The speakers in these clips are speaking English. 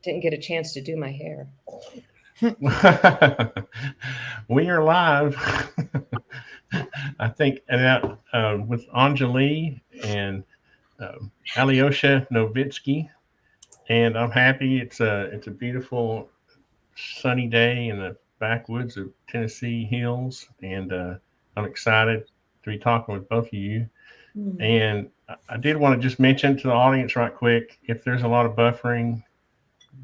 didn't get a chance to do my hair. We are live. I think with Anjali and Alyosha Novitzky, and I'm happy. It's a beautiful sunny day in the backwoods of Tennessee hills, and I'm excited to be talking with both of you. And I did want to just mention to the audience right quick, if there's a lot of buffering,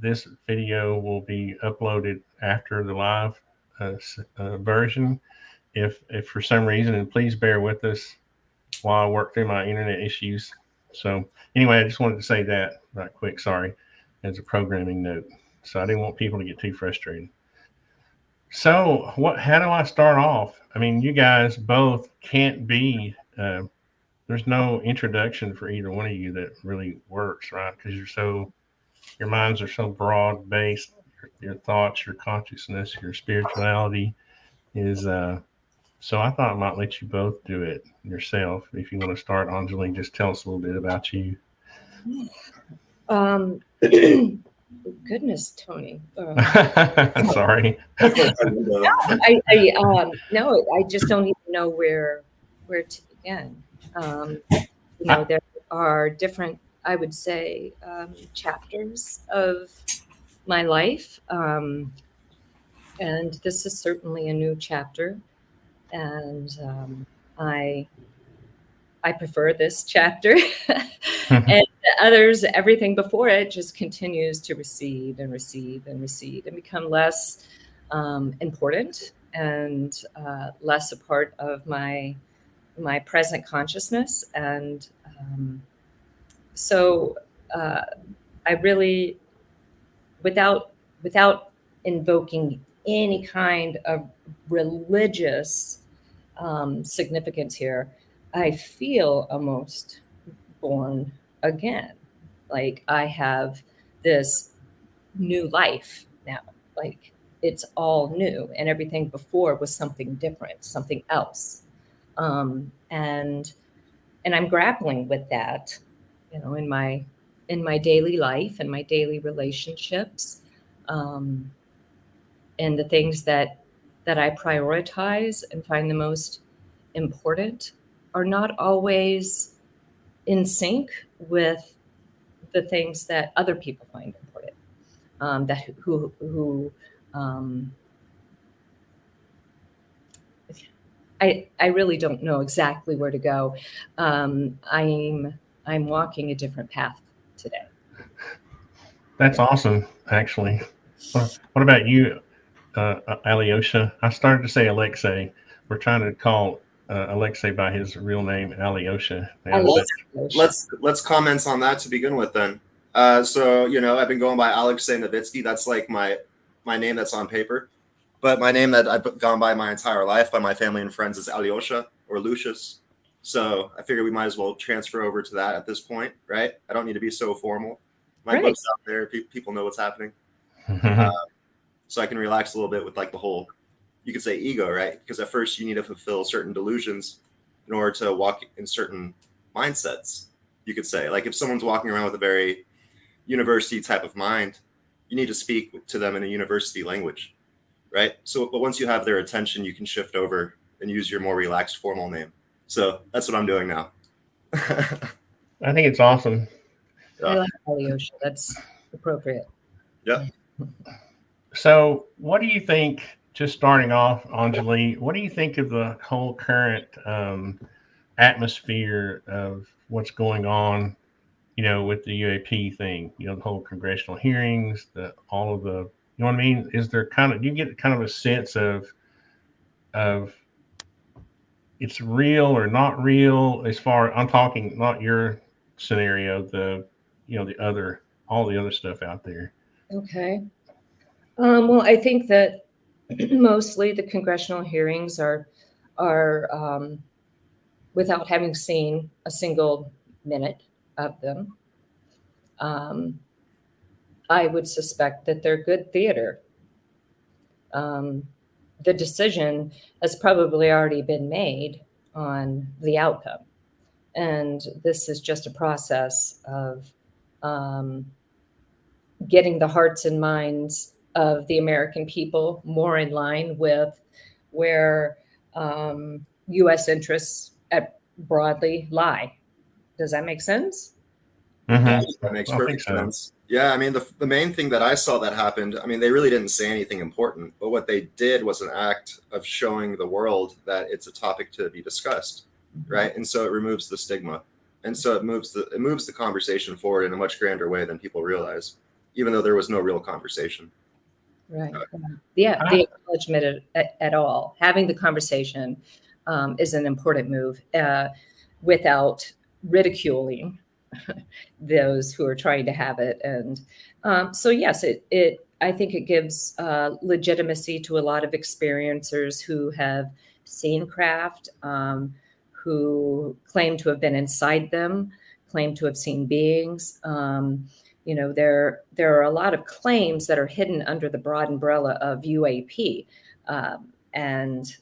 this video will be uploaded after the live version. If for some reason, and please bear with us while I work through my internet issues. So anyway, I just wanted to say that right quick. Sorry, as a programming note. So I didn't want people to get too frustrated. So what? How do I start off? I mean, you guys both can't be. There's no introduction for either one of you that really works, right? Because your minds are so broad based. Your thoughts, your consciousness, your spirituality is. So I thought I might let you both do it yourself. If you want to start, Anjali, just tell us a little bit about you. Goodness, Tony. Sorry. No, I just don't even know where to begin. There are different, I would say, chapters of my life, and this is certainly a new chapter, and I prefer this chapter. And others, everything before it just continues to recede and recede and recede and become less important and less a part of my present consciousness. And so I really, without invoking any kind of religious significance here, I feel almost born again. Like I have this new life now. Like it's all new, and everything before was something different, something else. And I'm grappling with that, in my daily life and my daily relationships, and the things that I prioritize and find the most important are not always in sync with the things that other people find important. I really don't know exactly where to go. I'm walking a different path today. That's awesome, actually. What about you, Alyosha? I started to say Alexei. We're trying to call Alexei by his real name, Alyosha. Let's comment on that to begin with then. So I've been going by Alexei Novitzky. That's like my name that's on paper, but my name that I've gone by my entire life by my family and friends is Alyosha or Lucius. So I figured we might as well transfer over to that at this point, right? I don't need to be so formal. My book's out there. People know what's happening. So I can relax a little bit with like the whole, you could say ego, right? Because at first you need to fulfill certain delusions in order to walk in certain mindsets, you could say. Like if someone's walking around with a very university type of mind, you need to speak to them in a university language, right? So, but once you have their attention, you can shift over and use your more relaxed formal name. So that's what I'm doing now. I think it's awesome. I like Alyosha. That's appropriate. Yeah. So what do you think, just starting off, Anjali, what do you think of the whole current atmosphere of what's going on, with the UAP thing, the whole congressional hearings, all of the, you know what I mean? Is there do you get kind of a sense of it's real or not real, as far, I'm talking not your scenario, all the other stuff out there. Okay. Well, I think that mostly the congressional hearings are without having seen a single minute of them, I would suspect that they're good theater. The decision has probably already been made on the outcome. And this is just a process of getting the hearts and minds of the American people more in line with where U.S. interests broadly lie. Does that make sense? Mm-hmm. That makes I think perfect so. sense. Yeah, I mean, the main thing that I saw that happened, I mean, they really didn't say anything important, but what they did was an act of showing the world that it's a topic to be discussed, right? And so it removes the stigma, and so it moves the conversation forward in a much grander way than people realize, even though there was no real conversation. Right. Yeah, the acknowledgement at all, having the conversation is an important move without ridiculing those who are trying to have it. And so, yes, I think it gives legitimacy to a lot of experiencers who have seen craft, who claim to have been inside them, claim to have seen beings. There are a lot of claims that are hidden under the broad umbrella of UAP, and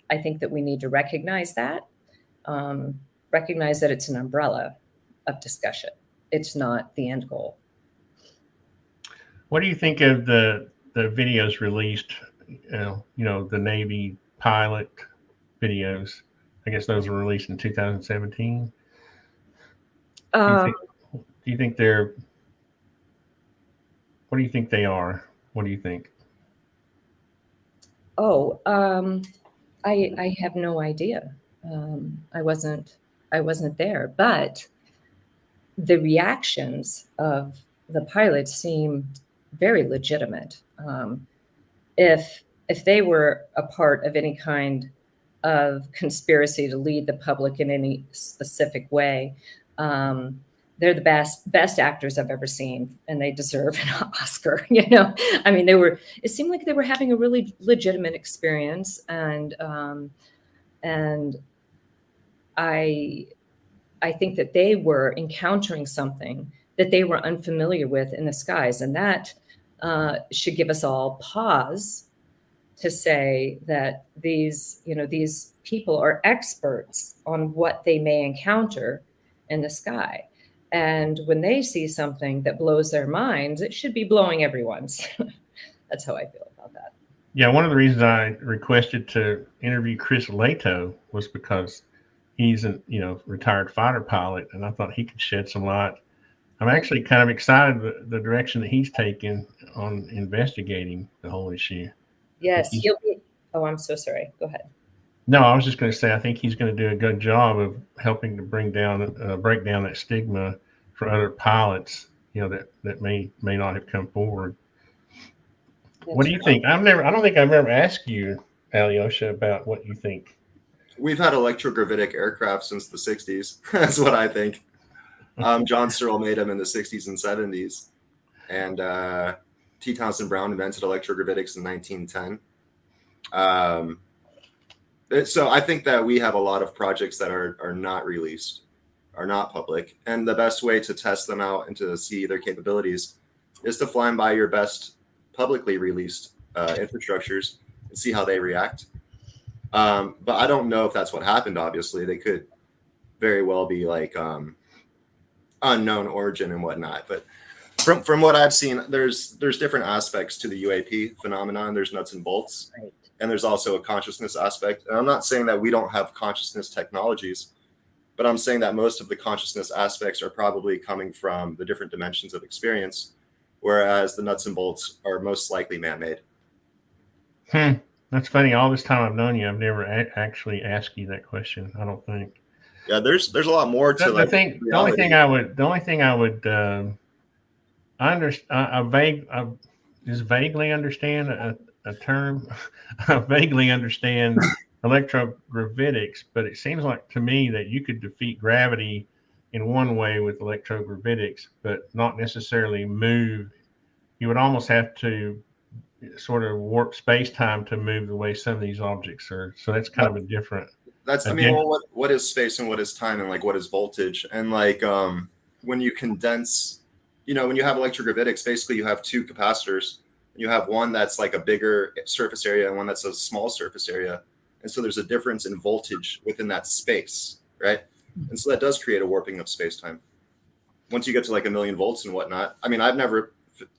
I think that we need to recognize that it's an umbrella of discussion. It's not the end goal. What do you think of the videos released? The Navy pilot videos. I guess those were released in 2017. Do you think they're? What do you think they are? What do you think? Oh, I have no idea. I wasn't there, but the reactions of the pilots seem very legitimate. If they were a part of any kind of conspiracy to lead the public in any specific way, they're the best actors I've ever seen, and they deserve an Oscar. I mean, it seemed like they were having a really legitimate experience, and I think that they were encountering something that they were unfamiliar with in the skies, and that should give us all pause to say that these people are experts on what they may encounter in the sky. And when they see something that blows their minds, it should be blowing everyone's. That's how I feel about that. Yeah, one of the reasons I requested to interview Chris Lato was because he's a retired fighter pilot, and I thought he could shed some light. I'm actually kind of excited the direction that he's taken on investigating the whole issue. Yes, oh, I'm so sorry. Go ahead. No, I was just going to say I think he's going to do a good job of helping to break down that stigma for other pilots, that may not have come forward. What do you think? I don't think I've ever asked you, Alyosha, about what you think. We've had electrogravitic aircraft since the 60s. That's what I think. John Searle made them in the 60s and 70s. And T. Townsend Brown invented electrogravitics in 1910. So I think that we have a lot of projects that are not released, are not public. And the best way to test them out and to see their capabilities is to fly by your best publicly released infrastructures and see how they react. But I don't know if that's what happened. Obviously, they could very well be like unknown origin and whatnot. But from what I've seen, there's different aspects to the UAP phenomenon. There's nuts and bolts, right. And there's also a consciousness aspect. And I'm not saying that we don't have consciousness technologies, but I'm saying that most of the consciousness aspects are probably coming from the different dimensions of experience, whereas the nuts and bolts are most likely man-made. That's funny. All this time I've known you, I've never actually asked you that question. I don't think. Yeah, there's a lot more to the only thing I would just vaguely understand a term. I vaguely understand electrogravitics, but it seems like to me that you could defeat gravity in one way with electrogravitics, but not necessarily move. You would almost have to sort of warp space-time to move the way some of these objects are. So that's kind of a different. What is space and what is time and like what is voltage and like when you condense, when you have electrogravitics, basically you have two capacitors. You have one that's like a bigger surface area and one that's a small surface area, and so there's a difference in voltage within that space, right? And so that does create a warping of space-time. Once you get to like 1,000,000 volts and whatnot. I mean, I've never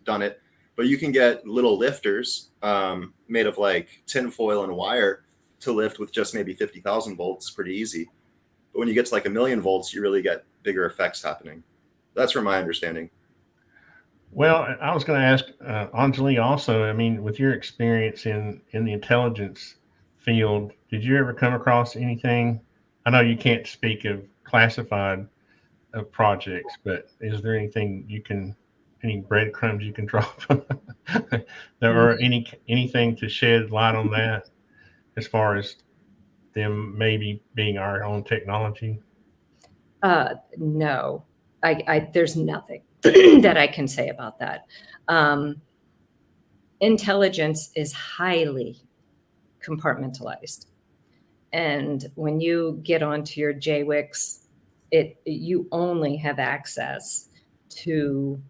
done it, but you can get little lifters made of like tin foil and wire to lift with just maybe 50,000 volts, pretty easy. But when you get to like 1,000,000 volts, you really get bigger effects happening. That's from my understanding. Well, I was going to ask Anjali also. I mean, with your experience in the intelligence field, did you ever come across anything? I know you can't speak of classified projects, but is there anything any breadcrumbs you can drop, or anything to shed light on that, as far as them maybe being our own technology? No, there's nothing that I can say about that. Intelligence is highly compartmentalized. And when you get onto your JWICs, you only have access to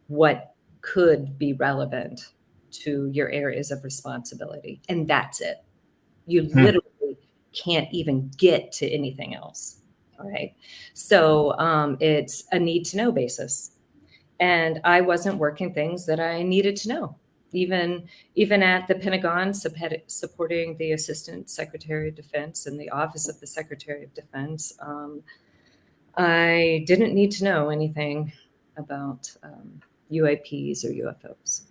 what could be relevant to your areas of responsibility. And that's it. You literally can't even get to anything else. All right. So it's a need to know basis. And I wasn't working things that I needed to know. Even at the Pentagon, supporting the Assistant Secretary of Defense and the Office of the Secretary of Defense, I didn't need to know anything about UAPs or UFOs.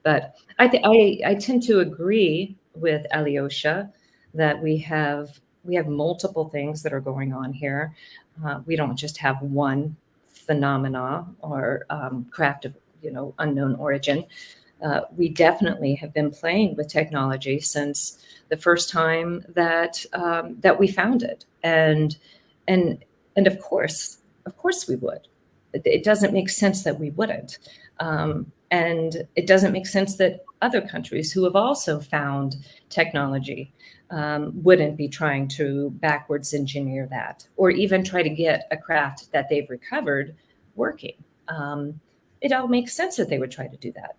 But I tend to agree with Alyosha that we have multiple things that are going on here. We don't just have one phenomena or craft of unknown origin. We definitely have been playing with technology since the first time that we found it, and of course we would. It doesn't make sense that we wouldn't, and it doesn't make sense that other countries who have also found technology wouldn't be trying to backwards engineer that, or even try to get a craft that they've recovered working. It all makes sense that they would try to do that.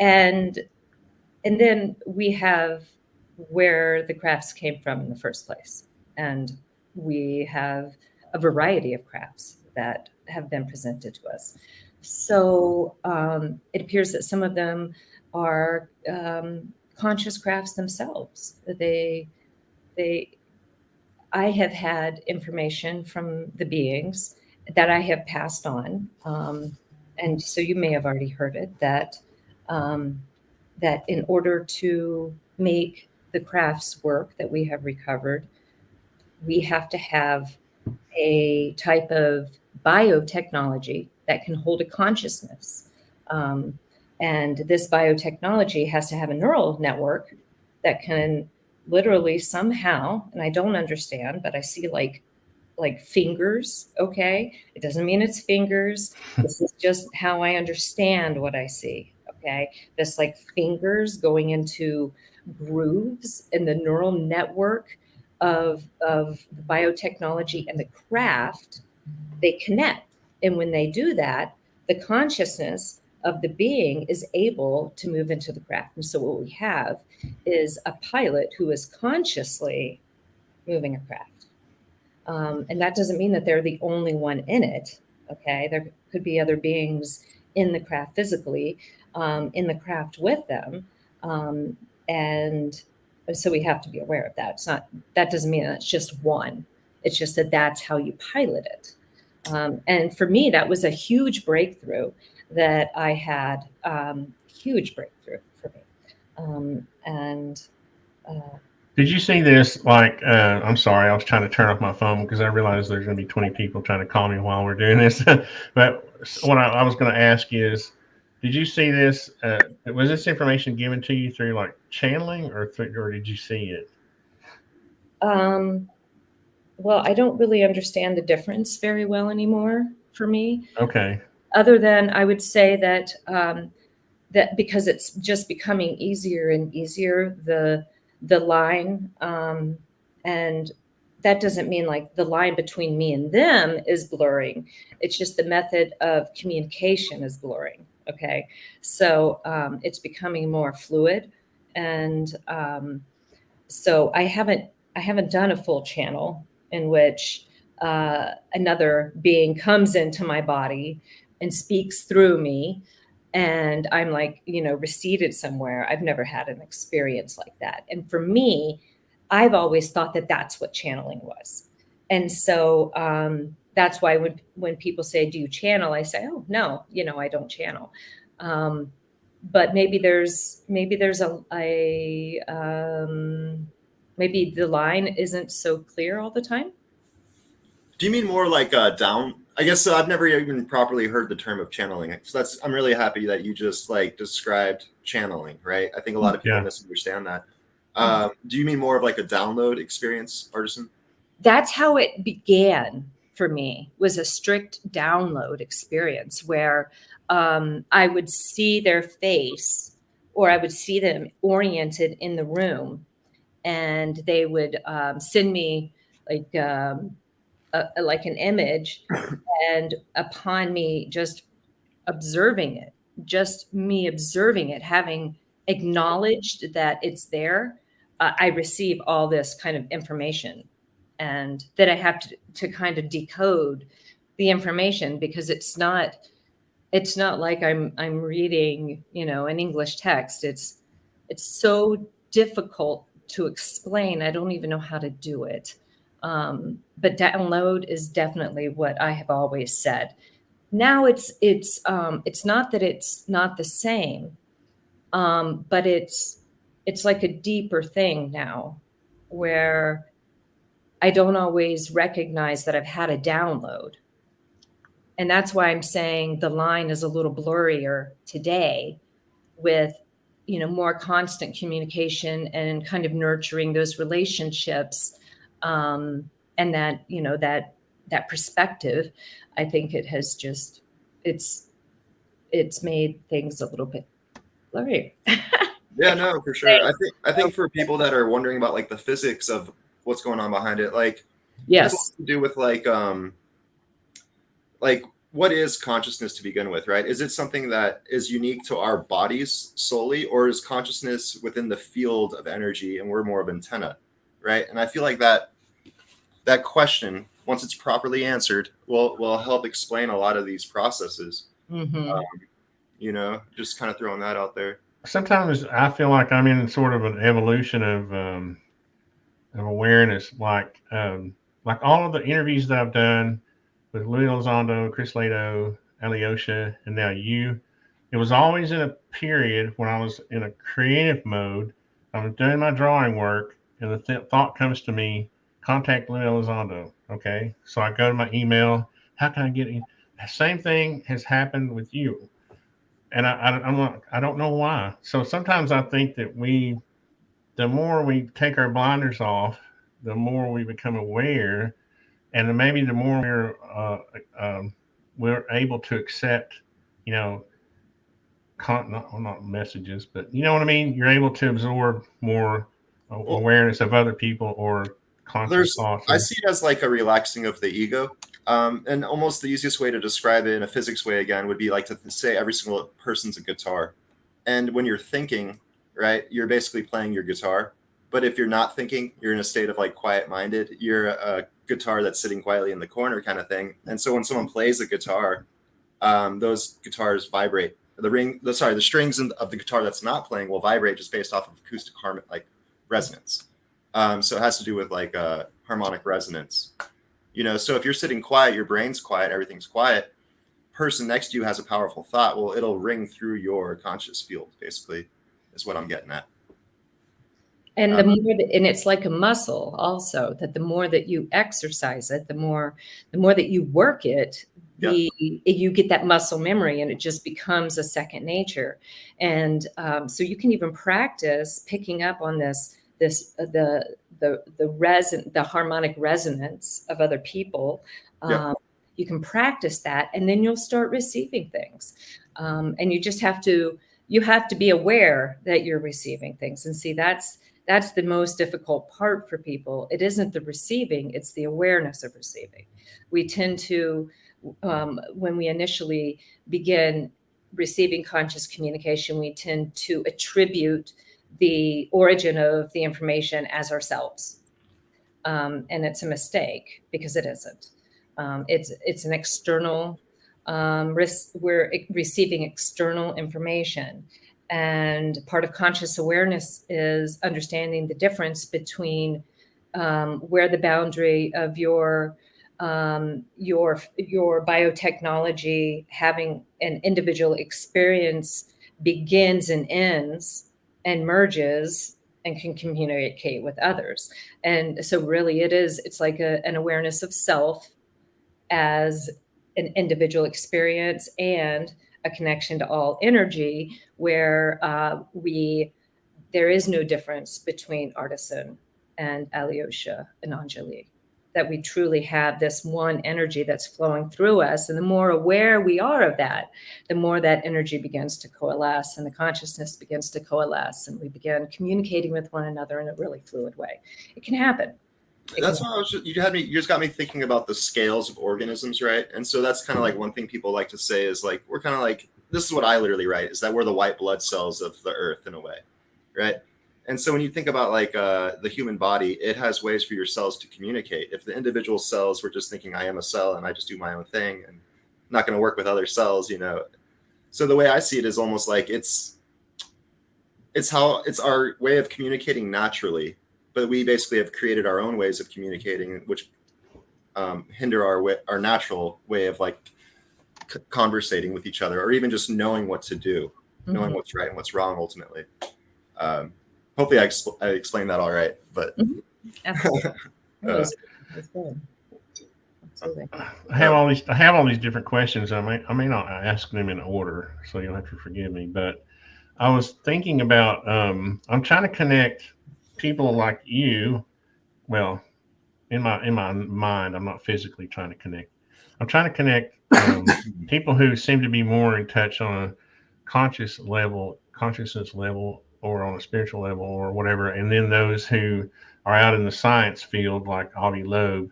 And then we have where the crafts came from in the first place. And we have a variety of crafts that have been presented to us. So it appears that some of them are conscious crafts themselves. I have had information from the beings that I have passed on. And so you may have already heard it, that in order to make the crafts work that we have recovered, we have to have a type of biotechnology that can hold a consciousness. And this biotechnology has to have a neural network that can literally somehow, and I don't understand, but I see like fingers. Okay. It doesn't mean it's fingers. This is just how I understand what I see. Okay. This like fingers going into grooves in the neural network of the biotechnology and the craft, they connect. And when they do that, the consciousness of the being is able to move into the craft. And so what we have is a pilot who is consciously moving a craft. And that doesn't mean that they're the only one in it. Okay. There could be other beings in the craft physically, in the craft with them. And so we have to be aware of that. That doesn't mean that it's just one. It's just that that's how you pilot it. And for me, that was a huge breakthrough that I had, huge breakthrough for me. Did you see this? I'm sorry, I was trying to turn off my phone because I realized there's going to be 20 people trying to call me while we're doing this. But what I was going to ask is, did you see this? Was this information given to you through like channeling, or did you see it? Well, I don't really understand the difference very well anymore for me. Okay. Other than I would say that that because it's just becoming easier and easier, the line, and that doesn't mean like the line between me and them is blurring. It's just the method of communication is blurring. Okay. So it's becoming more fluid. And so I haven't done a full channel in which another being comes into my body and speaks through me, and I'm like, reseated somewhere. I've never had an experience like that. And for me, I've always thought that that's what channeling was. And so that's why when people say, do you channel? I say, oh, no, I don't channel. But maybe there's maybe the line isn't so clear all the time. Do you mean more like down? I guess I've never even properly heard the term of channeling. So I'm really happy that you just like described channeling, right? I think a lot of people misunderstand that. Do you mean more of like a download experience, Artisan? That's how it began for me, was a strict download experience where I would see their face, or I would see them oriented in the room, and they would send me like an image, and upon me just observing it, having acknowledged that it's there, I receive all this kind of information, and that I have to kind of decode the information, because it's not like I'm reading, an English text. It's so difficult to explain. I don't even know how to do it. But download is definitely what I have always said. Now it's not that it's not the same, but it's like a deeper thing now, where I don't always recognize that I've had a download. And that's why I'm saying the line is a little blurrier today, with more constant communication and kind of nurturing those relationships, and that that perspective. I think it has just it's made things a little bit blurry. Yeah, no, for sure. I think for people that are wondering about like the physics of what's going on behind it, like Yes, it has to do with like what is consciousness to begin with, right? Is it something that is unique to our bodies solely, or is consciousness within the field of energy and we're more of antenna, right? And I feel like that question, once it's properly answered, will help explain a lot of these processes. Just kind of throwing that out there. Sometimes I feel like I'm in sort of an evolution of awareness, like all of the interviews that I've done with Lou Elizondo, Chris Lato, Alyosha, and now you. It was always in a period when I was in a creative mode. I was doing my drawing work, and the thought comes to me, contact Lou Elizondo. Okay, so I go to my email. How can I get in? The same thing has happened with you, and I don't know why. So sometimes I think that the more we take our blinders off, the more we become aware, and then maybe the more we're able to accept, not messages, but you know what I mean. You're able to absorb more awareness of other people or conscious thoughts. I see it as like a relaxing of the ego. And almost the easiest way to describe it in a physics way again would be like to say every single person's a guitar. And when you're thinking, right, you're basically playing your guitar. But if you're not thinking, you're in a state of like quiet-minded. You're a guitar that's sitting quietly in the corner kind of thing. And so when someone plays a guitar, those guitars vibrate. The strings of the guitar that's not playing will vibrate just based off of acoustic like resonance. So it has to do with like harmonic resonance. So if you're sitting quiet, your brain's quiet, everything's quiet. Person next to you has a powerful thought. Well, it'll ring through your conscious field, basically, is what I'm getting at. And and it's like a muscle also, that the more that you exercise it, the more that you work it, you get that muscle memory, and it just becomes a second nature. And so you can even practice picking up on the harmonic resonance of other people. You can practice that, and then you'll start receiving things. And you just have to be aware that you're receiving things. And see, that's the most difficult part for people. It isn't the receiving, it's the awareness of receiving. We tend to, when we initially begin receiving conscious communication, we tend to attribute the origin of the information as ourselves. And it's a mistake, because it isn't. It's an external we're receiving external information. And part of conscious awareness is understanding the difference between where the boundary of your biotechnology having an individual experience begins and ends and merges and can communicate with others. And so really it's like an awareness of self as an individual experience and a connection to all energy, where there is no difference between artisan and Alyosha and Anjali, that we truly have this one energy that's flowing through us. And the more aware we are of that, the more that energy begins to coalesce and the consciousness begins to coalesce, and we begin communicating with one another in a really fluid way. It can happen. That's why you just got me thinking about the scales of organisms, right? And so that's kind of like one thing people like to say is like, we're kind of like, this is what I literally write, is that we're the white blood cells of the earth in a way, right? And so when you think about like the human body, it has ways for your cells to communicate. If the individual cells were just thinking, I am a cell and I just do my own thing and not going to work with other cells, you know. So the way I see it is almost like it's our way of communicating naturally, but we basically have created our own ways of communicating, which hinder our natural way of like conversating with each other, or even just knowing what to do, knowing what's right and what's wrong ultimately. Hopefully I explained that all right, but Absolutely. That's good. Absolutely. I have all these different questions. I may not ask them in order, so you'll have to forgive me. But I was thinking about I'm trying to connect people like you. Well, in my mind, I'm not physically trying to connect. I'm trying to connect people who seem to be more in touch on a consciousness level, or on a spiritual level, or whatever, and then those who are out in the science field, like Avi Loeb,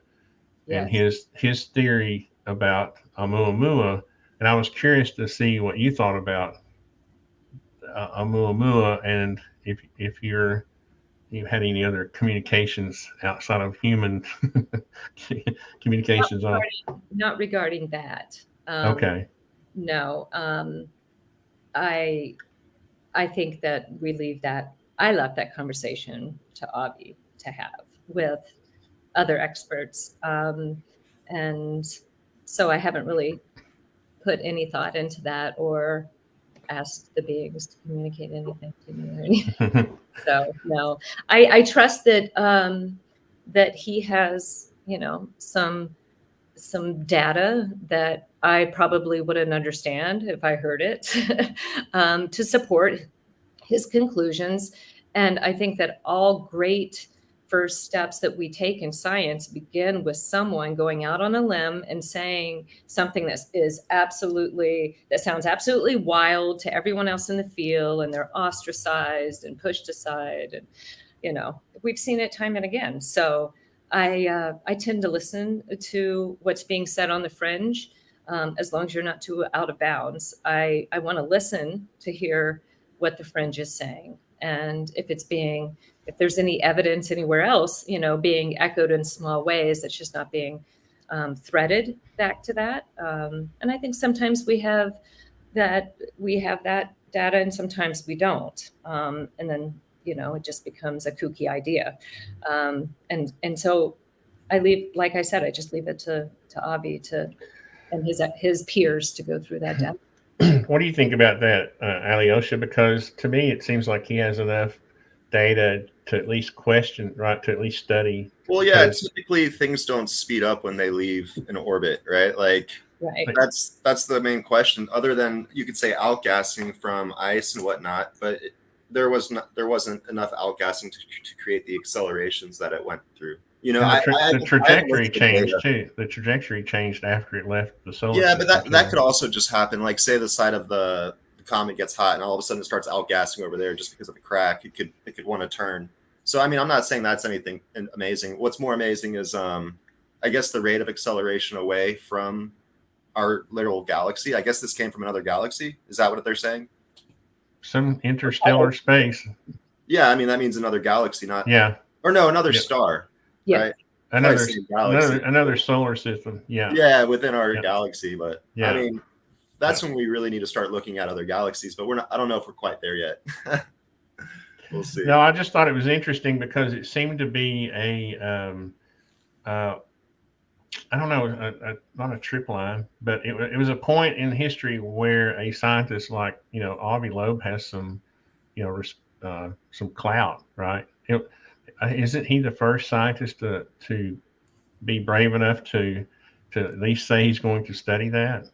and his theory about Oumuamua. And I was curious to see what you thought about Oumuamua, and if you had any other communications outside of human communications. Not regarding that. Okay. No. I think that I left that conversation to Avi to have with other experts. And so I haven't really put any thought into that or asked the beings to communicate anything to me or anything. So no, I trust that that he has, some data that I probably wouldn't understand if I heard it to support his conclusions. And I think that all great first steps that we take in science begin with someone going out on a limb and saying something that sounds absolutely wild to everyone else in the field, and they're ostracized and pushed aside. And, we've seen it time and again. So I tend to listen to what's being said on the fringe, as long as you're not too out of bounds. I want to listen to hear what the fringe is saying. And if there's any evidence anywhere else, being echoed in small ways, that's just not being threaded back to that. And I think sometimes we have that data and sometimes we don't. And then, it just becomes a kooky idea. And so I just leave it to Avi and his peers to go through that data. What do you think about that, Alyosha? Because to me, it seems like he has enough data to at least question, right? To at least study. Well, yeah, typically things don't speed up when they leave an orbit, right? Like, right. That's the main question. Other than you could say outgassing from ice and whatnot, but there wasn't enough outgassing to create the accelerations that it went through. The trajectory changed too. The trajectory changed after it left the solar system. Yeah, but that could also just happen. Like, say the side of the comet gets hot, and all of a sudden it starts outgassing over there just because of the crack. It could want to turn. So, I mean, I'm not saying that's anything amazing. What's more amazing is, I guess, the rate of acceleration away from our literal galaxy. I guess this came from another galaxy. Is that what they're saying? Some interstellar space. Yeah, I mean, that means another galaxy, not another star. Yeah. Right? another same galaxy. another solar system. Yeah. Yeah, within our Yeah. galaxy. But Yeah. I mean, that's when we really need to start looking at other galaxies. But we're not. I don't know if we're quite there yet. We'll see. No, I just thought it was interesting because it seemed to be I don't know, not a trip line, but it was a point in history where a scientist like, Avi Loeb has some, some clout, right? Isn't he the first scientist to be brave enough to at least say he's going to study that?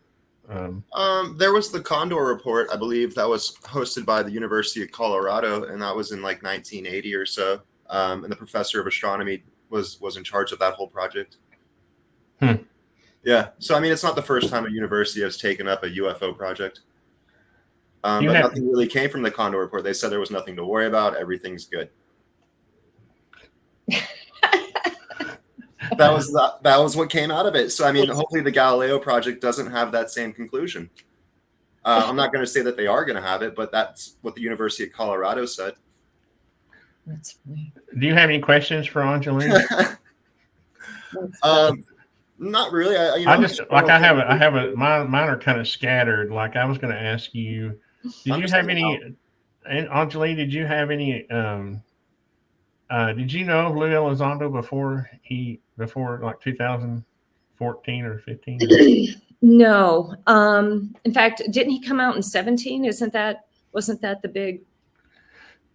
There was the Condor Report, I believe, that was hosted by the University of Colorado, and that was in like 1980 or so. And the professor of astronomy was in charge of that whole project. Yeah. So I mean, it's not the first time a university has taken up a UFO project. But nothing really came from the Condor Report. They said there was nothing to worry about. Everything's good. That was what came out of it. So I mean, hopefully the Galileo project doesn't have that same conclusion. I'm not going to say that they are going to have it, but that's what the University of Colorado said. That's funny. Do you have any questions for Anjali? Not really. I just like I have mine are kind of scattered. Like I was going to ask you, did you have any? And Anjali, did you have any? Did you know Lou Elizondo before like 2014 or 15? No. In fact, didn't he come out in 17? Wasn't that the big?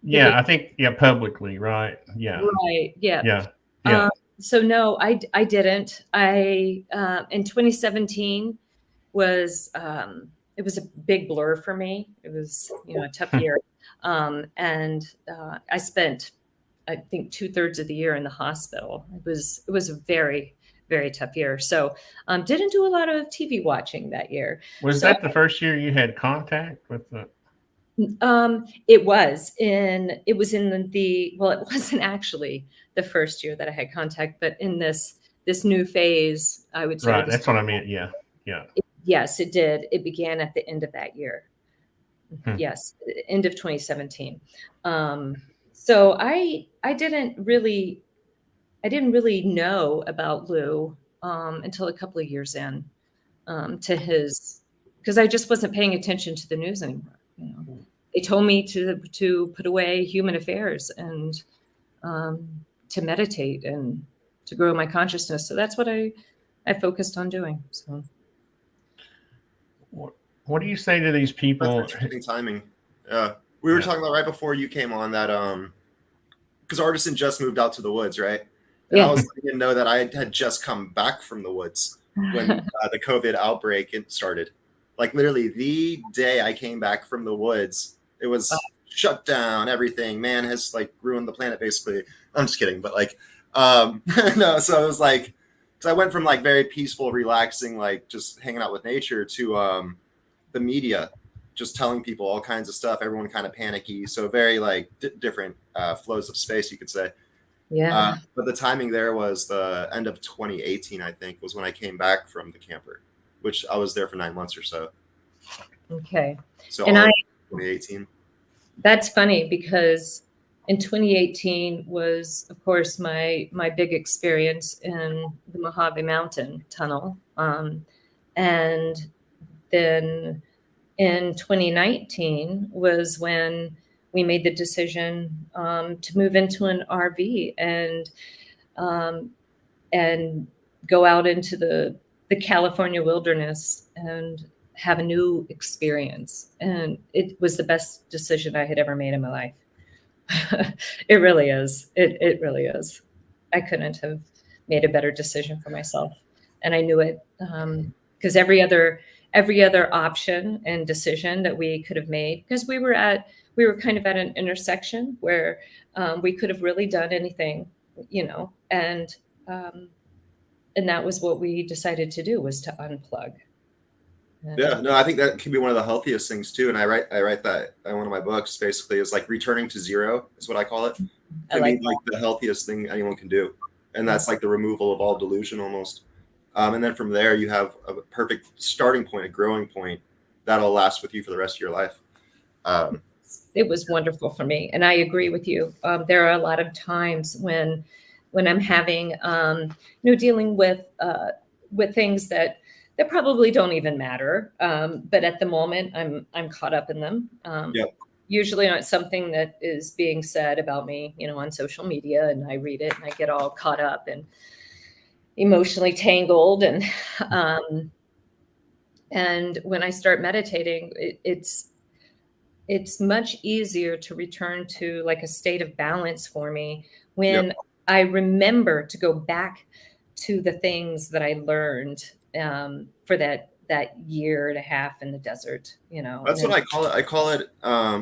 Yeah, I think publicly, right? Yeah. Right. Yeah. Yeah. Yeah. So no, I didn't. I in 2017 was it was a big blur for me. It was a tough year, and I spent I think 2/3 of the year in the hospital. It was a very, very tough year. So didn't do a lot of TV watching that year. Was that the first year you had contact with the? It was in the well, it wasn't actually the first year that I had contact, but in this new phase, I would say. Right, that's what I meant. Yeah, yeah. Yes, it did. It began at the end of that year. Yes, end of 2017. So I didn't really know about Lou until a couple of years in because I just wasn't paying attention to the news anymore. They told me to put away human affairs and to meditate and to grow my consciousness. So that's what I focused on doing. So, what do you say to these people? That's interesting timing. We were talking about right before you came on that because Artisan just moved out to the woods, right? And I was letting him know that I had just come back from the woods when the COVID outbreak started. Like literally the day I came back from the woods, it was shut down. Everything, man, has like ruined the planet. Basically, I'm just kidding, but like, no. So it was like, so I went from like very peaceful, relaxing, like just hanging out with nature to the media, just telling people all kinds of stuff. Everyone kind of panicky. So very like different flows of space, you could say. Yeah. But the timing there was the end of 2018, I think, was when I came back from the camper, which I was there for 9 months or so. Okay. So and 2018. That's funny because in 2018 was, of course, my big experience in the Mojave Mountain Tunnel. And then in 2019 was when we made the decision to move into an RV and go out into the California wilderness and have a new experience. And it was the best decision I had ever made in my life. It really is. It really is. I couldn't have made a better decision for myself. And I knew it because every other option and decision that we could have made, because we were kind of at an intersection where we could have really done anything, and that was what we decided to do, was to unplug. Yeah, no, I think that can be one of the healthiest things too. And I write that in one of my books. Basically, is like returning to zero is what I call it. I mean, like the healthiest thing anyone can do, and that's like the removal of all delusion almost. And then from there, you have a perfect starting point, a growing point that'll last with you for the rest of your life. It was wonderful for me, and I agree with you. There are a lot of times when when I'm having, dealing with things that probably don't even matter. But at the moment, I'm caught up in them. Yep. Usually not something that is being said about me, on social media, and I read it and I get all caught up and emotionally tangled. And when I start meditating, it's much easier to return to like a state of balance for me when Yep. I remember to go back to the things that I learned for that year and a half in the desert, That's what I call it. I call it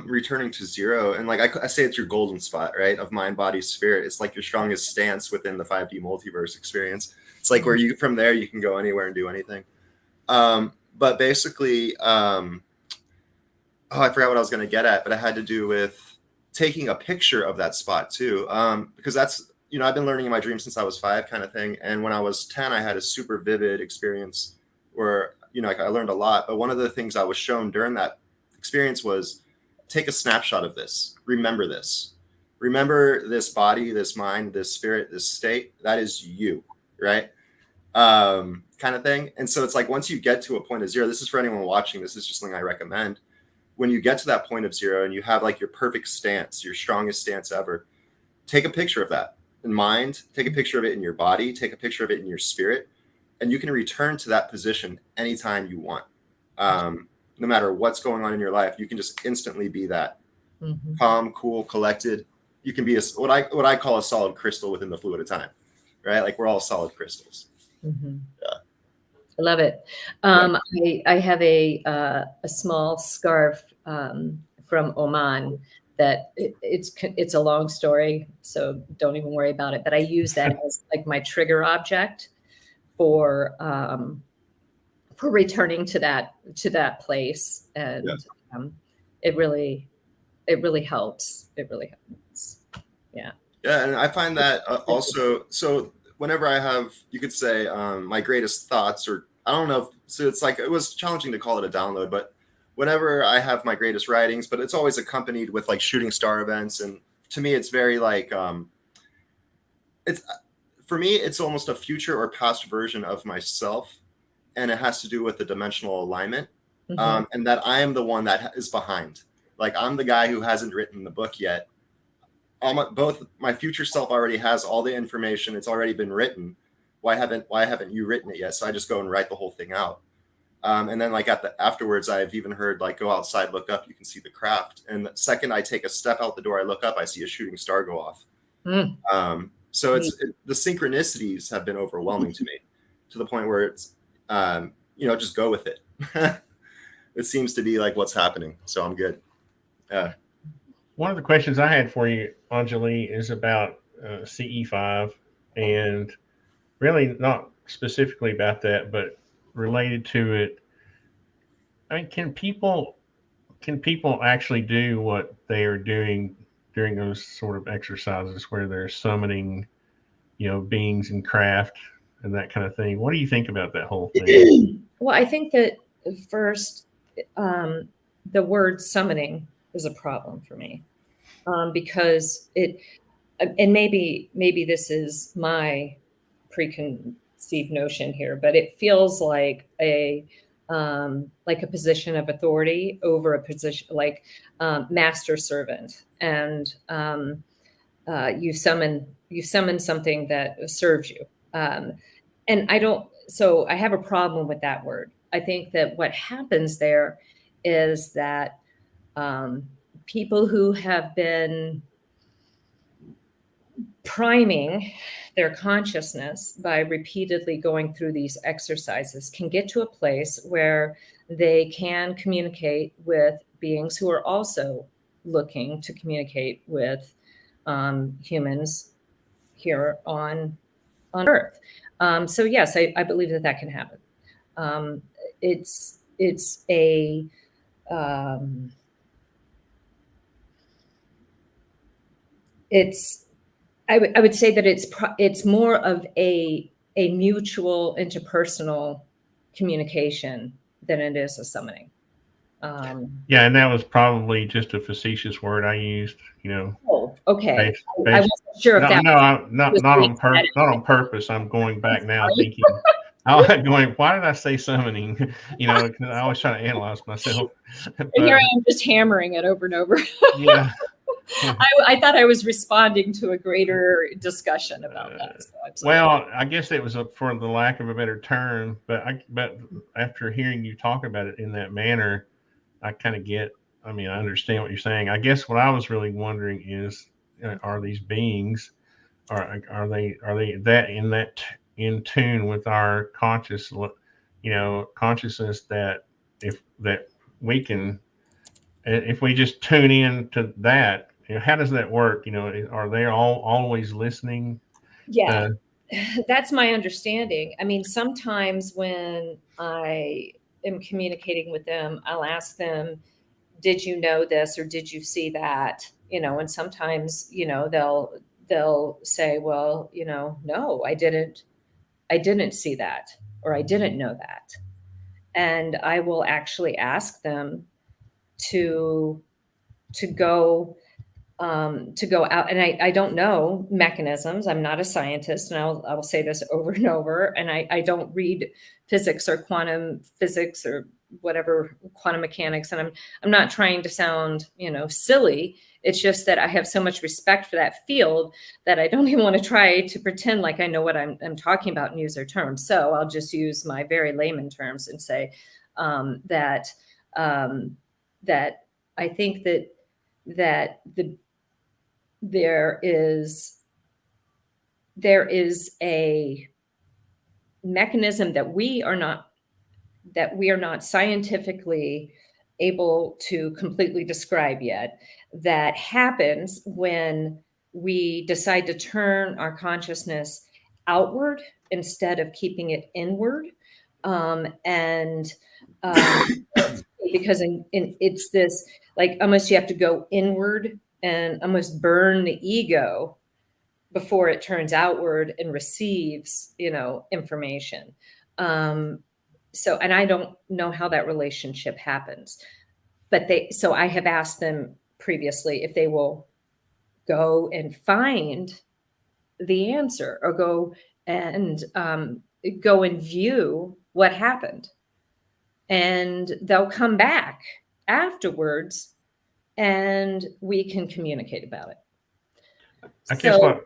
returning to zero. And like I say, it's your golden spot, right? Of mind, body, spirit. It's like your strongest stance within the 5D multiverse experience. It's like where you, from there, you can go anywhere and do anything. But basically, I forgot what I was going to get at, but it had to do with taking a picture of that spot too. Because that's, I've been learning in my dreams since I was 5 kind of thing. And when I was 10, I had a super vivid experience where, I learned a lot. But one of the things I was shown during that experience was take a snapshot of this. Remember this. Remember this body, this mind, this spirit, this state. That is you, right? Kind of thing. And so it's like once you get to a point of zero, this is for anyone watching. This is just something I recommend. When you get to that point of zero and you have like your perfect stance, your strongest stance ever, take a picture of that in mind, take a picture of it in your body, take a picture of it in your spirit, and you can return to that position anytime you want. No matter what's going on in your life, you can just instantly be that calm, cool, collected. You can be what I call a solid crystal within the fluid of time, right? Like we're all solid crystals. Mm-hmm. Yeah. I love it. I have a small scarf from Oman that it's a long story, so don't even worry about it. But I use that as like my trigger object for returning to that place, and it really helps. It really helps. Yeah. Yeah, and I find that also. So whenever I have, you could say, my greatest thoughts, or I don't know. So it's like it was challenging to call it a download, but whenever I have my greatest writings, but it's always accompanied with like shooting star events, and to me, it's very like it's for me, it's almost a future or past version of myself, and it has to do with the dimensional alignment, and that I am the one that is behind. Like I'm the guy who hasn't written the book yet. Both my future self already has all the information. It's already been written. Why haven't you written it yet? So I just go and write the whole thing out. And then like afterwards, I've even heard like go outside, look up, you can see the craft. And the second I take a step out the door, I look up, I see a shooting star go off. So the synchronicities have been overwhelming to me, to the point where it's, just go with it. It seems to be like what's happening. So I'm good. One of the questions I had for you, Anjali, is about CE5, and really not specifically about that, but related to it. I mean, can people actually do what they are doing during those sort of exercises where they're summoning, beings and craft and that kind of thing? What do you think about that whole thing? Well, I think that first, the word summoning is a problem for me, because and maybe this is my preconceived notion here, but it feels like a position of authority over a position like master servant, and you summon something that serves you, and so I have a problem with that word. I think that what happens there is that people who have been priming their consciousness by repeatedly going through these exercises can get to a place where they can communicate with beings who are also looking to communicate with humans here on Earth. So yes, I believe that can happen. I would say that it's more of a mutual interpersonal communication than it is a summoning. Yeah, and that was probably just a facetious word I used, you know. Oh, okay. Based, I based, wasn't sure if no, that no, not was not being on said. not on purpose. I'm going back now, Sorry. thinking, I'm going, why did I say summoning? You know, 'cause I always try to analyze myself. And But here I am just hammering it over and over. yeah, I thought I was responding to a greater discussion about that. So I'm sorry. well, I guess it was for the lack of a better term. But after hearing you talk about it in that manner, I kind of get. I mean, I understand what you're saying. I guess what I was really wondering is, are these beings, are they in tune with our consciousness, that that we can, if we just tune in to that, how does that work? Are they all always listening? Yeah, that's my understanding. I mean, sometimes when I am communicating with them, I'll ask them, did you know this or did you see that? And sometimes, they'll say, well, no, I didn't see that, or I didn't know that. And I will actually ask them to to go to go out. And I don't know mechanisms. I'm not a scientist, and I'll say this over and over. And I don't read physics or quantum physics or whatever, quantum mechanics. And I'm not trying to sound, silly. It's just that I have so much respect for that field that I don't even want to try to pretend like I know what I'm talking about and use their terms. So I'll just use my very layman terms and say that that I think that there is a mechanism that we are not scientifically able to completely describe yet, that happens when we decide to turn our consciousness outward instead of keeping it inward. And because it's this, like, almost you have to go inward and almost burn the ego before it turns outward and receives, information. And I don't know how that relationship happens, but so I have asked them previously if they will go and find the answer, or go and view what happened. And they'll come back afterwards and we can communicate about it. I guess what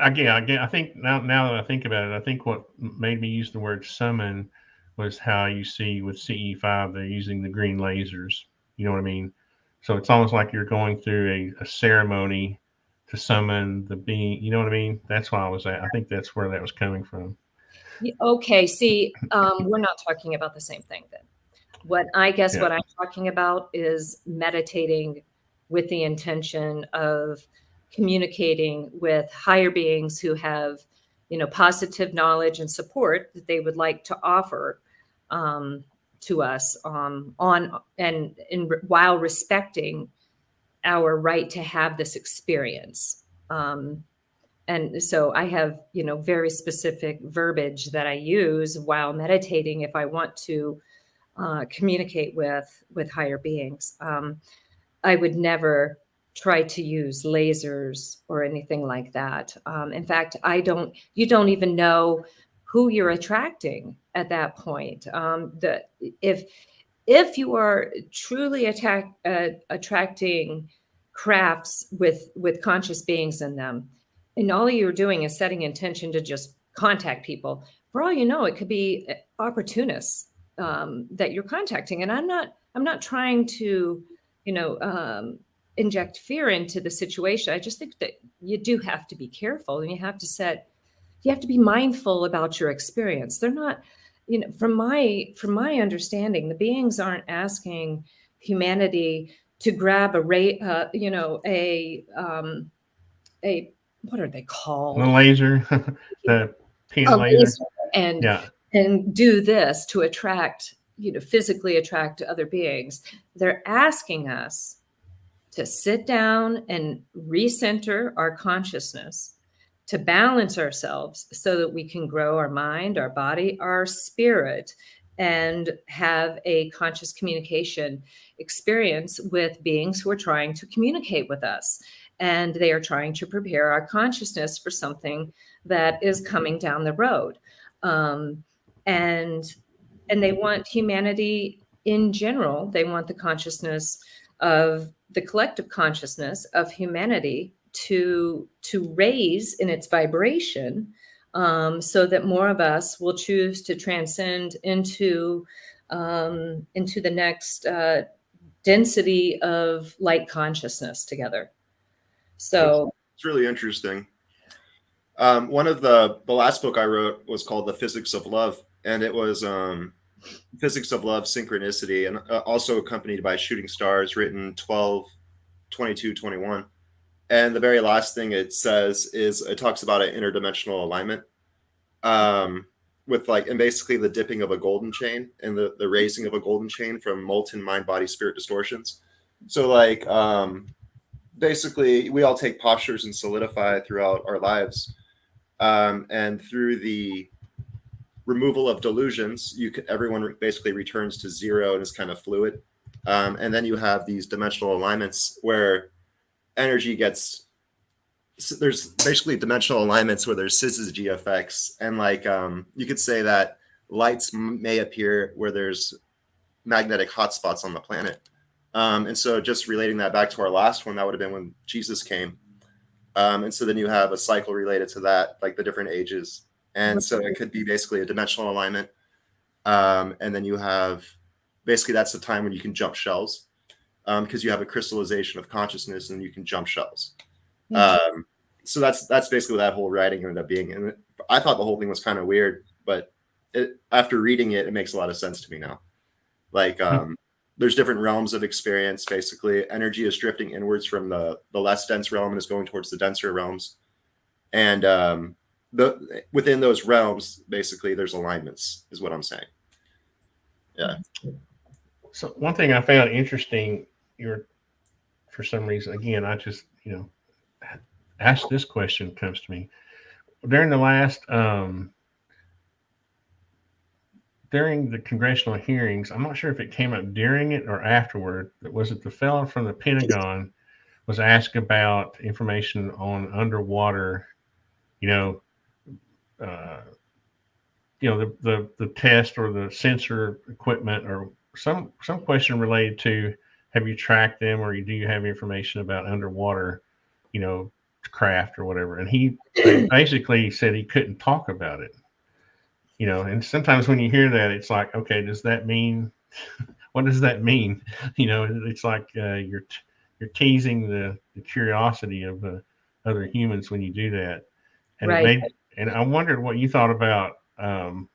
again, I think now that I think about it, I think what made me use the word summon was how you see with CE5, they're using the green lasers. You know what I mean? So it's almost like you're going through a ceremony to summon the being. You know what I mean? That's why I think that's where that was coming from. Okay, see, we're not talking about the same thing then. What I'm talking about is meditating with the intention of communicating with higher beings who have, positive knowledge and support that they would like to offer to us while respecting our right to have this experience. And so I have, very specific verbiage that I use while meditating if I want to communicate with higher beings. I would never try to use lasers or anything like that. In fact, you don't even know who you're attracting at that point. If you are truly attracting crafts with conscious beings in them, and all you're doing is setting intention to just contact people, for all you know, it could be opportunists that you're contacting. And I'm not trying to, inject fear into the situation. I just think that you do have to be careful, and you have to be mindful about your experience. They're not, from my understanding, the beings aren't asking humanity to grab a what are they called? The laser, the peanut laser. And do this to attract, physically attract other beings. They're asking us to sit down and recenter our consciousness, to balance ourselves so that we can grow our mind, our body, our spirit and have a conscious communication experience with beings who are trying to communicate with us. And they are trying to prepare our consciousness for something that is coming down the road. And they want humanity in general. They want the consciousness of the collective consciousness of humanity to raise in its vibration, so that more of us will choose to transcend into the next density of light consciousness together. So it's really interesting. One of the last book I wrote was called The Physics of Love, and it was Physics of Love, Synchronicity, and also accompanied by Shooting Stars, written 12/22/21. And the very last thing it says is it talks about an interdimensional alignment, with like, and basically the dipping of a golden chain and the raising of a golden chain from molten mind, body, spirit distortions. So like, basically we all take postures and solidify throughout our lives. And through the removal of delusions, everyone basically returns to zero and is kind of fluid. And then you have these dimensional alignments where energy there's basically dimensional alignments where there's syzygy effects. And like, you could say that lights may appear where there's magnetic hotspots on the planet. And so just relating that back to our last one, that would have been when Jesus came. And so then you have a cycle related to that, like the different ages. And so it could be basically a dimensional alignment. And then you have, basically that's the time when you can jump shells, because you have a crystallization of consciousness and you can jump shells. So that's basically what that whole writing ended up being. And I thought the whole thing was kind of weird, but after reading it, it makes a lot of sense to me now. Like, there's different realms of experience. Basically, energy is drifting inwards from the less dense realm and is going towards the denser realms. And within those realms, basically, there's alignments, is what I'm saying. Yeah. So one thing I found interesting, for some reason, again, I just, asked this question, comes to me. During the last, during the congressional hearings, I'm not sure if it came up during it or afterward, but was it the fellow from the Pentagon was asked about information on underwater, the test or the sensor equipment, or some question related to, have you tracked them, or do you have information about underwater, craft or whatever? And he basically said he couldn't talk about it. And sometimes when you hear that, it's like, okay, does that mean, what does that mean? It's like you're teasing the curiosity of other humans when you do that. And right. And I wondered what you thought about, do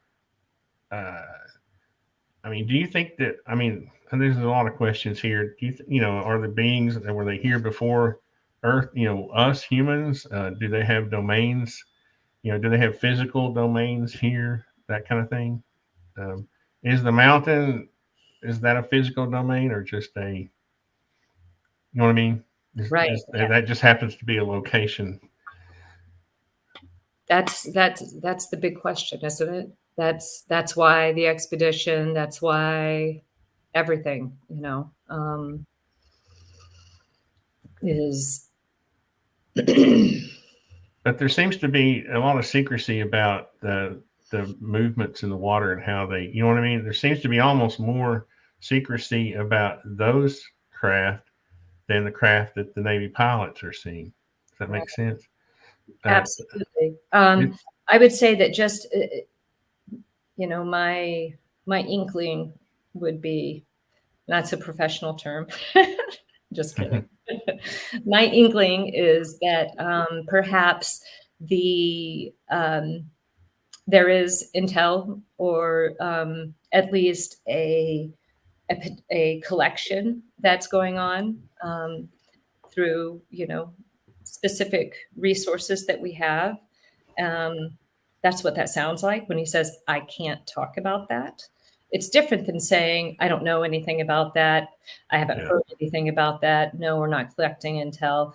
you think that, and there's a lot of questions here. Do you, are the beings, were they here before Earth, us humans? Do they have domains? Do they have physical domains here? That kind of thing. Is the mountain, is that a physical domain or just a, you know what I mean? Right. That just happens to be a location. That's the big question, isn't it? That's why the expedition, that's why everything, is. But there seems to be a lot of secrecy about the movements in the water and how they, you know what I mean? There seems to be almost more secrecy about those craft than the craft that the Navy pilots are seeing. Does that make sense? Absolutely. I would say that just, my inkling would be, that's a professional term. Just kidding. My inkling is that perhaps there is intel, or at least a collection that's going on through, specific resources that we have. That's what that sounds like when he says, I can't talk about that. It's different than saying, I don't know anything about that. I haven't heard anything about that. No, we're not collecting intel.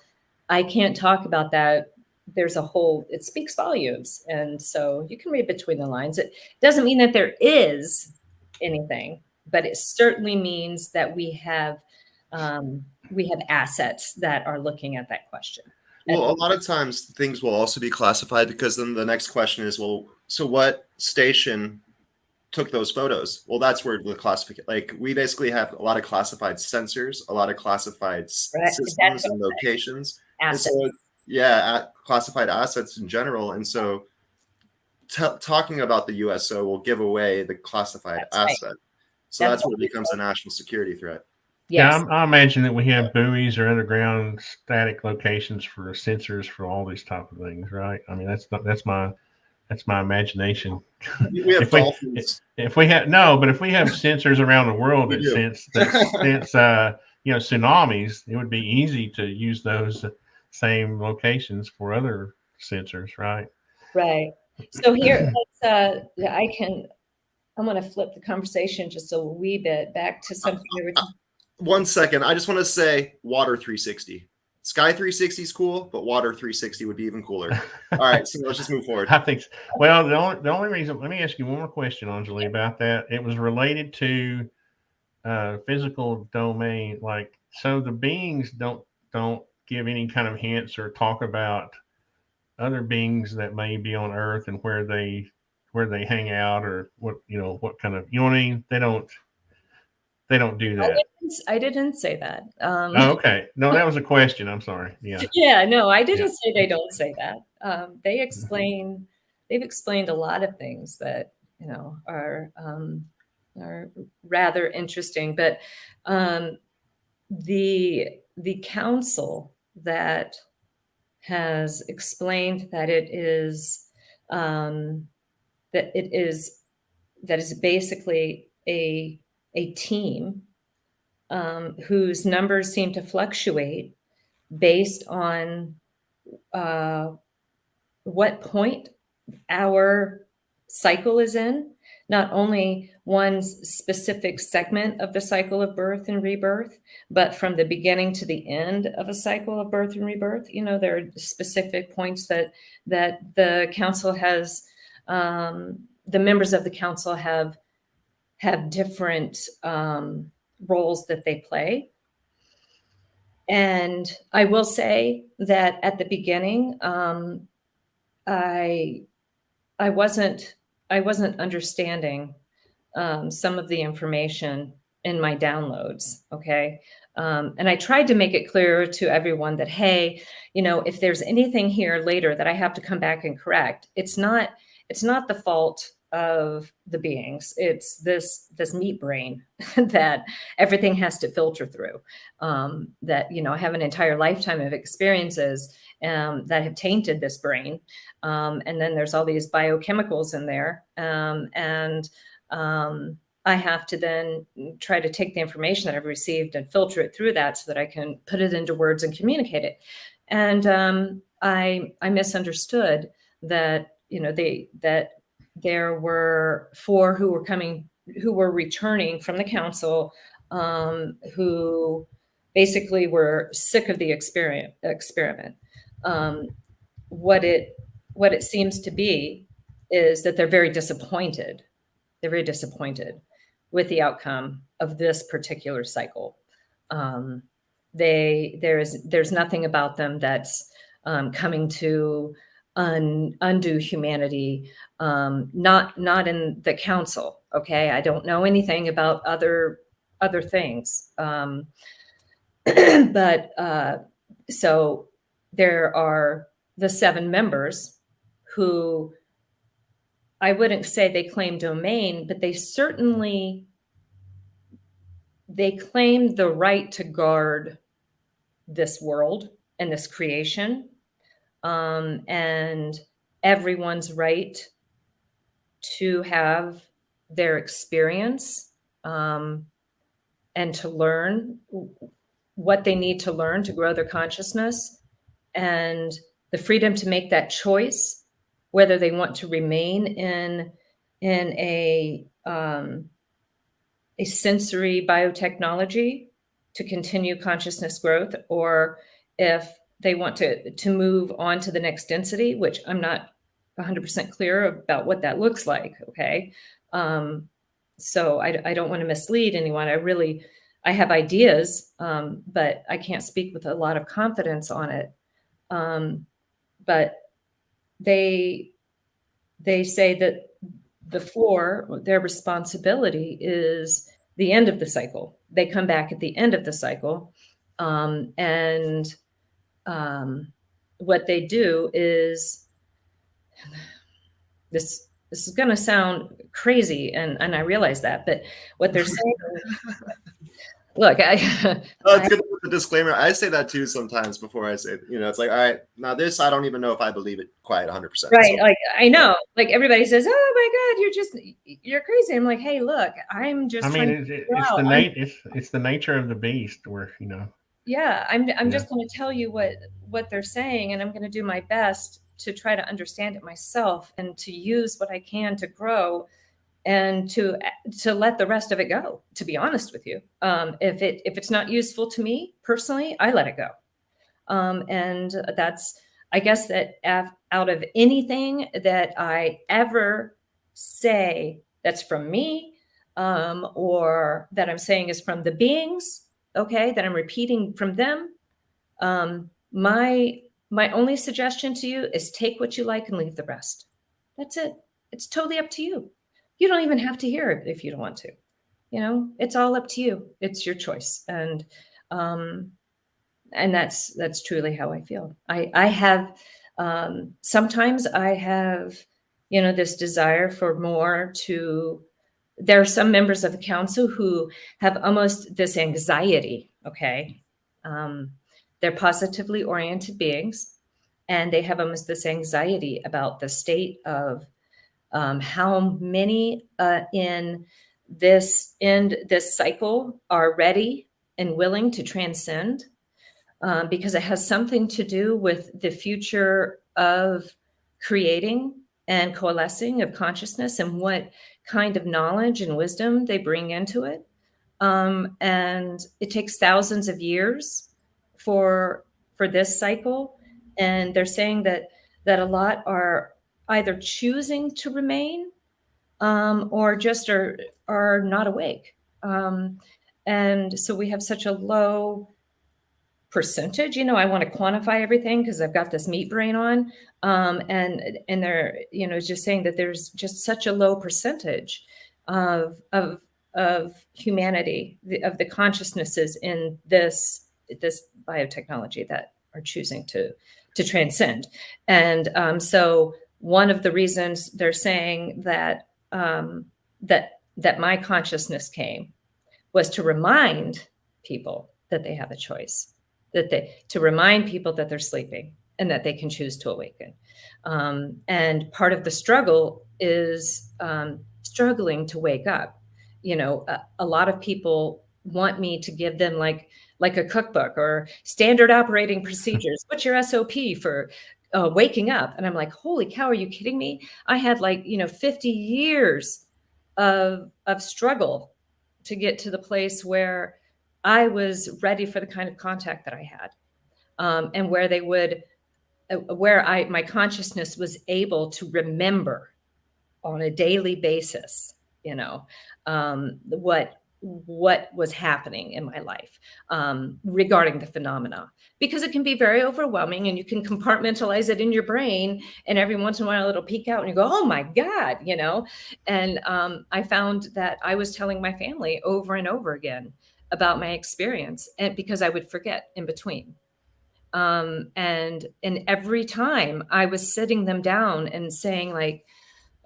I can't talk about that. There's it speaks volumes. And so you can read between the lines. It doesn't mean that there is anything, but it certainly means that we have assets that are looking at that question. Well, a lot of times things will also be classified, because then the next question is, well, so what station took those photos? Well, that's where the classification, like, we basically have a lot of classified sensors, a lot of classified Right. systems and locations. Assets. And so, yeah, classified assets in general. And so talking about the USO will give away the classified That's right. asset. So That's that's where it what becomes a national security threat. Yes. Yeah, I imagine that we have buoys or underground static locations for sensors for all these type of things, right? I mean, that's my imagination. We have if we dolphins. if we have no, but if we have sensors around the world We that do. sense tsunamis, it would be easy to use those same locations for other sensors, right? Right. So here, I'm going to flip the conversation just a wee bit back to something we were talking. 1 second. I just want to say water 360. Sky 360 is cool, but water 360 would be even cooler. All right, so let's just move forward. I think, well, the only reason, let me ask you one more question, Anjali, about that. It was related to physical domain. Like, so the beings don't give any kind of hints or talk about other beings that may be on Earth and where they hang out, or what kind of, you know what I mean? They don't do that. I didn't say that. Oh, okay. No, that was a question. I'm sorry. Yeah. Yeah, no, I didn't say they don't say that. They've explained a lot of things that, are rather interesting, but the council that has explained that it is basically a team whose numbers seem to fluctuate based on what point our cycle is in, not only one specific segment of the cycle of birth and rebirth, but from the beginning to the end of a cycle of birth and rebirth. There are specific points that the council has, the members of the council have different roles that they play. And I will say that at the beginning, I wasn't understanding some of the information in my downloads. Okay. And I tried to make it clear to everyone that, hey, if there's anything here later that I have to come back and correct, it's not the fault of the beings. It's this meat brain that everything has to filter through. That, I have an entire lifetime of experiences that have tainted this brain. And then there's all these biochemicals in there. And I have to then try to take the information that I've received and filter it through that so that I can put it into words and communicate it. And I misunderstood that, that there were 4 who were returning from the council, who basically were sick of the experiment. What it seems to be is that they're very disappointed. They're very disappointed with the outcome of this particular cycle. There's nothing about them that's coming to undo humanity. Not in the council. Okay, I don't know anything about other things. But so there are the 7 members who, I wouldn't say they claim domain, but they claim the right to guard this world and this creation, and everyone's right to have their experience, and to learn what they need to learn to grow their consciousness, and the freedom to make that choice, whether they want to remain in a sensory biotechnology to continue consciousness growth, or if they want to move on to the next density, which I'm not 100% clear about what that looks like. Okay. So I don't want to mislead anyone. I have ideas, but I can't speak with a lot of confidence on it. But they say that the floor, their responsibility is the end of the cycle. They come back at the end of the cycle. And what they do is, this is going to sound crazy, and I realize that, but what they're saying, look, Oh, it's good to put the disclaimer. I say that too sometimes before I say, it's like, all right, now this, I don't even know if I believe it quite 100%. right, So, like, I know, like, everybody says, oh my God, you're crazy. I'm like, hey, look, I'm just I trying mean, to it's figure out. it's the nature of the beast, where Yeah, I'm Yeah. just going to tell you what they're saying, and I'm going to do my best to try to understand it myself and to use what I can to grow, and to let the rest of it go. To be honest with you, if it's not useful to me personally, I let it go. And that's, I guess, that out of anything that I ever say that's from me, or that I'm saying is from the beings, okay, that I'm repeating from them, my only suggestion to you is take what you like and leave the rest. That's it. It's totally up to you. You don't even have to hear it if you don't want to. It's all up to you. It's your choice. And that's truly how I feel. I have, sometimes I have, this desire for more to. There are some members of the council who have almost this anxiety. Okay. They're positively oriented beings, and they have almost this anxiety about the state of, how many in this cycle are ready and willing to transcend, because it has something to do with the future of creating and coalescing of consciousness, and what kind of knowledge and wisdom they bring into it. And it takes thousands of years for this cycle. And they're saying that a lot are either choosing to remain, or just are not awake. And so we have such a low percentage. I want to quantify everything because I've got this meat brain on. And they're, just saying that there's just such a low percentage of humanity, of the consciousnesses in this biotechnology that are choosing to transcend. And so one of the reasons they're saying that that my consciousness came was to remind people that they have a choice, to remind people that they're sleeping and that they can choose to awaken. And part of the struggle is struggling to wake up. A lot of people want me to give them like a cookbook or standard operating procedures. What's your SOP for waking up? And I'm like, holy cow, are you kidding me? I had 50 years of struggle to get to the place where I was ready for the kind of contact that I had, and where they would, my consciousness was able to remember on a daily basis, what was happening in my life, regarding the phenomena, because it can be very overwhelming, and you can compartmentalize it in your brain, and every once in a while it'll peek out and you go, oh my God, and I found that I was telling my family over and over again about my experience, and because I would forget in between. And every time I was sitting them down and saying, like,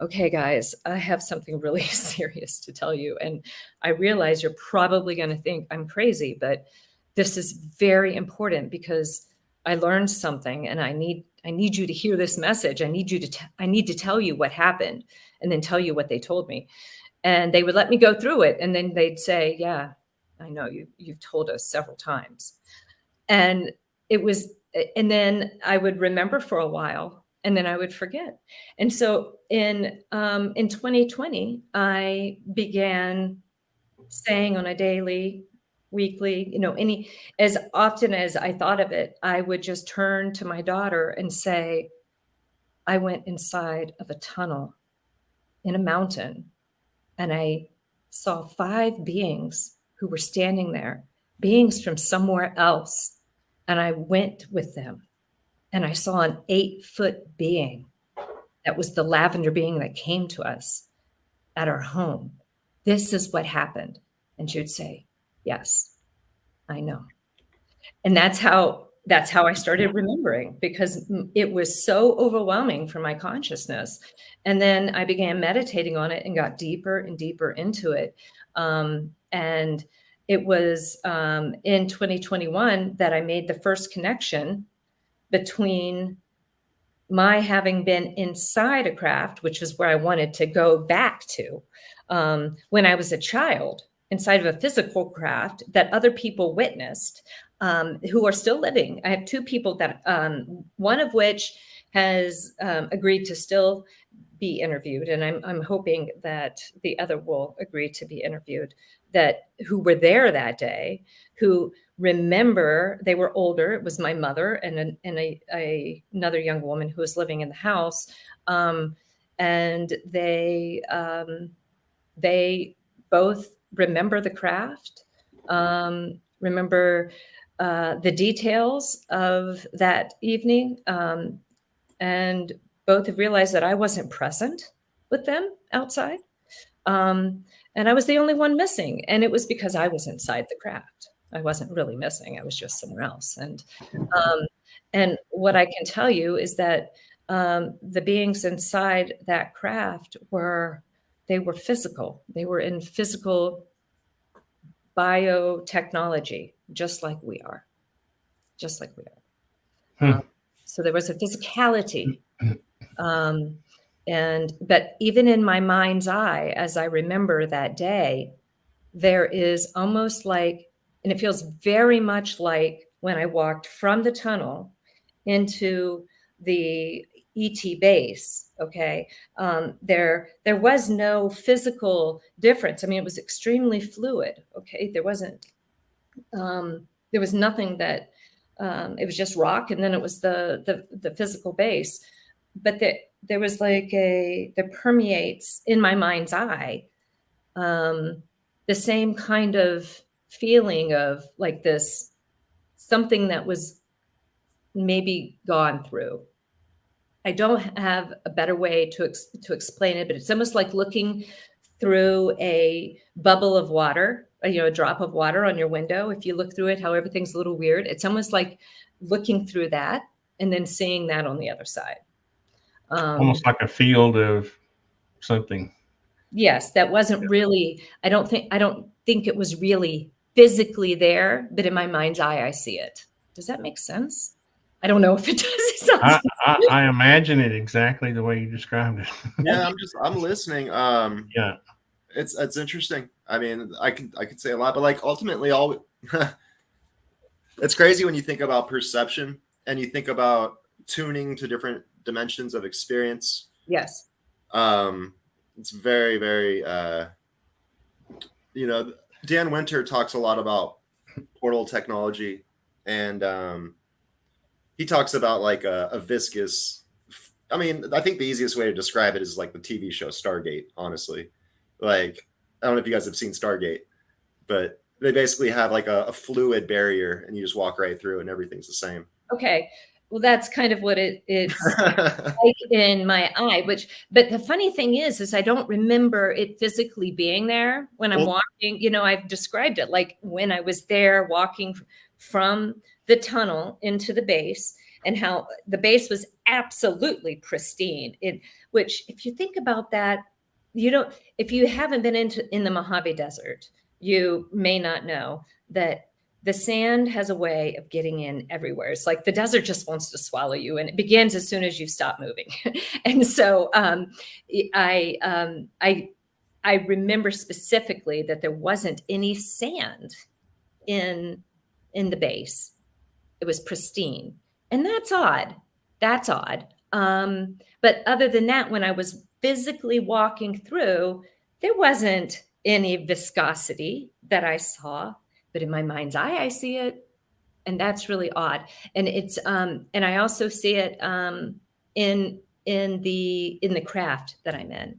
okay, guys, I have something really serious to tell you. And I realize you're probably going to think I'm crazy, but this is very important because I learned something, and I need you to hear this message. I need to tell you what happened, and then tell you what they told me. And they would let me go through it. And then they'd say, yeah, I know you've told us several times. And then I would remember for a while, and then I would forget. And so in 2020, I began saying on a daily, weekly, as often as I thought of it, I would just turn to my daughter and say, I went inside of a tunnel in a mountain, and I saw 5 beings who were standing there, beings from somewhere else. And I went with them and I saw an 8-foot being. That was the lavender being that came to us at our home. This is what happened. And she would say, yes, I know. And that's how I started remembering, because it was so overwhelming for my consciousness. And then I began meditating on it and got deeper and deeper into it. And it was in 2021 that I made the first connection between my having been inside a craft, which was where I wanted to go back to, when I was a child, inside of a physical craft that other people witnessed, who are still living. I have 2 people that, one of which has agreed to still be interviewed, and I'm hoping that the other will agree to be interviewed, that who were there that day, who remember. They were older. It was my mother and another young woman who was living in the house, and they both remember the craft, remember the details of that evening, and both have realized that I wasn't present with them outside. And I was the only one missing. And it was because I was inside the craft. I wasn't really missing. I was just somewhere else. And what I can tell you is that the beings inside that craft were physical. They were in physical biotechnology, just like we are. Just like we are. So there was a physicality. But even in my mind's eye, as I remember that day, there is almost like, and it feels very much like when I walked from the tunnel into the ET base. Okay. There was no physical difference. I mean, it was extremely fluid. Okay. There was nothing that, it was just rock. And then it was the physical base, but there was like that permeates in my mind's eye, the same kind of feeling of like this, something that was maybe gone through. I don't have a better way to explain it, but it's almost like looking through a bubble of water, a drop of water on your window. If you look through it, how everything's a little weird. It's almost like looking through that and then seeing that on the other side. Almost like a field of something. Yes, that wasn't really, I don't think it was really physically there, but in my mind's eye, I see it. Does that make sense? I don't know if it does. I imagine it exactly the way you described it. Yeah, I'm listening. Yeah. It's interesting. I mean, I could say a lot, but like ultimately it's crazy when you think about perception and you think about tuning to different dimensions of experience. Yes. It's very, very, Dan Winter talks a lot about portal technology, and he talks about like a viscous, I mean, I think the easiest way to describe it is like the TV show Stargate, honestly. Like, I don't know if you guys have seen Stargate, but they basically have like a fluid barrier and you just walk right through and everything's the same. Okay. Well, that's kind of what it's like in my eye, but the funny thing is I don't remember it physically being there when I'm walking. I've described it like when I was there walking from the tunnel into the base, and how the base was absolutely pristine. Which, if you think about that, if you haven't been in the Mojave Desert, you may not know that the sand has a way of getting in everywhere. It's like the desert just wants to swallow you, and it begins as soon as you stop moving. And so I remember specifically that there wasn't any sand in the base. It was pristine, and that's odd. That's odd. But other than that, when I was physically walking through, there wasn't any viscosity that I saw. But in my mind's eye, I see it, and that's really odd. And it's and I also see it in the craft that I'm in.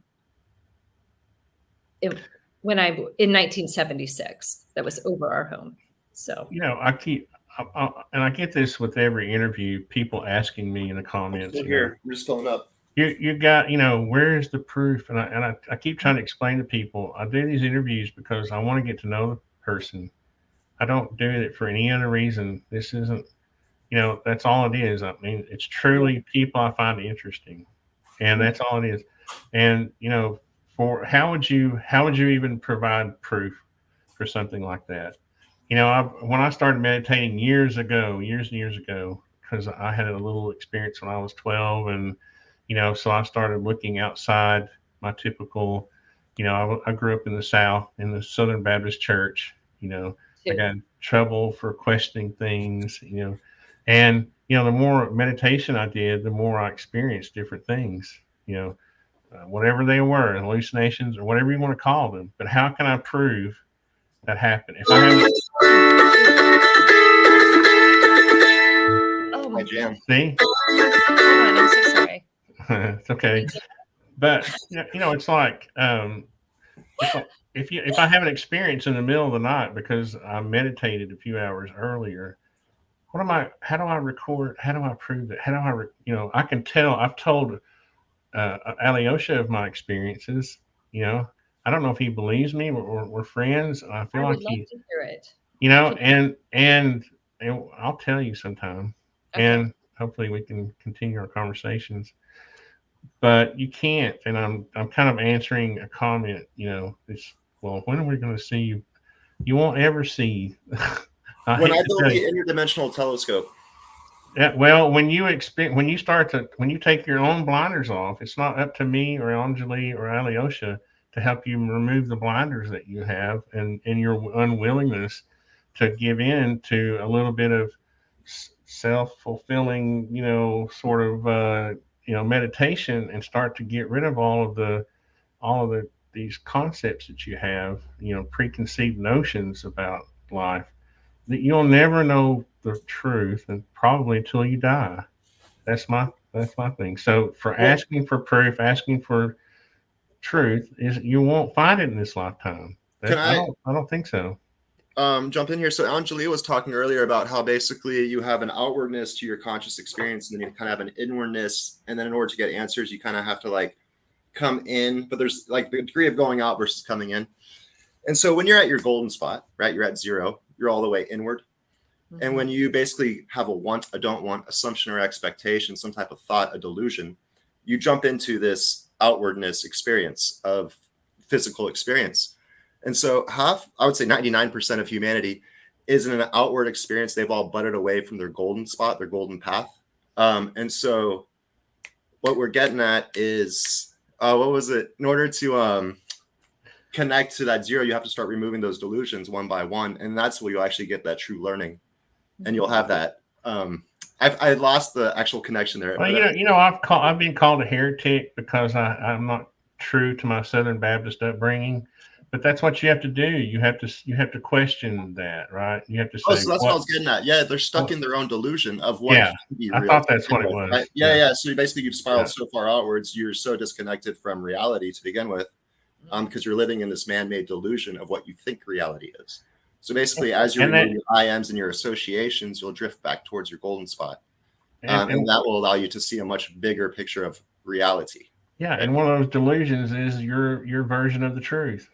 in 1976, that was over our home. So And I get this with every interview, people asking me in the comments, Here, we're just filling up. you got, where's the proof? And I keep trying to explain to people, I do these interviews because I want to get to know the person. I don't do it for any other reason. This isn't, that's all it is. I mean, it's truly people I find interesting, and that's all it is. And, for how would you even provide proof for something like that? When I started meditating years and years ago, because I had a little experience when I was 12, and so I started looking outside my typical. I grew up in the South in the Southern Baptist Church. I got in trouble for questioning things. And the more meditation I did, the more I experienced different things. Whatever they were, hallucinations or whatever you want to call them. But how can I prove that happened? If I have My jam. see, hold on, I'm so sorry. it's okay. But it's like if I have an experience in the middle of the night because I meditated a few hours earlier, how do I record? How do I prove it? How do I can tell. I've told Alyosha of my experiences. I don't know if he believes me. We're friends. I feel I like would love to hear it. and I'll tell you sometime, Okay. and hopefully we can continue our conversations. But you can't, and I'm kind of answering a comment. Well, when are we going to see you? You won't ever see. When I build the interdimensional telescope. Yeah, well, when you take your own blinders off, it's not up to me or Anjali or Alyosha to help you remove the blinders that you have and your unwillingness to give in to a little bit of self-fulfilling, sort of, meditation and start to get rid of all of these concepts that you have, preconceived notions about life that you'll never know the truth and probably until you die. That's my thing. So for asking for proof, asking for truth is you won't find it in this lifetime. I don't think so. Jump in here? So Anjali was talking earlier about how basically you have an outwardness to your conscious experience, and then you kind of have an inwardness, and then in order to get answers, you kind of have to like come in, but there's like the degree of going out versus coming in. And so when you're at your golden spot, right, you're at zero, you're all the way inward. Mm-hmm. And when you basically have a want, a don't want, assumption or expectation, some type of thought, a delusion, you jump into this outwardness experience of physical experience. And so I would say 99% of humanity is in an outward experience. They've all butted away from their golden spot, their golden path. And so what we're getting at is, what was it? In order to connect to that zero, you have to start removing those delusions one by one. And that's where you'll actually get that true learning. And you'll have that. I lost the actual connection there. Well, I've been called a heretic because I'm not true to my Southern Baptist upbringing. But that's what you have to do. You have to question that, right? You have to say. Oh, so that's what I was getting at. Yeah, they're stuck in their own delusion of what. Yeah, I thought that's what it was. Right? Yeah. So basically, you've spiraled so far outwards. You're so disconnected from reality to begin with, because you're living in this man-made delusion of what you think reality is. So basically, as you remove your I ams and your associations, you'll drift back towards your golden spot, and that will allow you to see a much bigger picture of reality. Yeah, right? And one of those delusions is your version of the truth.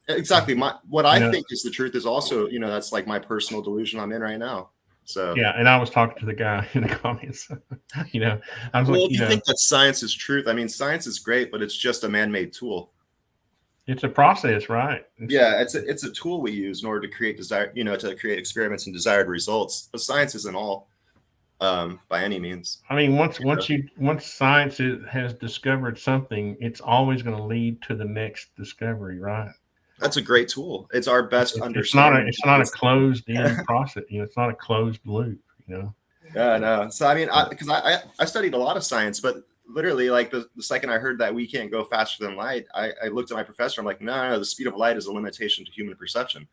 Exactly. What I think is the truth is also, that's like my personal delusion I'm in right now. So yeah, and I was talking to the guy in the comments. I was if you think that science is truth, I mean, science is great, but it's just a man-made tool. It's a process, right? It's a tool we use in order to create to create experiments and desired results. But science isn't all by any means. I mean, once science has discovered something, it's always going to lead to the next discovery, right? That's a great tool. It's our best understanding. It's not a closed-in process. It's not a closed loop. Yeah, no. So I mean, because I studied a lot of science, but literally, like the second I heard that we can't go faster than light, I looked at my professor. I'm like, no, the speed of light is a limitation to human perception.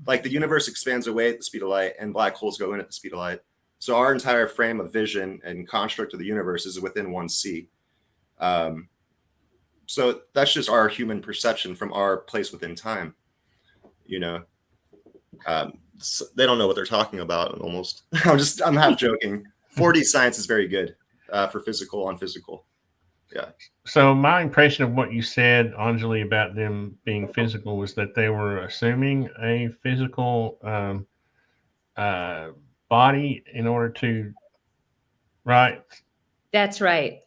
Like the universe expands away at the speed of light, and black holes go in at the speed of light. So our entire frame of vision and construct of the universe is within 1 C. So that's just our human perception from our place within time. You know, so they don't know what they're talking about. Almost, I'm half joking. 4D science is very good for physical on physical. Yeah. So my impression of what you said, Anjali, about them being physical was that they were assuming a physical body in order to, right? That's right.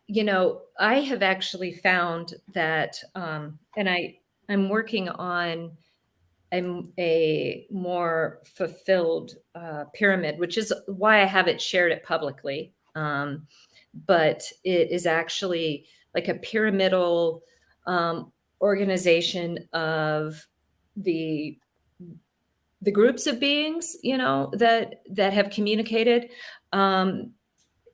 You know, I have actually found that, and I'm working on a more fulfilled pyramid, which is why I haven't shared it publicly. But it is actually like a pyramidal organization of the groups of beings, you know, that have communicated.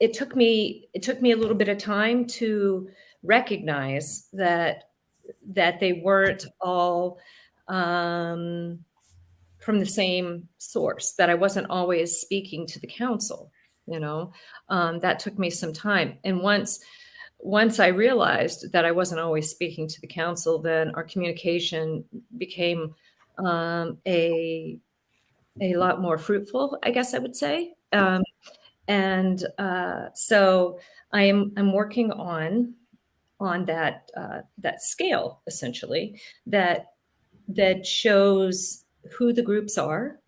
It took me a little bit of time to recognize that they weren't all from the same source, that I wasn't always speaking to the council, you know. That took me some time. And once I realized that I wasn't always speaking to the council, then our communication became a lot more fruitful, I guess I would say. So I'm working on that that scale, essentially, that shows who the groups are,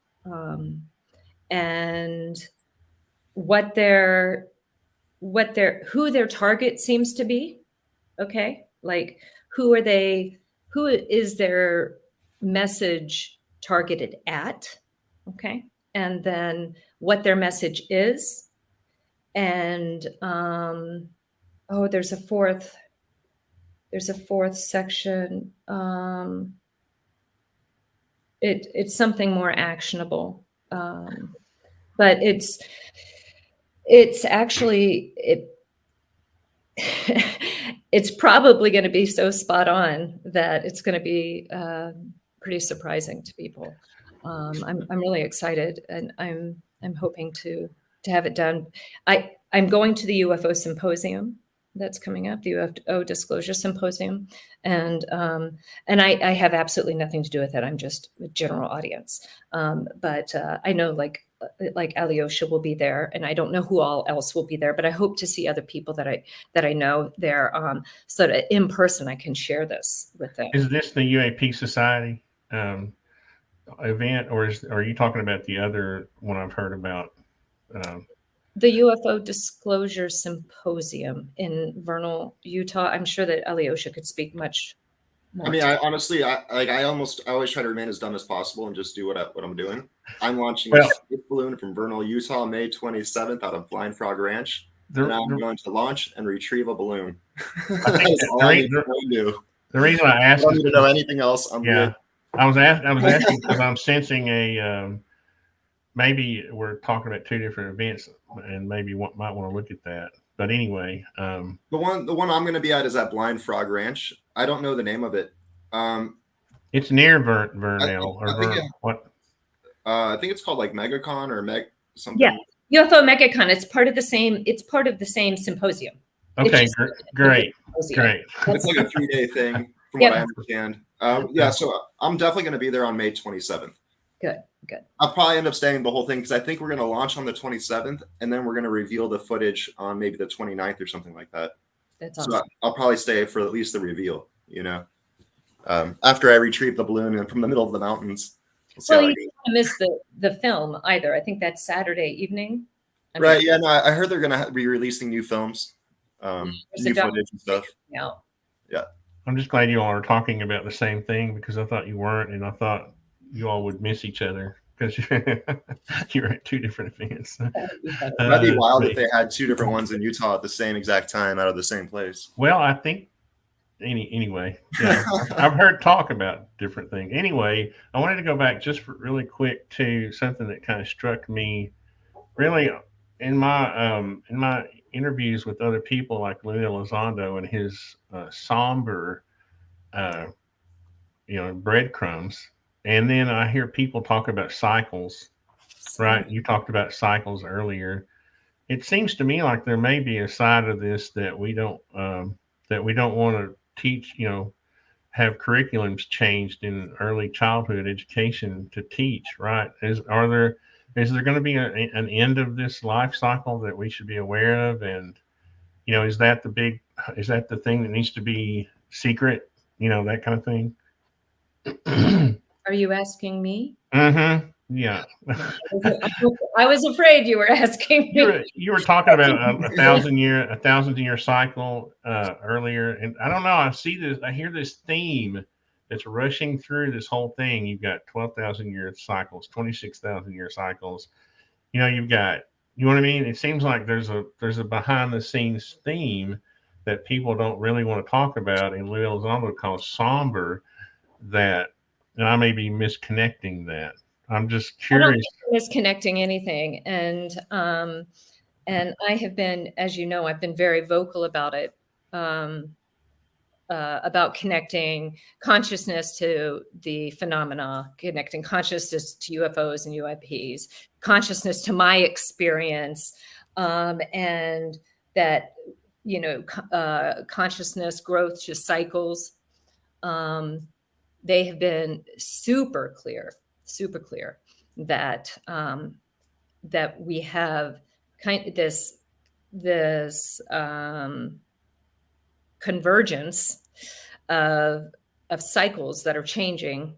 and who their target seems to be. Okay, like who is their message targeted at? Okay, and then what their message is, and there's a fourth section. It's something more actionable, but it's actually it's probably going to be so spot on that it's going to be pretty surprising to people. I'm really excited, and I'm hoping to have it done. I'm going to the UFO symposium that's coming up, the UFO disclosure symposium, and I have absolutely nothing to do with it. I'm just a general audience, but I know like Alyosha will be there, and I don't know who all else will be there, but I hope to see other people that I know there, so that in person I can share this with them. Is this the UAP Society event, or are you talking about the other one I've heard about? The UFO Disclosure Symposium in Vernal, Utah. I'm sure that Alyosha could speak much more. I mean, I honestly, I always try to remain as dumb as possible and just do what I'm doing. I'm launching a space balloon from Vernal, Utah, May 27th out of Blind Frog Ranch. And I'm going to launch and retrieve a balloon. That's all I need to do. The reason I asked, I don't need to know anything else. I'm good. I was asking because I'm sensing maybe we're talking about two different events, and maybe might want to look at that. But anyway, the one I'm going to be at is at Blind Frog Ranch. I don't know the name of it. It's near Vernal what? I think it's called like MegaCon or something. Yeah, UFO MegaCon. It's part of the same. It's part of the same symposium. Okay, great. It's like a 3-day thing, from what I understand. So I'm definitely going to be there on May 27th. Good. I'll probably end up staying the whole thing because I think we're going to launch on the 27th, and then we're going to reveal the footage on maybe the 29th or something like that. That's awesome. So I'll probably stay for at least the reveal, you know, after I retrieve the balloon from the middle of the mountains. Well, you don't want to miss the film either. I think that's Saturday evening. Right. Yeah. No, I heard they're going to be releasing new films, new footage and stuff. Yeah. I'm just glad you all are talking about the same thing, because I thought you weren't, and I thought you all would miss each other because you're at two different events. That'd be wild if they had two different ones in Utah at the same exact time out of the same place. Well, I think anyway, yeah, I've heard talk about different things. Anyway, I wanted to go back just really quick to something that kind of struck me really in my interviews with other people like Lou Elizondo and his somber breadcrumbs. And then I hear people talk about cycles, right? You talked about cycles earlier. It seems to me like there may be a side of this that we don't that we don't want to teach, have curriculums changed in early childhood education to teach, right? Is there going to be an end of this life cycle that we should be aware of? And, is that the thing that needs to be secret, that kind of thing? Are you asking me? Mm-hmm. Yeah. I was afraid you were asking me. You were talking about a thousand year cycle earlier, and I don't know. I hear this theme that's rushing through this whole thing. You've got 12,000 year cycles, 26,000 year cycles. You've got, you know what I mean? It seems like there's a behind the scenes theme that people don't really want to talk about, and Lou Elizondo calls somber. That, and I may be misconnecting that. I'm just curious. I don't think I'm misconnecting anything, and I have been, as you know, I've been very vocal about it, about connecting consciousness to the phenomena, connecting consciousness to UFOs and UIPs, consciousness to my experience, and that consciousness growth to cycles. They have been super clear that that we have kind of this convergence of cycles that are changing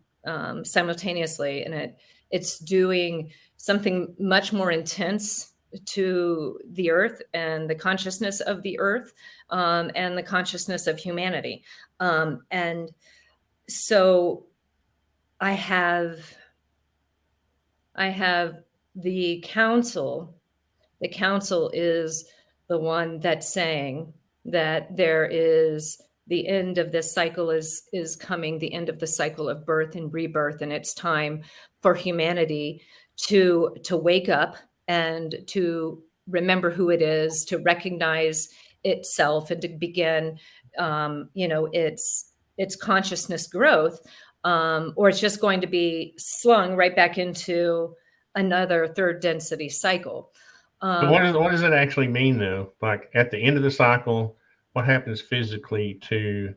simultaneously, and it's doing something much more intense to the earth and the consciousness of the earth, and the consciousness of humanity, and so I have the council. The council is the one that's saying that there is the end of this cycle is coming, the end of the cycle of birth and rebirth, and it's time for humanity to wake up and to remember who it is, to recognize itself, and to begin, its consciousness growth, or it's just going to be slung right back into another third density cycle. But what does it actually mean, though? Like at the end of the cycle, what happens physically to,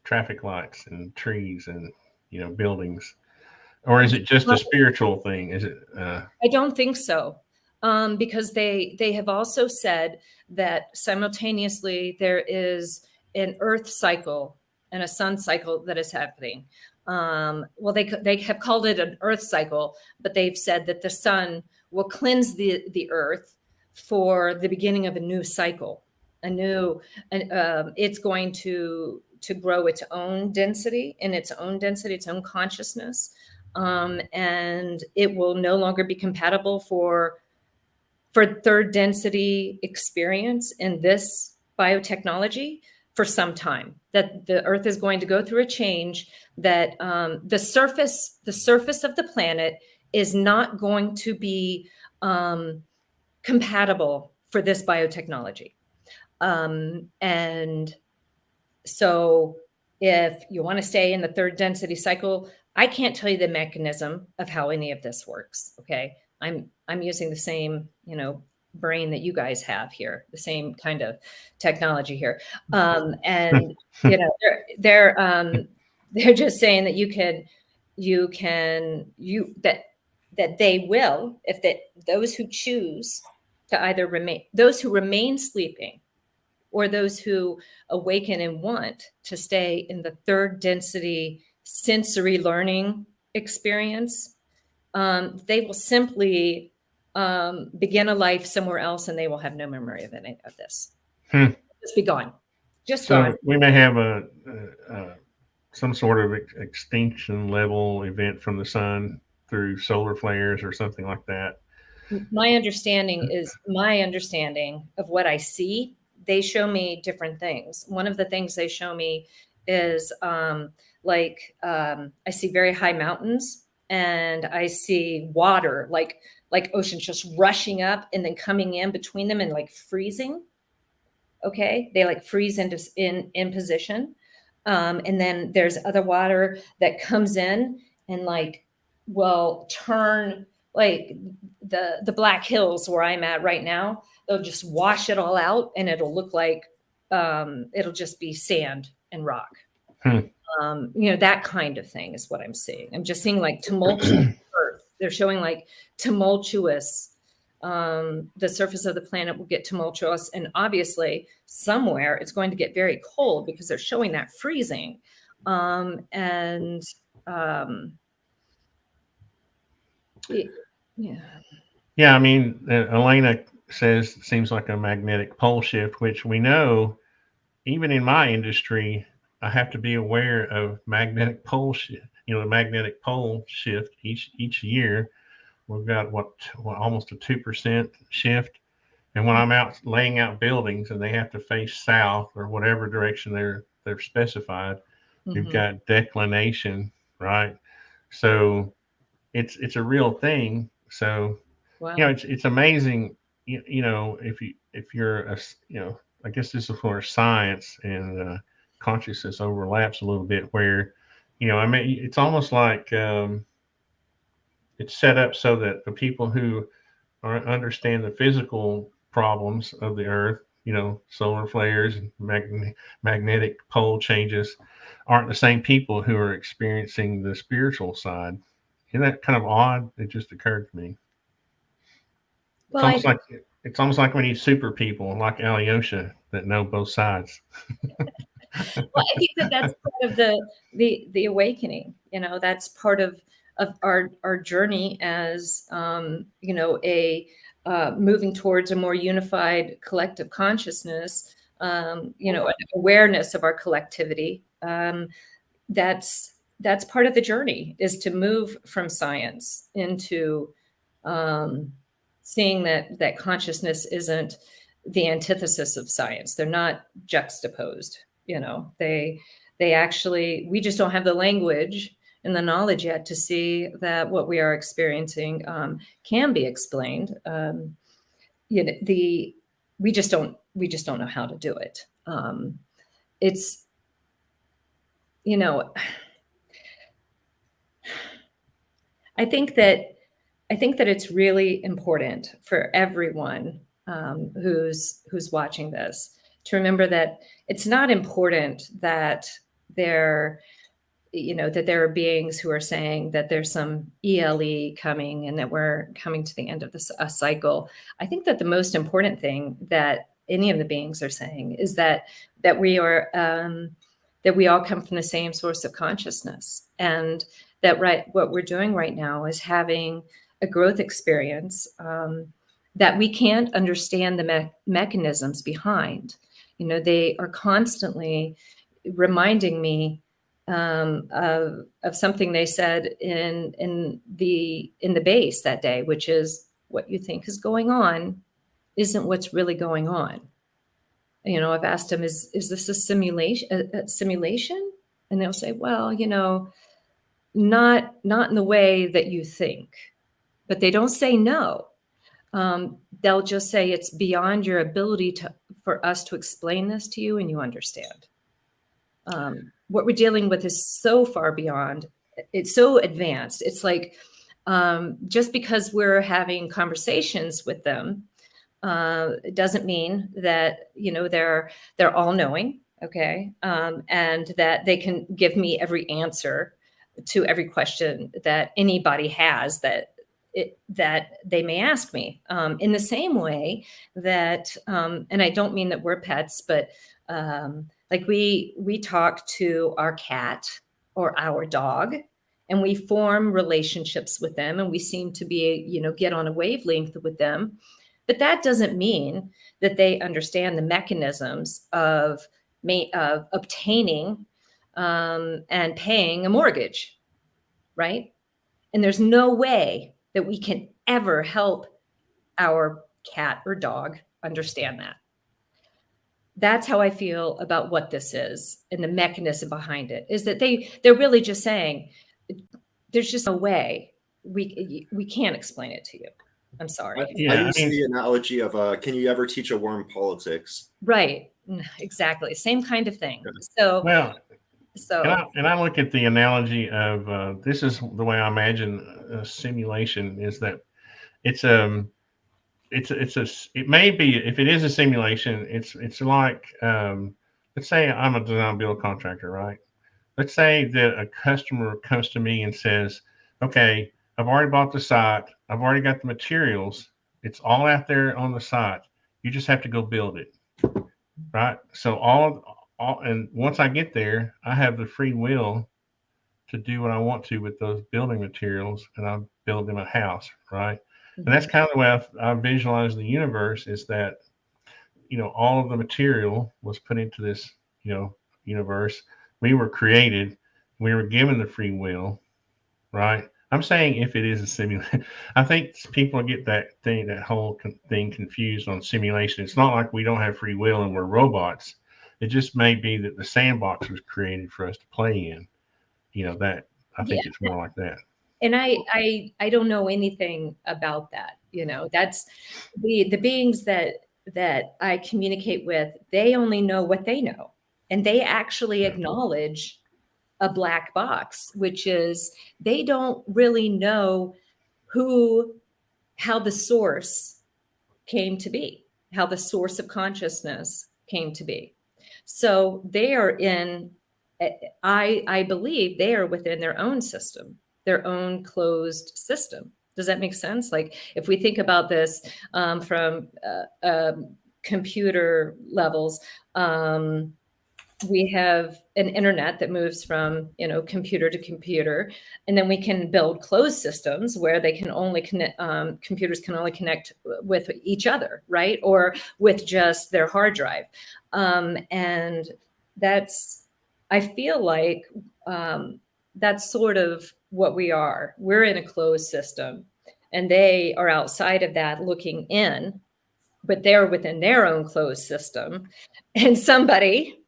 traffic lights and trees and, buildings? Or is it just a spiritual thing? Is it? I don't think so, because they have also said that simultaneously there is an Earth cycle and a Sun cycle that is happening. Well, they have called it an Earth cycle, but they've said that the Sun will cleanse the Earth for the beginning of a new cycle, it's going to grow its own density, its own consciousness, and it will no longer be compatible for third density experience in this biotechnology for some time. That the Earth is going to go through a change, that the surface of the planet is not going to be compatible for this biotechnology. And so if you want to stay in the third density cycle, I can't tell you the mechanism of how any of this works. Okay. I'm using the same, brain that you guys have here, the same kind of technology here. And, they're just saying that that they will, those who choose to either those who remain sleeping, or those who awaken and want to stay in the third density sensory learning experience, they will simply begin a life somewhere else, and they will have no memory of any of this. Just be gone. So we may have some sort of extinction level event from the sun through solar flares or something like that. My understanding of what I see. They show me different things. One of the things they show me is I see very high mountains, and I see water, like oceans just rushing up and then coming in between them and like freezing. Okay, they like freeze in position, and then there's other water that comes in and will turn, like the Black Hills where I'm at right now. They'll just wash it all out, and it'll look like it'll just be sand and rock. Hmm. That kind of thing is what I'm seeing. I'm just seeing like tumultuous earth. They're showing like tumultuous, the surface of the planet will get tumultuous. And obviously somewhere it's going to get very cold because they're showing that freezing. Yeah. Yeah, I mean, Elena says it seems like a magnetic pole shift, which we know, even in my industry, I have to be aware of magnetic pole shift. The magnetic pole shift each year. We've got almost a 2% shift, and when I'm out laying out buildings and they have to face south or whatever direction they're specified, we've got declination, right? So it's a real thing. So Wow. it's amazing. If you're I guess this is where science and consciousness overlaps a little bit. Where I mean, it's almost like it's set up so that the people who understand the physical problems of the Earth, solar flares and magnetic pole changes, aren't the same people who are experiencing the spiritual side. Isn't that kind of odd? It just occurred to me. Well, It's almost like we need super people like Alyosha that know both sides. well, I think that's part of the awakening. That's part of our journey as a moving towards a more unified collective consciousness. An awareness of our collectivity. That's part of the journey, is to move from science into seeing that consciousness isn't the antithesis of science. They're not juxtaposed. They actually, we just don't have the language and the knowledge yet to see that what we are experiencing can be explained. We just don't know how to do it. It's I think that it's really important for everyone who's watching this to remember that it's not important that there are beings who are saying that there's some ELE coming and that we're coming to the end of a cycle. I think that the most important thing that any of the beings are saying is that we are that we all come from the same source of consciousness, and that what we're doing right now is having a growth experience that we can't understand the mechanisms behind. They are constantly reminding me of something they said in the base that day, which is, what you think is going on isn't what's really going on. I've asked them, is this a simulation? And they'll say, well, not in the way that you think. But they don't say no. They'll just say it's beyond your ability for us to explain this to you, and you understand. What we're dealing with is so far beyond. It's so advanced. It's like just because we're having conversations with them, it doesn't mean that they're all knowing, okay, and that they can give me every answer to every question that anybody has that they may ask me. In the same way that, and I don't mean that we're pets, but like we talk to our cat or our dog, and we form relationships with them, and we seem to be, get on a wavelength with them. But that doesn't mean that they understand the mechanisms of obtaining and paying a mortgage, right? And there's no way that we can ever help our cat or dog understand that. That's how I feel about what this is, and the mechanism behind it is that they're really just saying, there's just no way we can't explain it to you. I'm sorry. I use the analogy of can you ever teach a worm politics? Right. Exactly. Same kind of thing. And I look at the analogy of this is the way I imagine a simulation, is that it's it may be, if it is a simulation, it's like, let's say I'm a design build contractor, right? Let's say that a customer comes to me and says, okay, I've already bought the site. I've already got the materials. It's all out there on the site. You just have to go build it, right? So and once I get there, I have the free will to do what I want to with those building materials, and I build them a house, right? And that's kind of the way I visualize the universe, is that, all of the material was put into this, universe. We were created. We were given the free will, right? I'm saying if it is a simulation, I think people get that whole thing confused on simulation. It's not like we don't have free will and we're robots. It just may be that the sandbox was created for us to play in. That I think it's more like that. And I don't know anything about that. That's the beings that I communicate with. They only know what they know, and they actually acknowledge a black box, which is they don't really know how the source came to be, how the source of consciousness came to be. So they are I believe they are within their own system, their own closed system. Does that make sense? Like if we think about this from computer levels, we have an internet that moves from, computer to computer, and then we can build closed systems where they can only connect, computers can only connect with each other, right? Or with just their hard drive. And I feel like that's sort of what we are. We're in a closed system, and they are outside of that looking in, but they're within their own closed system. And somebody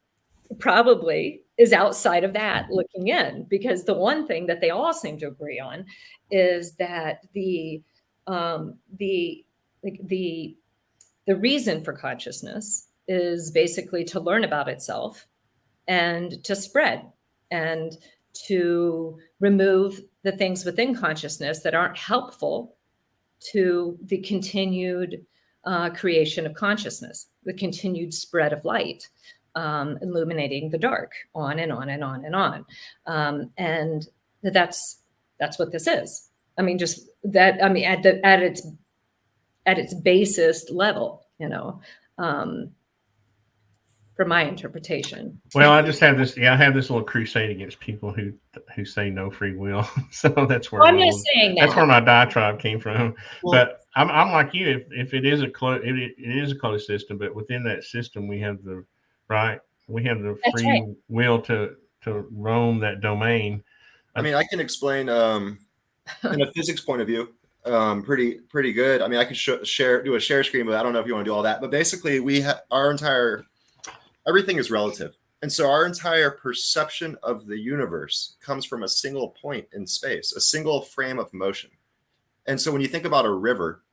probably is outside of that looking in, because the one thing that they all seem to agree on is that the reason for consciousness is basically to learn about itself and to spread and to remove the things within consciousness that aren't helpful to the continued creation of consciousness, the continued spread of light. Illuminating the dark, on and on and on and on. And that's what this is. I mean, just that, I mean, at its basest level, from my interpretation. Well, I just have this, I have this little crusade against people who say no free will. So that's where I'm not saying that. That's where my diatribe came from. Well, but I'm like you. If it is a closed system, but within that system we have the free will to roam that domain. I mean, I can explain in a physics point of view pretty good. I mean, I could do a share screen, but I don't know if you want to do all that. But basically, everything is relative. And so our entire perception of the universe comes from a single point in space, a single frame of motion. And so when you think about a river,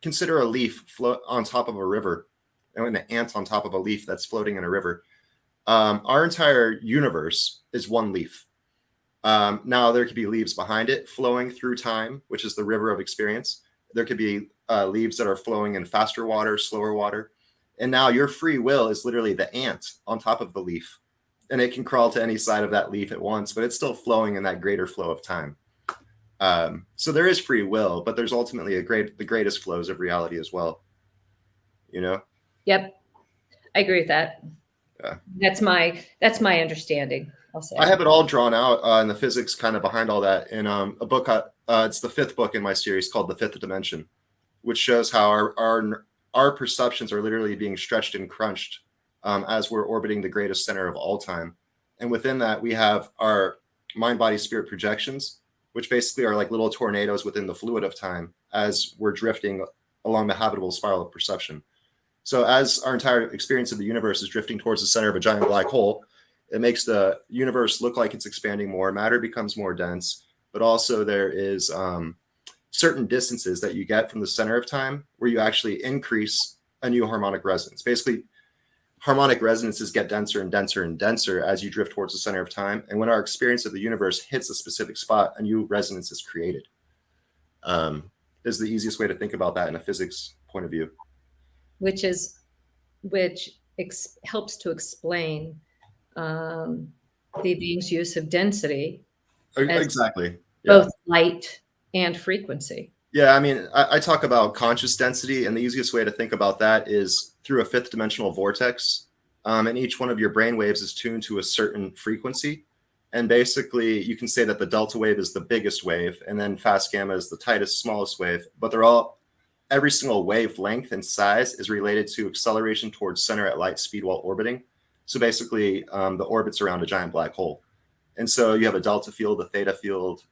consider a leaf float on top of a river, and an ant on top of a leaf that's floating in a river. Our entire universe is one leaf. Now there could be leaves behind it flowing through time, which is the river of experience. There could be leaves that are flowing in faster water, slower water. And now your free will is literally the ant on top of the leaf. And it can crawl to any side of that leaf at once, but it's still flowing in that greater flow of time. So there is free will, but there's ultimately the greatest flows of reality as well. Yep. I agree with that. Yeah. That's my understanding. I'll say. I have it all drawn out in the physics kind of behind all that in a book. It's the 5th book in my series called The 5th Dimension, which shows how our perceptions are literally being stretched and crunched as we're orbiting the greatest center of all time. And within that, we have our mind, body, spirit projections, which basically are like little tornadoes within the fluid of time as we're drifting along the habitable spiral of perception. So as our entire experience of the universe is drifting towards the center of a giant black hole, it makes the universe look like it's expanding more. Matter becomes more dense, but also there is certain distances that you get from the center of time where you actually increase a new harmonic resonance. Basically, harmonic resonances get denser and denser and denser as you drift towards the center of time. And when our experience of the universe hits a specific spot, a new resonance is created. is the easiest way to think about that in a physics point of view. which helps to explain the being's use of density as Exactly. Yeah. both light and frequency. Yeah, I mean, I talk about conscious density, and the easiest way to think about that is through a fifth dimensional vortex. And each one of your brain waves is tuned to a certain frequency. And basically, you can say that the delta wave is the biggest wave, and then fast gamma is the tightest, smallest wave. But every single wavelength and size is related to acceleration towards center at light speed while orbiting. So basically, the orbit's around a giant black hole. And so you have a delta field, a theta field,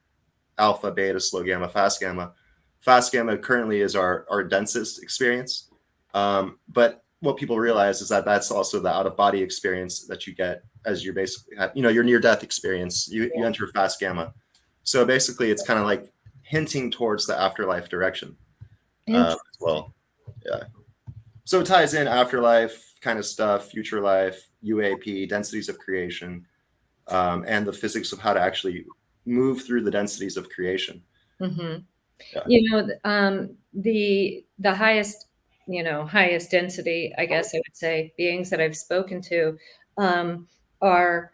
alpha, beta, slow gamma, fast gamma. Fast gamma currently is our densest experience. But what people realize is that that's also the out-of-body experience that you get as you're basically, your near-death experience. You enter fast gamma. So basically, it's kind of like hinting towards the afterlife direction as well. Yeah. So it ties in afterlife kind of stuff, future life, UAP, densities of creation, and the physics of how to actually move through the densities of creation. Mm-hmm. Yeah. The highest density, I guess I would say, beings that I've spoken to are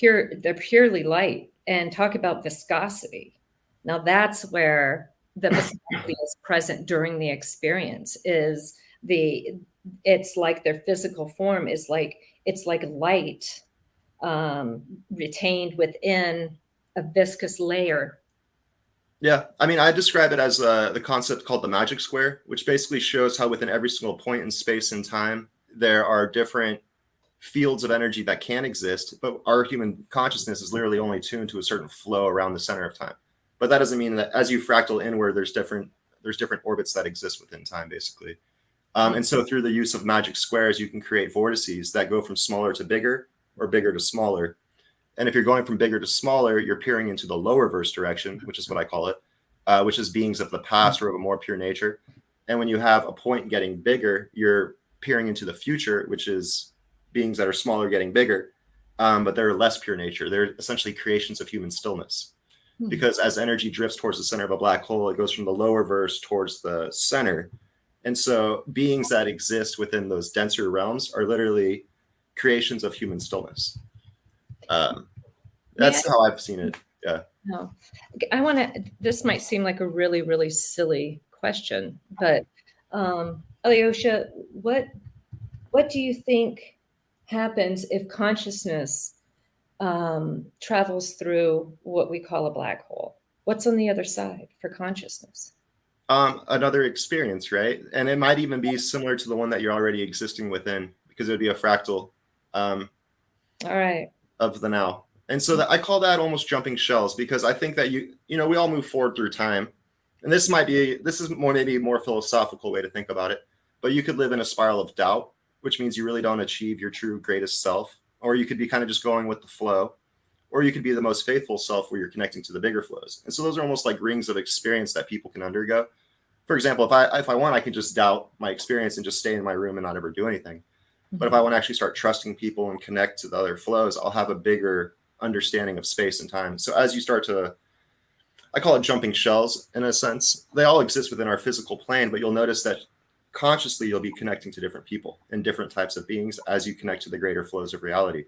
they're purely light, and talk about viscosity. Now that's where the viscosity is present during the experience. It's like their physical form is like, it's like light retained within a viscous layer. Yeah, I mean, I describe it as the concept called the magic square, which basically shows how within every single point in space and time, there are different fields of energy that can exist, but our human consciousness is literally only tuned to a certain flow around the center of time. But that doesn't mean that as you fractal inward, there's different orbits that exist within time, basically. And so through the use of magic squares, you can create vortices that go from smaller to bigger or bigger to smaller. And if you're going from bigger to smaller, you're peering into the lower verse direction, which is what I call it, which is beings of the past or of a more pure nature. And when you have a point getting bigger, you're peering into the future, which is beings that are smaller getting bigger, but they're less pure nature. They're essentially creations of human stillness. Because as energy drifts towards the center of a black hole, it goes from the lower verse towards the center. And so beings that exist within those denser realms are literally creations of human stillness. That's how I've seen it. Yeah. No, this might seem like a really, really silly question, but Alyosha, what do you think happens if consciousness travels through what we call a black hole? What's on the other side for consciousness? Another experience, right? And it might even be similar to the one that you're already existing within, because it would be a fractal All right. of the now. And so I call that almost jumping shells, because I think that we all move forward through time. And this is maybe a more philosophical way to think about it, but you could live in a spiral of doubt, which means you really don't achieve your true greatest self, or you could be kind of just going with the flow, or you could be the most faithful self where you're connecting to the bigger flows. And so those are almost like rings of experience that people can undergo. For example, if I want, I can just doubt my experience and just stay in my room and not ever do anything. But if I want to actually start trusting people and connect to the other flows, I'll have a bigger understanding of space and time. So as you start to, I call it jumping shells in a sense. They all exist within our physical plane, but you'll notice that consciously you'll be connecting to different people and different types of beings as you connect to the greater flows of reality.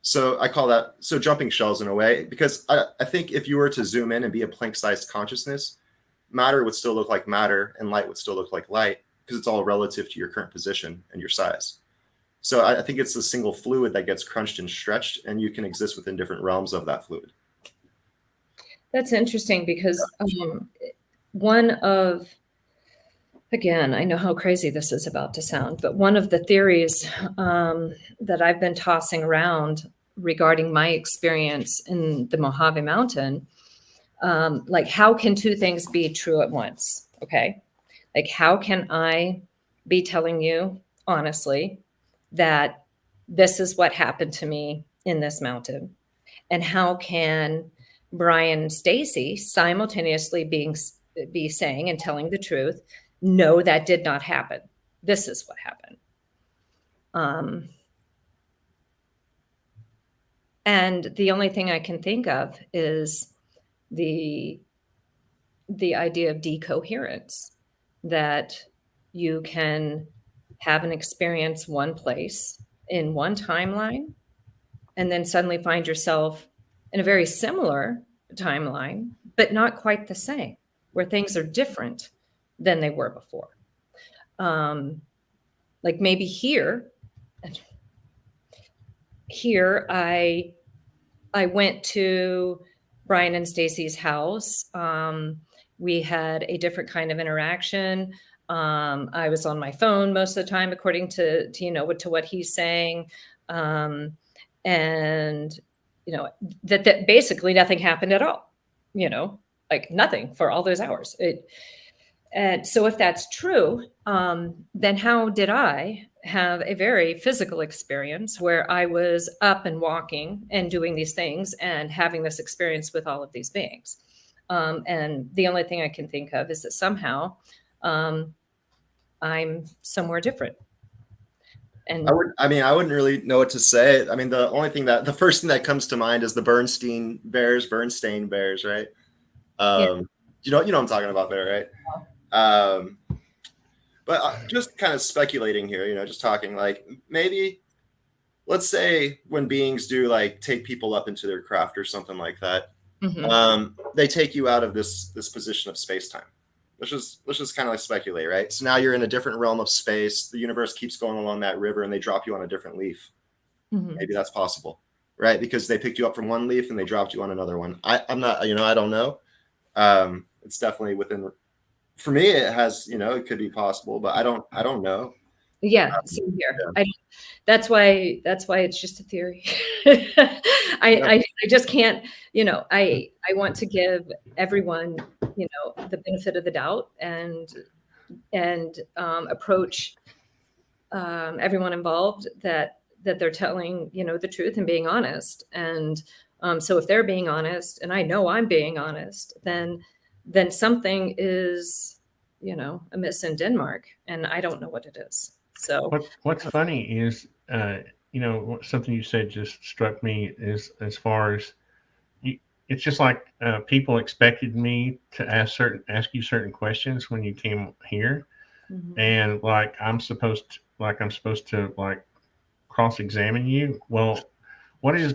So I call that jumping shells in a way, because I think if you were to zoom in and be a Planck-sized consciousness, matter would still look like matter and light would still look like light, because it's all relative to your current position and your size. So I think it's a single fluid that gets crunched and stretched, and you can exist within different realms of that fluid. That's interesting, because again, I know how crazy this is about to sound, but one of the theories that I've been tossing around regarding my experience in the Mojave Mountain, like, how can two things be true at once? Okay. Like, how can I be telling you honestly that this is what happened to me in this mountain? And how can Brian and Stacy simultaneously be saying and telling the truth, no, that did not happen. This is what happened. And the only thing I can think of is the the idea of decoherence, that you can have an experience one place in one timeline and then suddenly find yourself in a very similar timeline, but not quite the same, where things are different than they were before. Like maybe here I went to Brian and Stacy's house. We had a different kind of interaction. I was on my phone most of the time, according to what he's saying. And that basically nothing happened at all, like nothing for all those hours. And so if that's true, then how did I have a very physical experience where I was up and walking and doing these things and having this experience with all of these beings? And the only thing I can think of is that somehow I'm somewhere different. And I wouldn't really know what to say. I mean, the first thing that comes to mind is the Bernstein Bears, right? Yeah. You know what I'm talking about there, right? But just kind of speculating here, just talking, like, maybe, let's say when beings do like take people up into their craft or something like that, they take you out of this position of space-time. Let's just kind of like speculate, right? So now you're in a different realm of space. The universe keeps going along that river, and they drop you on a different leaf. Maybe that's possible, right? Because they picked you up from one leaf and they dropped you on another one. I'm not, I don't know. It's definitely within. For me, it has, it could be possible, but I don't know. Yeah, same here. Yeah. That's why it's just a theory. I just can't, I want to give everyone, the benefit of the doubt and approach everyone involved that they're telling, the truth and being honest. And so if they're being honest, and I know I'm being honest, then something is, amiss in Denmark, and I don't know what it is. So what's funny is, something you said just struck me, is as far as it's just like people expected me to ask you certain questions when you came here, and like I'm supposed to cross-examine you. Well, what is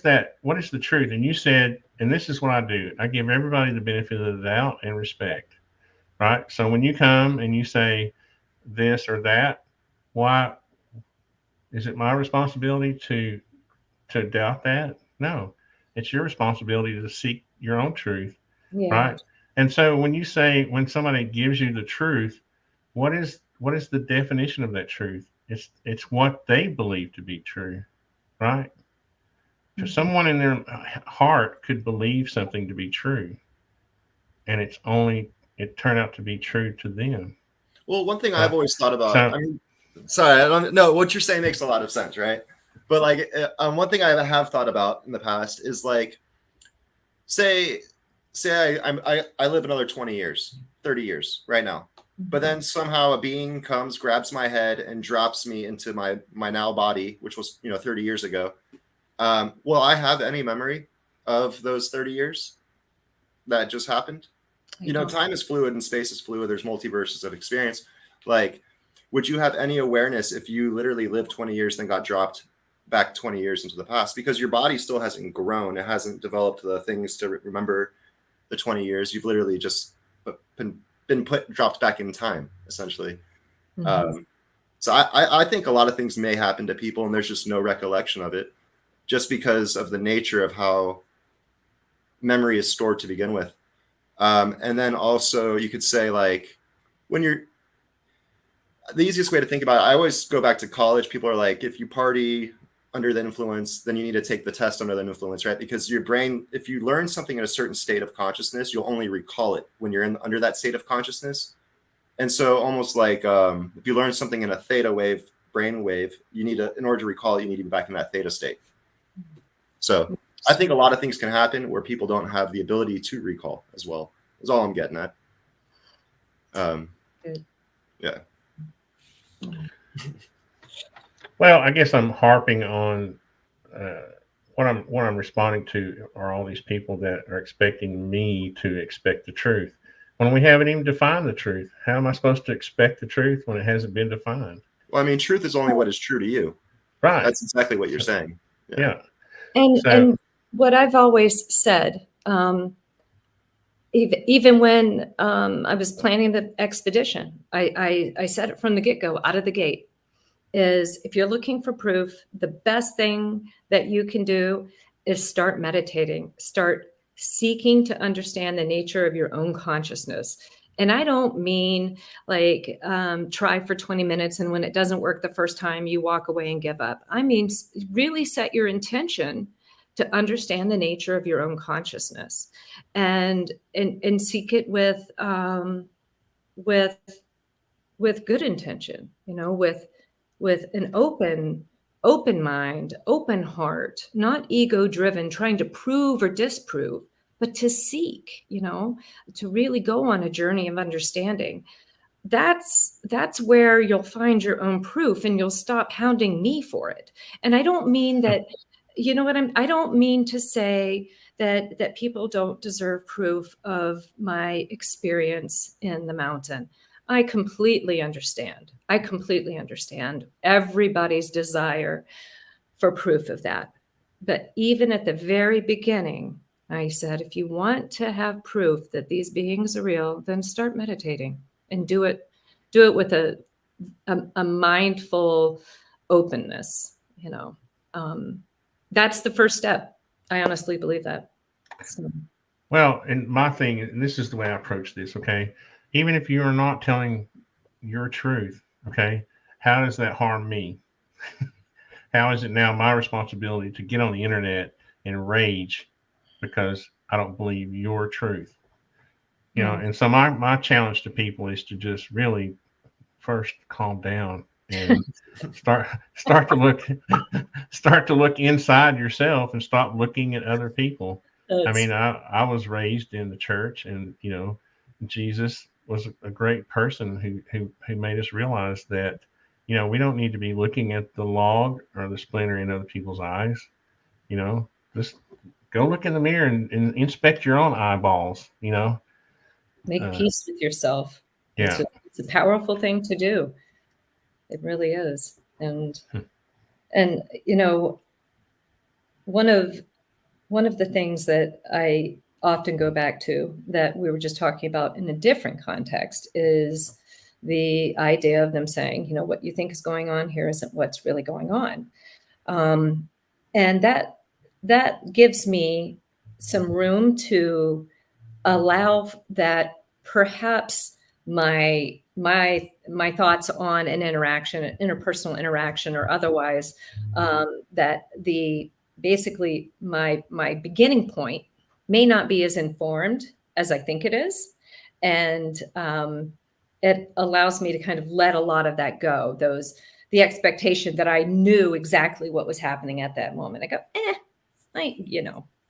that? What is the truth? And you said, and this is what I do: I give everybody the benefit of the doubt and respect. Right. So when you come and you say this or that, why is it my responsibility to doubt that? No, it's your responsibility to seek your own truth. yeah. Right. And so when somebody gives you the truth, what is the definition of that truth? It's what they believe to be true. Right. So someone in their heart could believe something to be true, and it turned out to be true to them. Well, one thing I've always thought about, So, I mean, sorry, I don't know, what you're saying makes a lot of sense, right? But like, one thing I have thought about in the past is like, say I live another 20 years, 30 years right now, but then somehow a being comes, grabs my head, and drops me into my now body, which was 30 years ago. Will I have any memory of those 30 years that just happened? Time is fluid and space is fluid. There's multiverses of experience. Like, would you have any awareness if you literally lived 20 years, then got dropped back 20 years into the past? Because your body still hasn't grown. It hasn't developed the things to remember the 20 years. You've literally just been dropped back in time, essentially. So I think a lot of things may happen to people, and there's just no recollection of it, just because of the nature of how memory is stored to begin with. And then also you could say, like, the easiest way to think about it, I always go back to college. People are like, if you party under the influence, then you need to take the test under the influence, right? Because your brain, if you learn something in a certain state of consciousness, you'll only recall it when you're under that state of consciousness. And so almost like if you learn something in a theta wave, brain wave, in order to recall it, you need to be back in that theta state. So I think a lot of things can happen where people don't have the ability to recall as well. Is all I'm getting at. Yeah. Well, I guess I'm harping on what I'm responding to are all these people that are expecting me to expect the truth when we haven't even defined the truth. How am I supposed to expect the truth when it hasn't been defined? Well, I mean, truth is only what is true to you. Right. That's exactly what you're saying. Yeah. And what I've always said, even when I was planning the expedition, I said it from the get-go, out of the gate, is if you're looking for proof, the best thing that you can do is start meditating, start seeking to understand the nature of your own consciousness. And I don't mean like try for 20 minutes and when it doesn't work the first time, you walk away and give up. I mean, really set your intention to understand the nature of your own consciousness and seek it with good intention, with an open mind, open heart, not ego driven, trying to prove or disprove, but to seek, to really go on a journey of understanding. That's where you'll find your own proof and you'll stop hounding me for it. And I don't mean that, I don't mean to say that people don't deserve proof of my experience in the mountain. I completely understand. Everybody's desire for proof of that. But even at the very beginning, I said, if you want to have proof that these beings are real, then start meditating and do it with a mindful openness. That's the first step. I honestly believe that. So. Well, and my thing, and this is the way I approach this, okay? Even if you are not telling your truth, okay, how does that harm me? How is it now my responsibility to get on the internet and rage because I don't believe your truth? And so my challenge to people is to just really first calm down and start to look inside yourself and stop looking at other people. I mean, I was raised in the church, and Jesus was a great person who made us realize that we don't need to be looking at the log or the splinter in other people's eyes. Just go look in the mirror and inspect your own eyeballs. Make peace with yourself. Yeah, it's a powerful thing to do. It really is. And one of the things that I often go back to that we were just talking about in a different context is the idea of them saying, what you think is going on here isn't what's really going on. And that gives me some room to allow that perhaps my thoughts on an interaction, an interpersonal interaction or otherwise, that basically my beginning point may not be as informed as I think it is. And it allows me to kind of let a lot of that go, the expectation that I knew exactly what was happening at that moment. I go,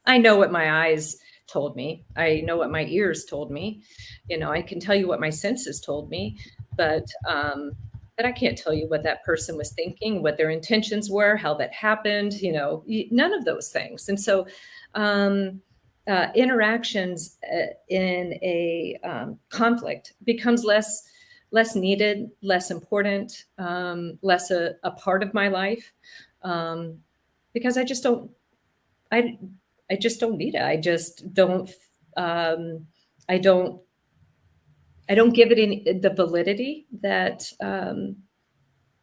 I know what my eyes told me. I know what my ears told me. I can tell you what my senses told me, but I can't tell you what that person was thinking, what their intentions were, how that happened, none of those things. And so interactions in a conflict becomes less needed, less important, less a part of my life, because I just don't need it. I just don't. I don't give it the validity that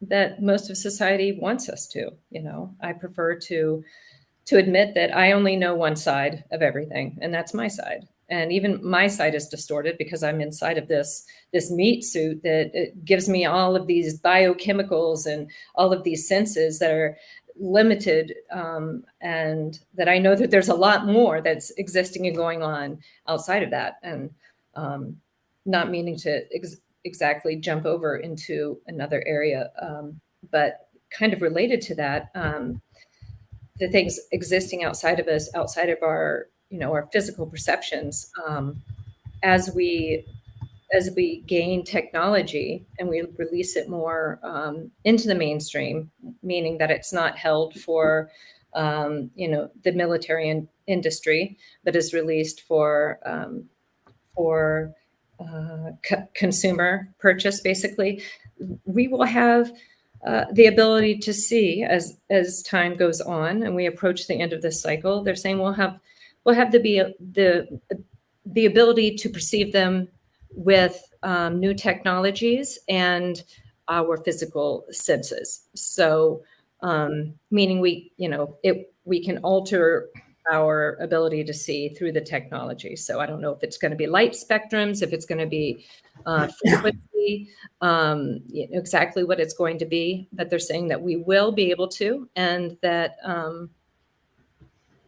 that most of society wants us to. I prefer to admit that I only know one side of everything, and that's my side. And even my side is distorted because I'm inside of this meat suit that it gives me all of these biochemicals and all of these senses that are limited, and that I know that there's a lot more that's existing and going on outside of that. And not meaning to exactly jump over into another area, but kind of related to that, the things existing outside of us, outside of our, our physical perceptions, as we gain technology and we release it more into the mainstream, meaning that it's not held for the military industry that is released for consumer purchase, basically, we will have the ability to see as time goes on and we approach the end of this cycle. They're saying we'll have the ability to perceive them with new technologies and our physical senses. So, meaning we can alter our ability to see through the technology. So I don't know if it's going to be light spectrums, if it's going to be frequency, exactly what it's going to be, but they're saying that we will be able to, and that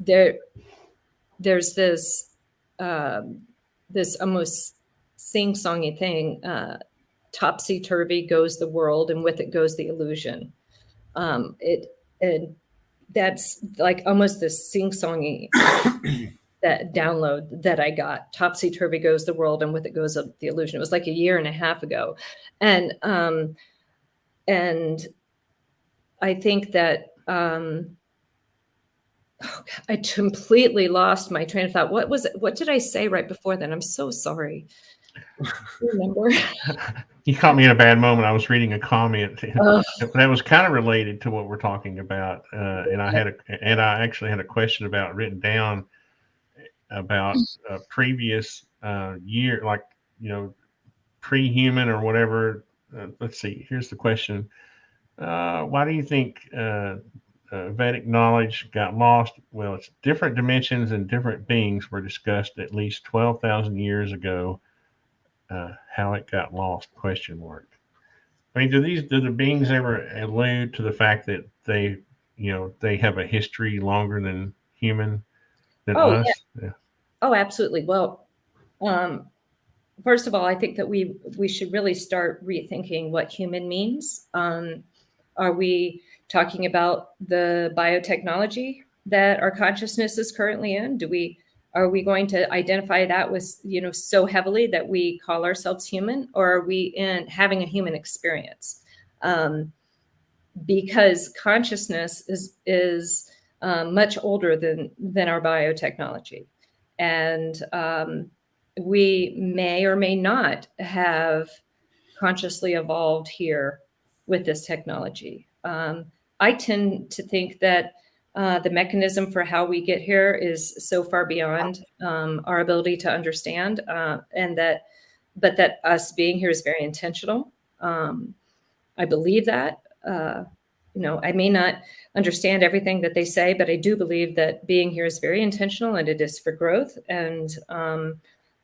there's this almost sing-songy thing, topsy-turvy goes the world and with it goes the illusion. And that's like almost this sing-songy that download that I got. Topsy-turvy goes the world and with it goes the illusion. It was like a year and a half ago. And I think that I completely lost my train of thought. What did I say right before then? I'm so sorry. Remember? You caught me in a bad moment. I was reading a comment that was kind of related to what we're talking about, and I actually had a question about written down about previous year, like pre-human or whatever. Let's see. Here's the question: why do you think Vedic knowledge got lost? Well, it's different dimensions and different beings were discussed at least 12,000 years ago. How it got lost? Question mark. I mean, do the beings ever allude to the fact that they have a history longer than us? Yeah. Oh, absolutely. Well, first of all, I think that we should really start rethinking what human means. Are we talking about the biotechnology that our consciousness is currently in? Are we going to identify that with, so heavily that we call ourselves human, or are we having a human experience? Because consciousness is much older than our biotechnology. And we may or may not have consciously evolved here with this technology. I tend to think that the mechanism for how we get here is so far beyond our ability to understand, but that us being here is very intentional. I believe that. I may not understand everything that they say, but I do believe that being here is very intentional and it is for growth, and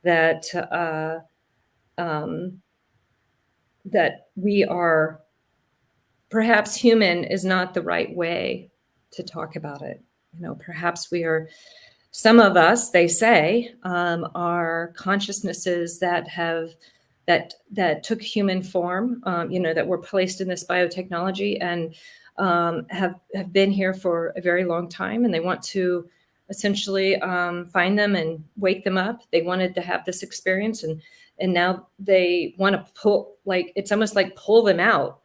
that we are, perhaps human is not the right way to talk about it. Perhaps we are, some of us, they say, are consciousnesses that took human form, that were placed in this biotechnology and have been here for a very long time, and they want to essentially find them and wake them up. They wanted to have this experience, and now they want to pull, like, it's almost like pull them out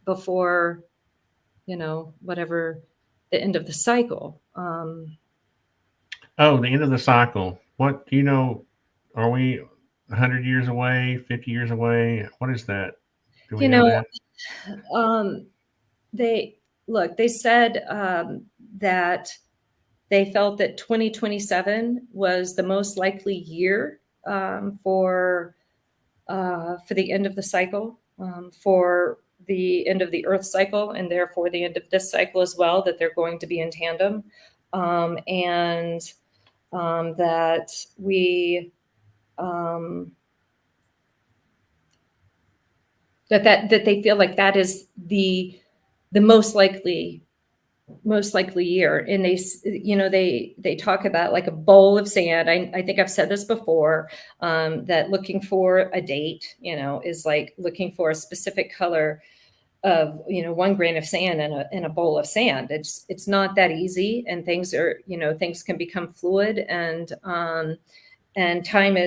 before, whatever the end of the cycle. The end of the cycle. What do you know? Are we 100 years away, 50 years away? What is that? Do we know that? They said that they felt that 2027 was the most likely year for the end of the cycle, for the end of the Earth cycle, and therefore the end of this cycle as well, that they're going to be in tandem, and that we that they feel like that is the most likely year. And they talk about like a bowl of sand. I think I've said this before, that looking for a date, is like looking for a specific color of, one grain of sand in a bowl of sand. It's not that easy, and things can become fluid, and time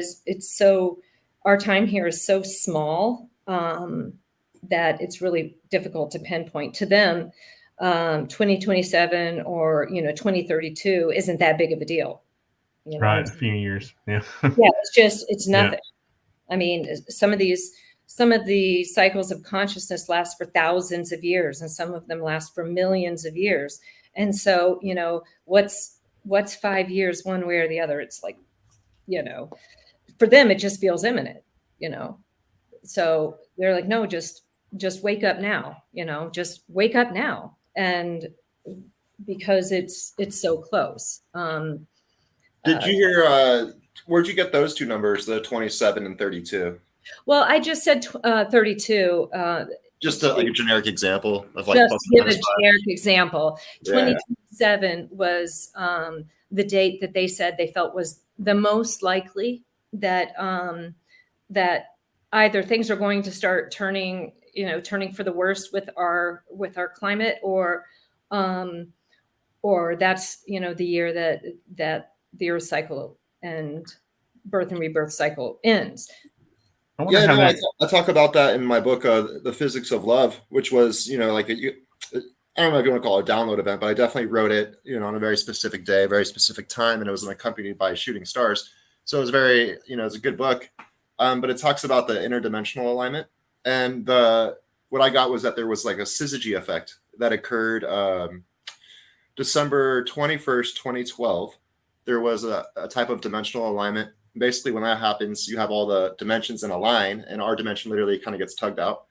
our time here is so small that it's really difficult to pinpoint. To them, 2027 or, 2032 isn't that big of a deal. Right. A few years. Yeah. Yeah. It's nothing. Yeah. I mean, some of the cycles of consciousness last for thousands of years, and some of them last for millions of years. And so, what's 5 years one way or the other? It's like, for them, it just feels imminent, So they're like, no, just wake up now, just wake up now. And because it's so close. Did you hear, where'd you get those two numbers, the 27 and 32? Well, I just said 32. Just like a generic example of like. Just give a generic example. Yeah. 2027 was the date that they said they felt was the most likely that that either things are going to start turning for the worst with our climate, or that's the year that the Earth cycle and birth and rebirth cycle ends. Yeah, no, I talk about that in my book, The Physics of Love, which was, like, I don't know if you want to call it a download event, but I definitely wrote it, on a very specific day, very specific time, and it was accompanied by shooting stars. So it was very, it's a good book, but it talks about the interdimensional alignment. And what I got was that there was like a syzygy effect that occurred December 21st, 2012. There was a type of dimensional alignment. Basically, when that happens, you have all the dimensions in a line, and our dimension literally kind of gets tugged out.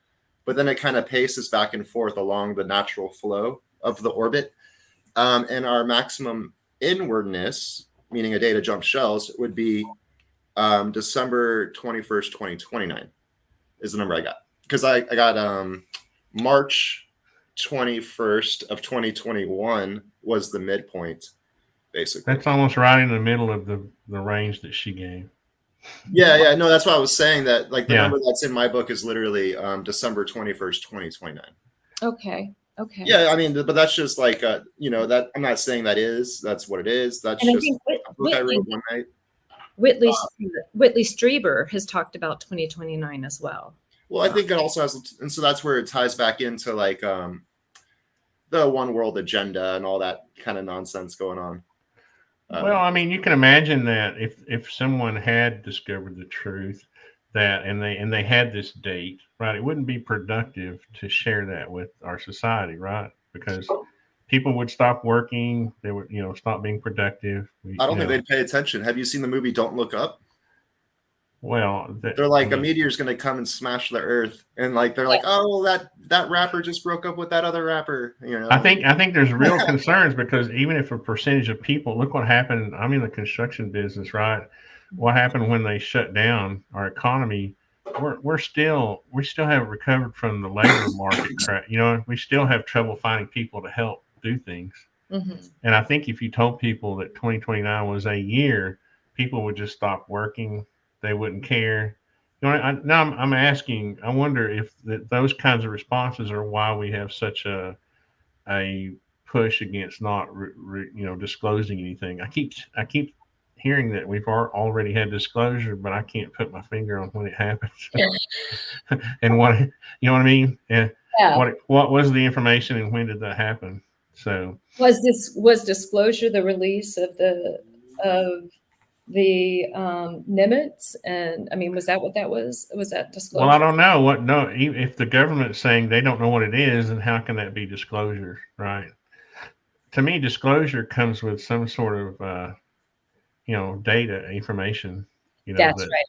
But then it kind of paces back and forth along the natural flow of the orbit. And our maximum inwardness, meaning a day to jump shells, would be December 21st, 2029 is the number I got. Because I got March 21st of 2021 was the midpoint. Basically, that's almost right in the middle of the range that she gave. Yeah, no, that's what I was saying. That like the number that's in my book is literally December 21st, 2029. Okay. Yeah, I mean, but that's just like that. I'm not saying that's what it is. That's just a book I wrote one night. Whitley Strieber has talked about 2029 as well. Well, I think it also has, and so that's where it ties back into like the one world agenda and all that kind of nonsense going on. Well, I mean, you can imagine that if someone had discovered the truth and they had this date, right, it wouldn't be productive to share that with our society, right? Because people would stop working, they would, stop being productive. I don't think they'd pay attention. Have you seen the movie Don't Look Up? Well, they're like, a meteor's going to come and smash the earth, and like they're like, oh, that rapper just broke up with that other rapper. I think there's real concerns, because even if a percentage of people, look what happened. I'm in the construction business, right? What happened when they shut down our economy? We still haven't recovered from the labor market crash. We still have trouble finding people to help do things. Mm-hmm. And I think if you told people that 2029 was a year, people would just stop working. They wouldn't care. I'm asking, I wonder if those kinds of responses are why we have such a push against not disclosing anything. I keep hearing that we've already had disclosure, but I can't put my finger on when it happens. And what, you know what I mean? Yeah. What was the information and when did that happen? So was disclosure the release of the Nimitz? And I mean, was that what that was? Was that disclosure? Well, I don't know if the government's saying they don't know what it is, then how can that be disclosure, right? To me, disclosure comes with some sort of data information. That's right.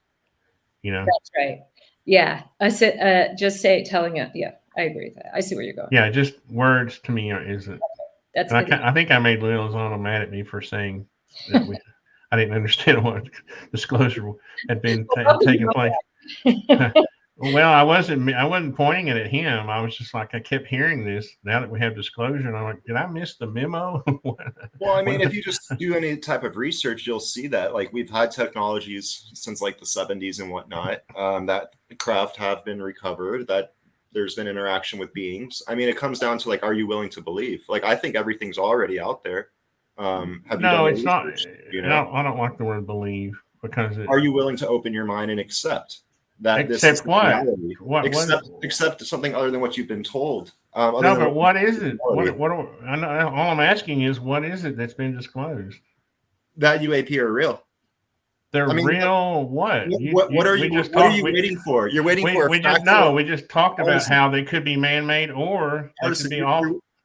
That's right. Yeah, I said just telling it. Yeah, I agree with that. I see where you're going. Yeah, just words to me isn't. That's. I think I made Lou Elizondo mad at me for saying that I didn't understand what disclosure had been taking place. Well, I wasn't pointing it at him. I was just like, I kept hearing this now that we have disclosure, and I'm like, did I miss the memo? Well, I mean, if you just do any type of research, you'll see that like we've had technologies since like the 70s and whatnot, that craft have been recovered, that there's been interaction with beings. I mean, it comes down to like, are you willing to believe? Like, I think everything's already out there. No, it's not. No, I don't like the word believe, because are you willing to open your mind and accept that? Accept what? Accept something other than what you've been told. Other No, than but what is it? quality. I know, all I'm asking is, what is it that's been disclosed? That UAP are real. They're I mean, real. What? what are We you just what are talked. you waiting for? You're waiting for a We just factual. no. We just talked about Artisan, how they could be man-made or they could artisan, be off.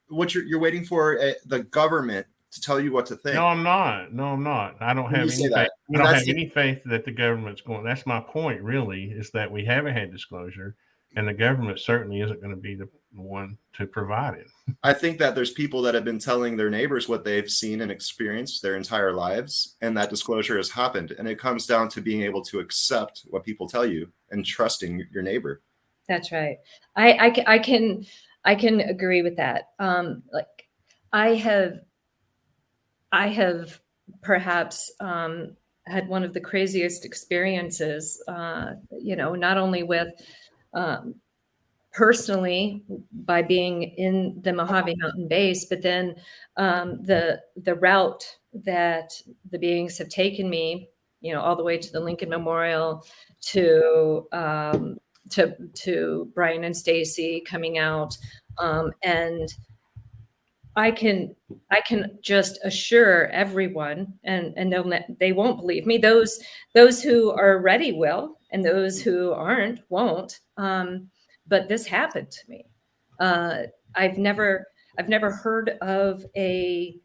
you're waiting for the government to tell you what to think. No, I'm not. No, I'm not. I don't When have you say any faith. that, I I mean, don't that's have any faith that the government's going. That's my point, really, is that we haven't had disclosure, and the government certainly isn't going to be the one to provide it. I think that there's people that have been telling their neighbors what they've seen and experienced their entire lives, and that disclosure has happened. And it comes down to being able to accept what people tell you and trusting your neighbor. That's right. I can agree with that. Like I have perhaps had one of the craziest experiences, not only with personally by being in the Mojave Mountain base, but then the route that the beings have taken me, all the way to the Lincoln Memorial, to Brian and Stacy coming out, and I can just assure everyone, and they won't believe me. Those who are ready will, and those who aren't won't. But this happened to me. I've never heard of any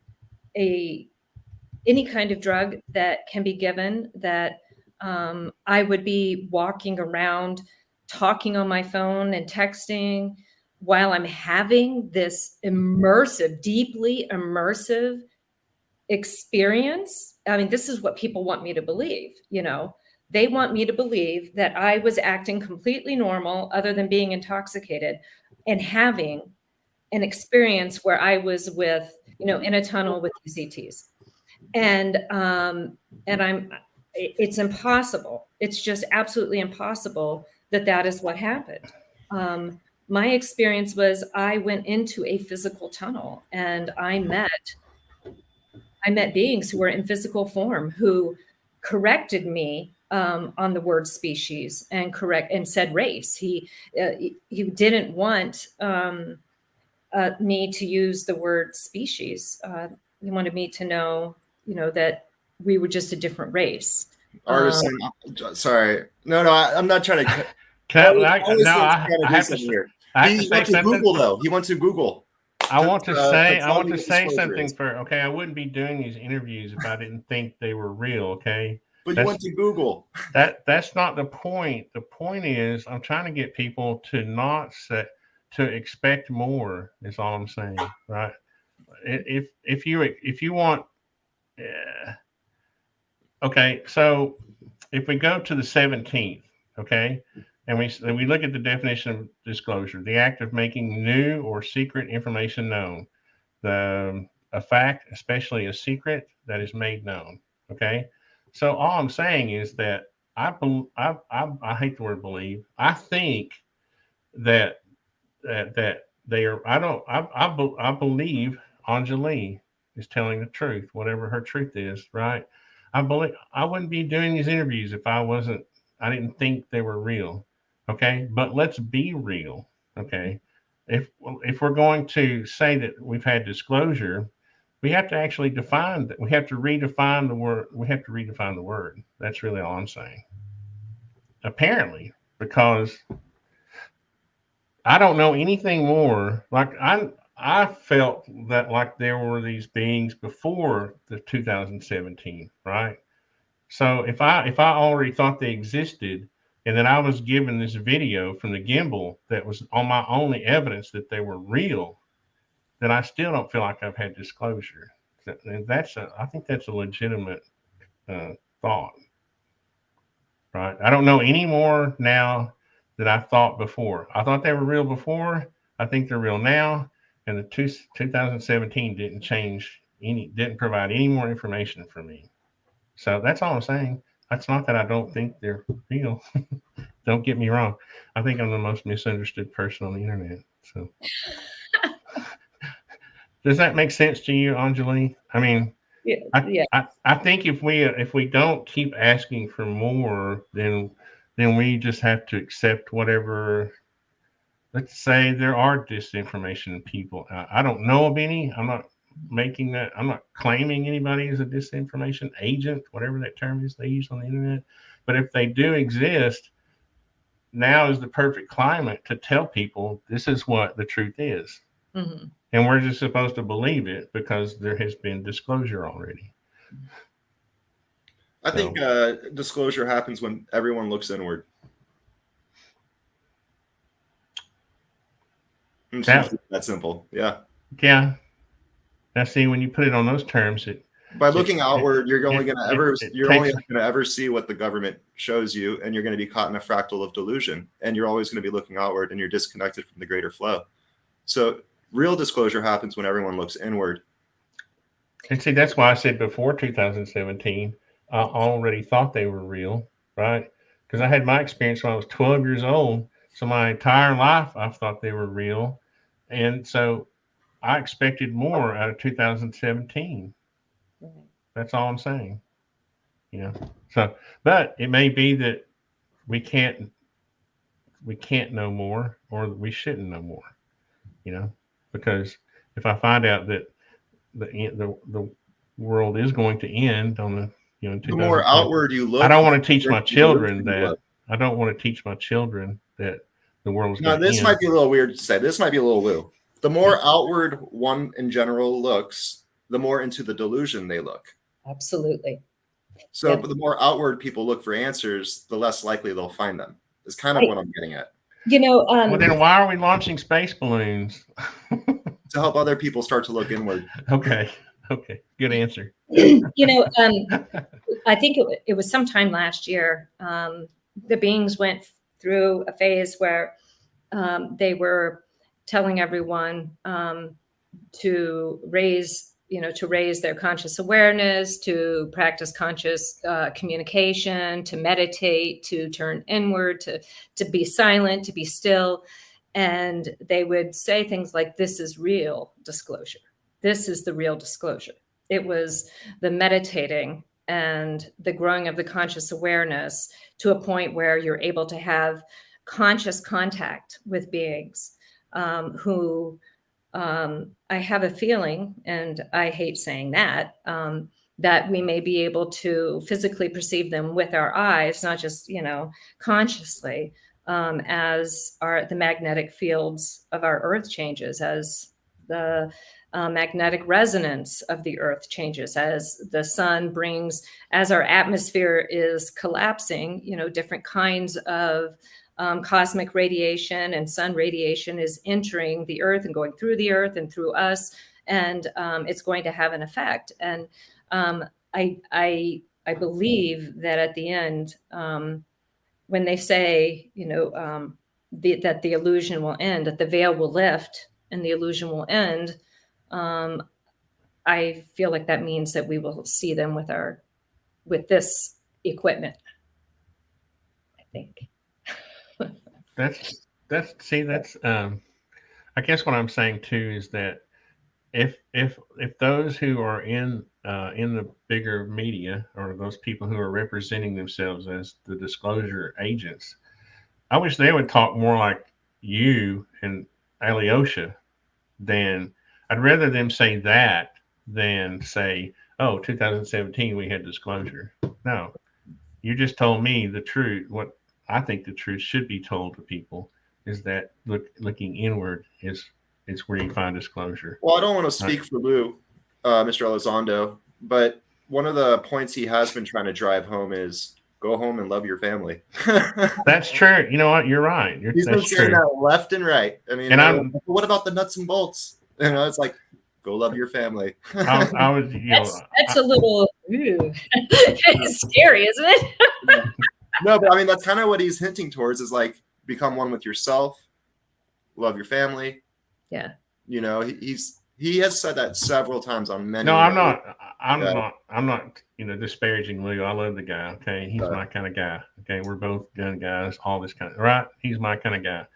kind of drug that can be given that I would be walking around talking on my phone and texting while I'm having this immersive, deeply immersive experience. I mean, this is what people want me to believe, They want me to believe that I was acting completely normal other than being intoxicated and having an experience where I was with, in a tunnel with ECTs. And it's impossible. It's just absolutely impossible that is what happened. My experience was I went into a physical tunnel and I met beings who were in physical form who corrected me on the word species and said race. He didn't want me to use the word species. He wanted me to know, that we were just a different race. Artisan, sorry, no, I'm not trying to. I have to He went to Google though. He went to Google. I want to say something for. Okay, I wouldn't be doing these interviews if I didn't think they were real. Okay, but you went to Google. That's not the point. The point is I'm trying to get people to expect more. Is all I'm saying, right? If you want, okay. So if we go to the 17th, okay, and we look at the definition of disclosure, the act of making new or secret information known, a fact, especially a secret, that is made known. Okay, so all I'm saying is that I hate the word believe. I think that they are. I believe Anjali is telling the truth, whatever her truth is. Right. I believe I wouldn't be doing these interviews if I didn't think they were real. Okay, but let's be real. Okay, if we're going to say that we've had disclosure, we have to actually define that. We have to redefine the word. We have to redefine the word. That's really all I'm saying. Apparently, because I don't know anything more. Like I felt that like there were these beings before the 2017, right? So if I already thought they existed, and then I was given this video from the gimbal that was on my only evidence that they were real, then I still don't feel like I've had disclosure. And I think that's a legitimate thought, right? I don't know any more now than I thought before. I thought they were real before. I think they're real now. And the 2017 didn't provide any more information for me. So that's all I'm saying. That's not that I don't think they're real. Don't get me wrong. I think I'm the most misunderstood person on the internet. So does that make sense to you, Anjali? I mean, yeah. I think if we don't keep asking for more, then we just have to accept whatever let's say there are disinformation people. I don't know of any. I'm not making that. I'm not claiming anybody is a disinformation agent, whatever that term is they use on the internet. But if they do exist, now is the perfect climate to tell people this is what the truth is. Mhm. And we're just supposed to believe it because there has been disclosure already. I think disclosure happens when everyone looks inward. That's simple. Yeah. Yeah. Now, see, when you put it on those terms, by looking outward, you're only going to ever see what the government shows you, and you're going to be caught in a fractal of delusion, and you're always going to be looking outward, and you're disconnected from the greater flow. So real disclosure happens when everyone looks inward. And see, that's why I said before 2017, I already thought they were real, right? Because I had my experience when I was 12 years old. So my entire life, I've thought they were real. And so I expected more out of 2017. That's all I'm saying. You know, so, but it may be that we can't know more, or we shouldn't know more, you know, because if I find out that the world is going to end on the, you know, the more outward you look, I don't want to teach my children that. I don't want to teach my children that the world is going to end. Now, this might be a little weird to say. This might be a little Lou. The more outward one in general looks, the more into the delusion they look. Absolutely. So the more outward people look for answers, the less likely they'll find them. Is kind of what I'm getting at. You know, well, then why are we launching space balloons? To help other people start to look inward. Okay. Good answer. You know, I think it was sometime last year. The beings went through a phase where they were telling everyone to raise their conscious awareness, to practice conscious communication, to meditate, to turn inward, to be silent, to be still. And they would say things like, this is real disclosure. This is the real disclosure. It was the meditating and the growing of the conscious awareness to a point where you're able to have conscious contact with beings who I have a feeling, and I hate saying that, that we may be able to physically perceive them with our eyes, not just, consciously, as the magnetic fields of our earth changes, as the magnetic resonance of the earth changes, as the sun brings, as our atmosphere is collapsing, different kinds of cosmic radiation and sun radiation is entering the earth and going through the earth and through us, and it's going to have an effect. And I believe that at the end, when they say, that the illusion will end, that the veil will lift and the illusion will end, I feel like that means that we will see them with this equipment, I think. That's I guess what I'm saying too is that if those who are in the bigger media, or those people who are representing themselves as the disclosure agents, I wish they would talk more like you and Alyosha. Than I'd rather them say that than say, oh, 2017 we had disclosure. No, you just told me the truth. What I think the truth should be told to people is that looking inward is where you find disclosure. Well, I don't want to speak for Lou, Mr. Elizondo, but one of the points he has been trying to drive home is go home and love your family. That's true. You know what? You're right. He's been saying that left and right. I mean, what about the nuts and bolts? It's like, go love your family. I was, that's a little scary, isn't it? No, but I mean, that's kind of what he's hinting towards, is like, become one with yourself, love your family. Yeah. He has said that several times on many. No, I'm not, disparaging Lou. I love the guy. Okay. He's my kind of guy. Okay. We're both gun guys, all this kind of, right. He's my kind of guy.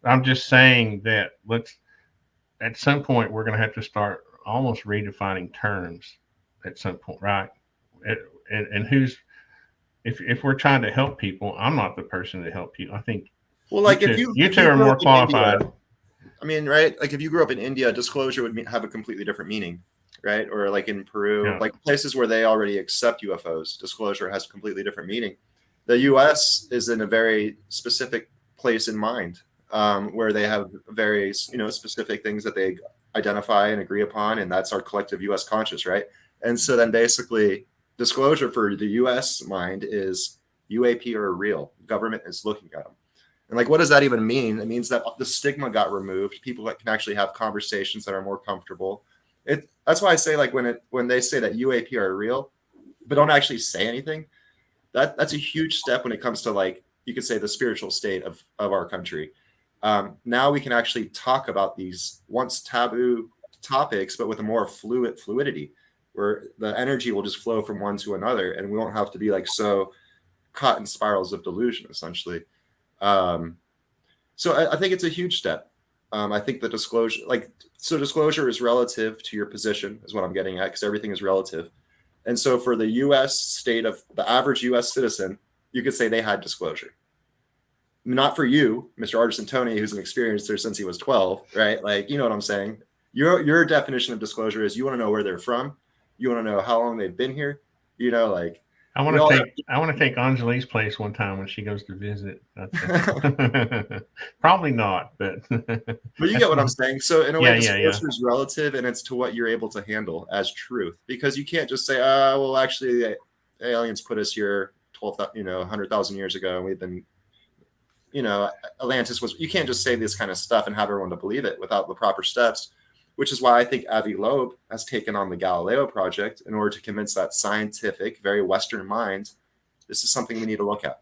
I'm just saying that at some point, we're going to have to start almost redefining terms at some point. Right. And if we're trying to help people, I'm not the person to help you. I think Well, like you two are more qualified. India, I mean, right? Like if you grew up in India, disclosure would have a completely different meaning, right? Or like in Peru, Yeah. like places where they already accept UFOs, disclosure has a completely different meaning. The U.S. is in a very specific place in mind, where they have very, specific things that they identify and agree upon, and that's our collective U.S. conscious, right? And so then basically, disclosure for the U.S. mind is UAP are real. Government is looking at them. And like, what does that even mean? It means that the stigma got removed. People that can actually have conversations that are more comfortable. That's why I say, like, when they say that UAP are real, but don't actually say anything, that's a huge step when it comes to, like, you could say the spiritual state of our country. Now we can actually talk about these once taboo topics, but with a more fluidity, where the energy will just flow from one to another, and we won't have to be like so caught in spirals of delusion, essentially. So I think it's a huge step. I think the disclosure, disclosure is relative to your position, is what I'm getting at, because everything is relative. And so for the U.S. state of the average U.S. citizen, you could say they had disclosure. Not for you, Mr. Artisan Tony, who's an experienced since he was 12, right? Like, you know what I'm saying? Your definition of disclosure is you want to know where they're from, you want to know how long they've been here, like. I want to take Anjali's place one time when she goes to visit. Probably not, but you get what I'm saying. So in a way, disclosure is relative, and it's to what you're able to handle as truth. Because you can't just say, well, actually, the aliens put us here 100,000 years ago, and we've been, Atlantis was. You can't just say this kind of stuff and have everyone to believe it without the proper steps. Which is why I think Avi Loeb has taken on the Galileo project in order to convince that scientific, very Western mind, this is something we need to look at.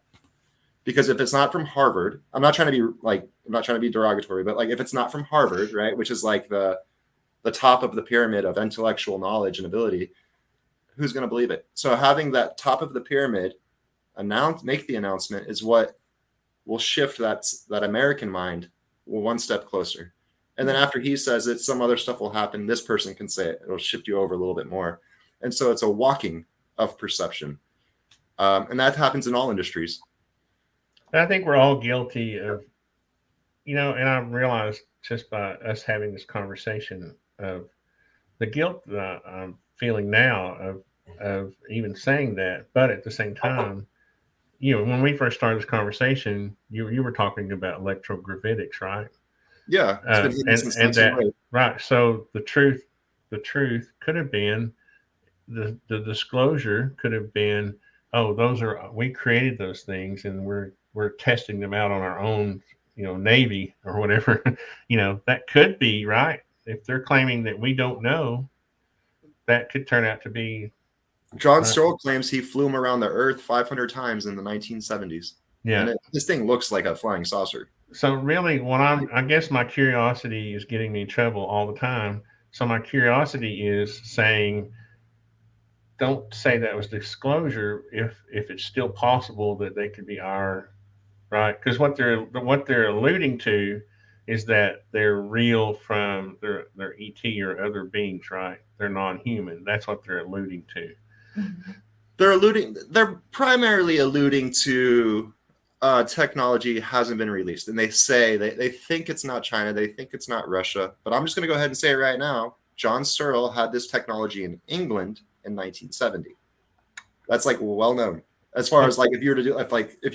Because if it's not from Harvard, I'm not trying to be derogatory, but like if it's not from Harvard, right, which is like the top of the pyramid of intellectual knowledge and ability, who's going to believe it? So having that top of the pyramid make the announcement is what will shift that American mind one step closer. And then after he says it, some other stuff will happen. This person can say it. It'll shift you over a little bit more. And so it's a walking of perception. And that happens in all industries. I think we're all guilty of, and I realized just by us having this conversation of the guilt that I'm feeling now of even saying that. But at the same time, when we first started this conversation, you were talking about electrogravitics, right? Yeah, it's been that right. So the truth could have been the disclosure could have been, we created those things and we're testing them out on our own, Navy or whatever. That could be right. If they're claiming that we don't know, that could turn out to be. John Searle claims he flew him around the Earth 500 times in the 1970s. Yeah, and this thing looks like a flying saucer. So really, I guess my curiosity is getting me in trouble all the time. So my curiosity is saying, don't say that was disclosure if it's still possible that they could be our, right? Because what they're alluding to is that they're real from their ET or other beings, right? They're non-human. That's what they're alluding to. They're primarily alluding to technology hasn't been released, and they say they think it's not China, they think it's not Russia, but I'm just going to go ahead and say it right now. John Searle had this technology in England in 1970. That's like well known. As far as like if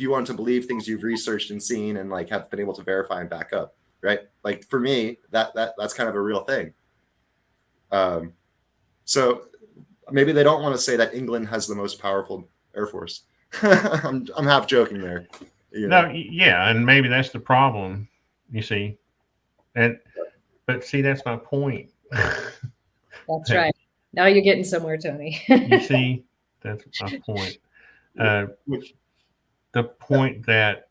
you want to believe things you've researched and seen and like have been able to verify and back up, right? Like for me, that's kind of a real thing. So maybe they don't want to say that England has the most powerful Air Force. I'm half joking there. No, yeah, and maybe that's the problem, you see. But see, that's my point. That's right. Now you're getting somewhere, Tony. You see, that's my point. The point that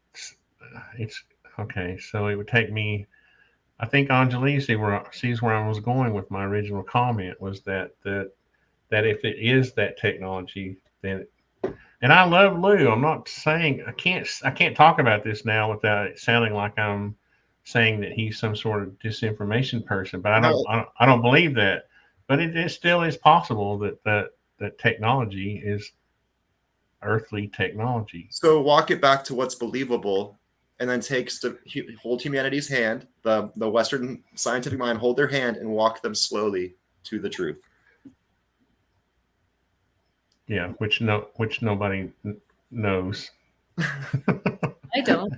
it's okay. So it would take me. I think Anjali sees where I was going with my original comment was that if it is that technology, then. And I love Lou. I'm not saying I can't talk about this now without it sounding like I'm saying that he's some sort of disinformation person. But I don't believe that. But it still is possible that technology is earthly technology. So walk it back to what's believable, and then takes to hold humanity's hand, the Western scientific mind, hold their hand and walk them slowly to the truth. Yeah, which nobody knows. I don't.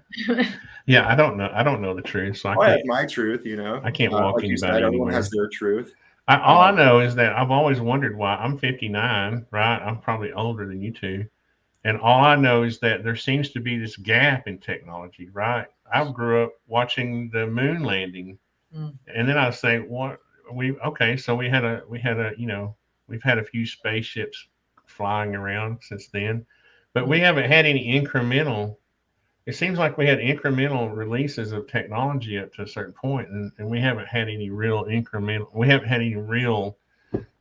Yeah, I don't know. I don't know the truth, so I have my truth, you know. I can't walk like you anybody said, everyone anywhere. has their truth. All I know is that I've always wondered why. I'm 59, right? I'm probably older than you two. And all I know is that there seems to be this gap in technology, right? I grew up watching the moon landing. And then I say, what so we had a, you know, we've had a few spaceships flying around since then, but we haven't had any incremental. It seems like we had incremental releases of technology up to a certain point, and we haven't had any real incremental. We haven't had any real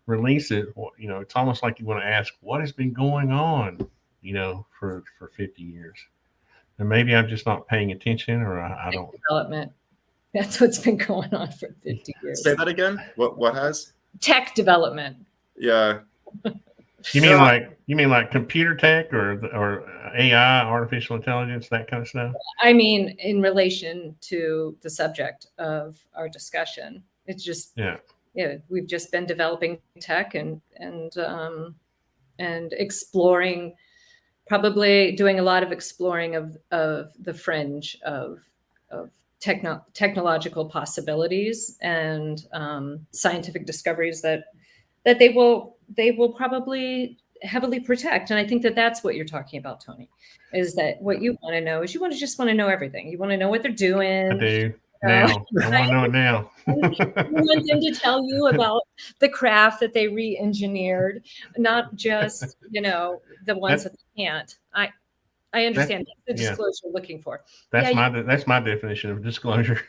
releases. You know, it's almost like you want to ask, what has been going on, you know, for 50 years. And maybe I'm just not paying attention, or I don't. Development. That's what's been going on for 50 years. Say that again. What has? Tech development. Yeah. You mean like computer tech or AI, artificial intelligence, that kind of stuff? I mean, in relation to the subject of our discussion, it's just we've just been developing tech and exploring, probably doing a lot of exploring of the fringe of technological possibilities and scientific discoveries that they will probably heavily protect. And I think that that's what you're talking about, Tony, is that what you want to know is you just want to know everything. You want to know what they're doing. I do. Now. I want to know it now. You want them to tell you about the craft that they re-engineered, not just, you know, the ones that they can't. I understand that's the disclosure you're looking for. That's my definition of disclosure.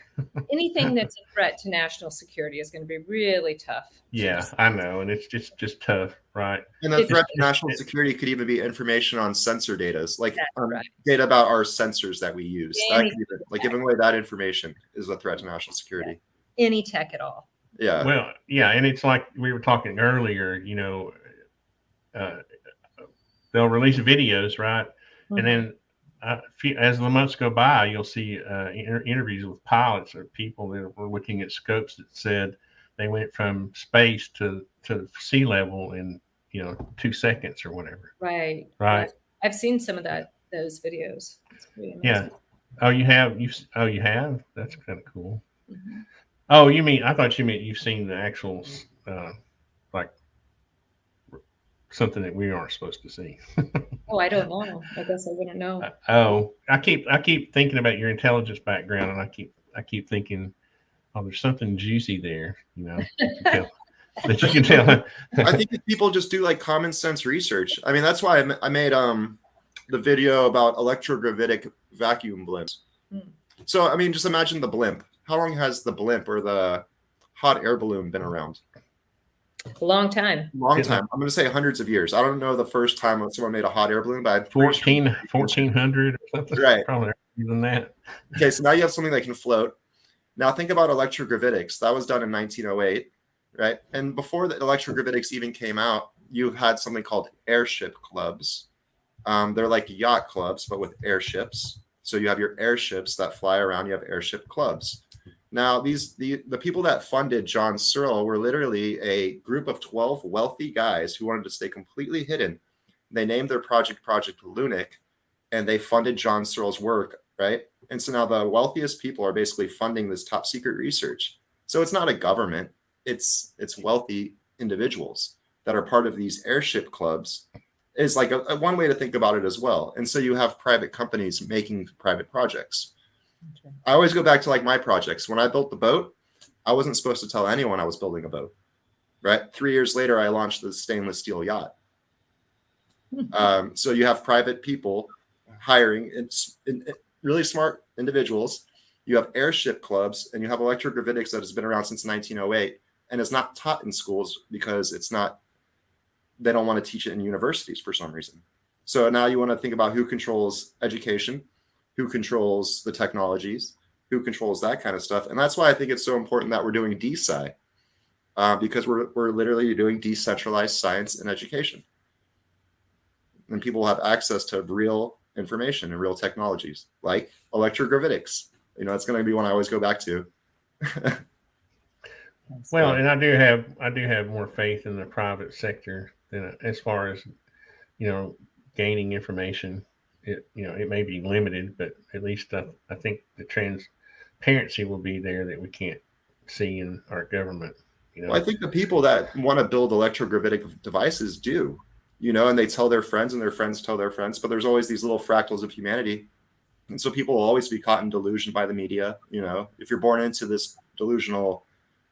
Anything that's a threat to national security is going to be really tough. Yeah, I know, and it's just tough, right? And the threat to national security could even be information on sensor data, like data about our sensors that we use. That could even, like giving away that information is a threat to national security. Yeah. Any tech at all. Yeah. Well, yeah, and it's like we were talking earlier. You know, they'll release videos, right? And then as the months go by, you'll see interviews with pilots or people that were looking at scopes that said they went from space to sea level in 2 seconds or whatever. Right. I've seen some of those videos. It's pretty amazing. Yeah. Oh, you have? You have? That's kind of cool. Mm-hmm. Oh, I thought you meant you've seen the actual like something that we aren't supposed to see. Oh, I don't know. I guess I wouldn't know. I keep thinking about your intelligence background, and I keep thinking, oh, there's something juicy there, that you can tell. I think if people just do like common sense research. I mean, that's why I made the video about electrogravitic vacuum blimps. So, I mean, just imagine the blimp. How long has the blimp or the hot air balloon been around? A long time. Long time. I'm going to say hundreds of years. I don't know the first time someone made a hot air balloon, but 1400 or something. Right. Probably even that. Okay, so now you have something that can float. Now think about electrogravitics. That was done in 1908, right? And before the electrogravitics even came out, you had something called airship clubs. They're like yacht clubs, but with airships. So you have your airships that fly around. You have airship clubs. Now, the people that funded John Searle were literally a group of 12 wealthy guys who wanted to stay completely hidden. They named their Project Lunic, and they funded John Searle's work, right? And so now the wealthiest people are basically funding this top secret research. So it's not a government. It's wealthy individuals that are part of these airship clubs. Is like a one way to think about it as well. And so you have private companies making private projects. Okay. I always go back to like my projects. When I built the boat, I wasn't supposed to tell anyone I was building a boat, right? 3 years later, I launched the stainless steel yacht. So you have private people hiring really smart individuals. You have airship clubs, and you have electrogravitics that has been around since 1908, and it's not taught in schools because they don't want to teach it in universities for some reason. So now you want to think about who controls education, who controls the technologies, who controls that kind of stuff. And that's why I think it's so important that we're doing DeSci, because we're literally doing decentralized science and education. And people have access to real information and real technologies like electrogravitics. You know, it's going to be one I always go back to. Well, and I do have more faith in the private sector than as far as, you know, gaining information. It, you know, it may be limited, but at least I think the transparency will be there that we can't see in our government. You know, Well, I think the people that want to build electrogravitic devices do, you know, and they tell their friends and their friends tell their friends, but there's always these little fractals of humanity. And so people will always be caught in delusion by the media. You know, if you're born into this delusional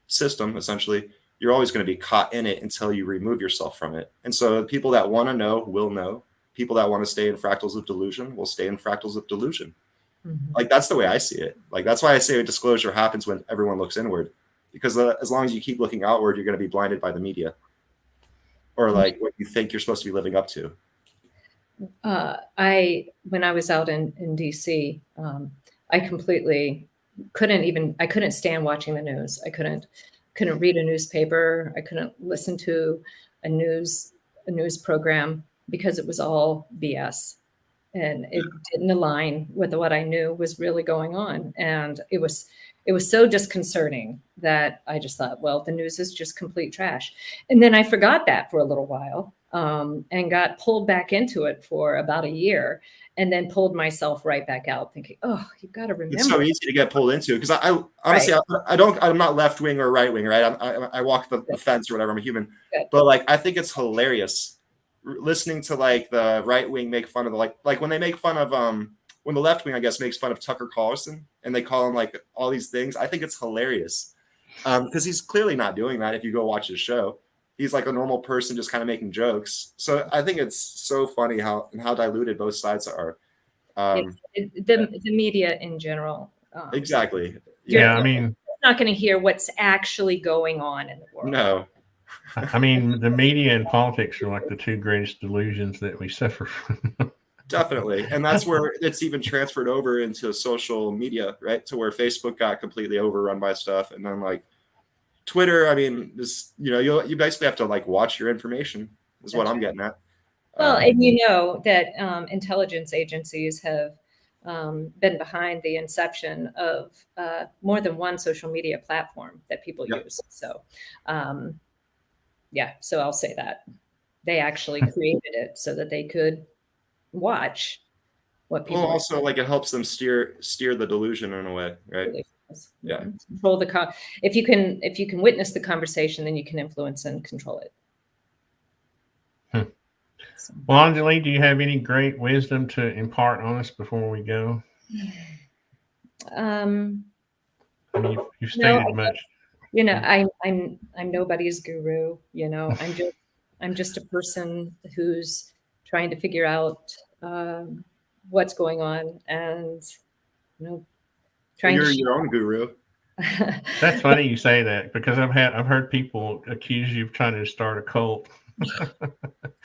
system, essentially, you're always going to be caught in it until you remove yourself from it. And so people that want to know will know. People that want to stay in fractals of delusion will stay in fractals of delusion. Mhm. Like, that's the way I see it. Like, that's why I say disclosure happens when everyone looks inward, because as long as you keep looking outward, you're going to be blinded by the media or like what you think you're supposed to be living up to. When I was out in DC, I completely I couldn't stand watching the news. I couldn't read a newspaper. I couldn't listen to a news program because it was all BS. And it didn't align with what I knew was really going on. And it was so disconcerting that I just thought, well, the news is just complete trash. And then I forgot that for a little while, and got pulled back into it for about a year, and then pulled myself right back out thinking, oh, you've got to remember. It's so easy to get pulled into, because I honestly, right. I'm not left wing or right wing, right? I walk the fence or whatever. I'm a human. Good. But like, I think it's hilarious listening to like the right wing make fun of the like when they make fun of when the left wing, I guess, makes fun of Tucker Carlson and they call him like all these things. I think it's hilarious because he's clearly not doing that. If you go watch his show, he's like a normal person just kind of making jokes. So I think it's so funny how diluted both sides are. The media in general. Exactly. Yeah, I mean, not going to hear what's actually going on in the world. No. I mean, the media and politics are like the two greatest delusions that we suffer from. Definitely. And that's where it's even transferred over into social media, right? To where Facebook got completely overrun by stuff. And then like Twitter, I mean, just, you know, you basically have to like watch your information is what I'm getting at. Well, and you know that intelligence agencies have been behind the inception of more than one social media platform that people use. So, yeah, so I'll say that they actually created it so that they could watch what people. Well, also like it helps them steer the delusion in a way, right? Yeah. Control if you can witness the conversation, then you can influence and control it. So. Well, Anjali, do you have any great wisdom to impart on us before we go? I mean, you've stated much. You know, I'm nobody's guru. You know, I'm just a person who's trying to figure out what's going on, and you know, trying. You're your own guru. That's funny you say that, because I've heard people accuse you of trying to start a cult.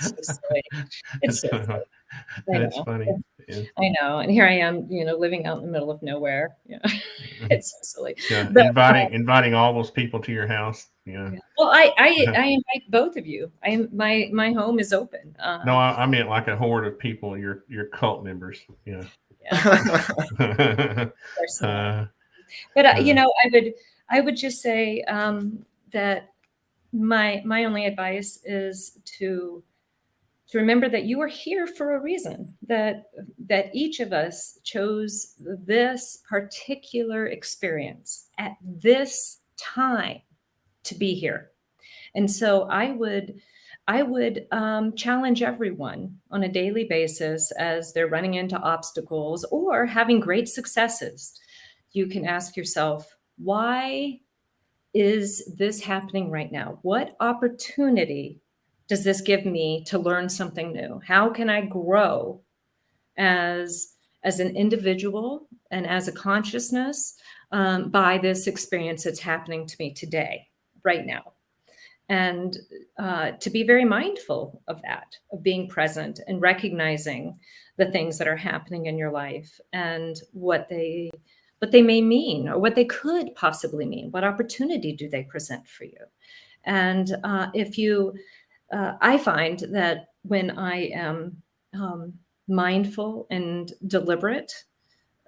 It's so silly. That's funny. Yeah. I know, and here I am, you know, living out in the middle of nowhere. Yeah, it's so silly. Yeah. But, inviting all those people to your house. Yeah. Well, I invite both of you. My home is open. No, I meant like a horde of people. Your cult members. Yeah. But you know, I would just say that my only advice is to remember that you are here for a reason, that each of us chose this particular experience at this time to be here. And so I would challenge everyone on a daily basis as they're running into obstacles or having great successes. You can ask yourself, why is this happening right now? What opportunity does this give me to learn something new? How can I grow as an individual and as a consciousness by this experience that's happening to me today, right now? And to be very mindful of that, of being present and recognizing the things that are happening in your life and what they may mean, or what they could possibly mean. What opportunity do they present for you? And if you, I find that when I am mindful and deliberate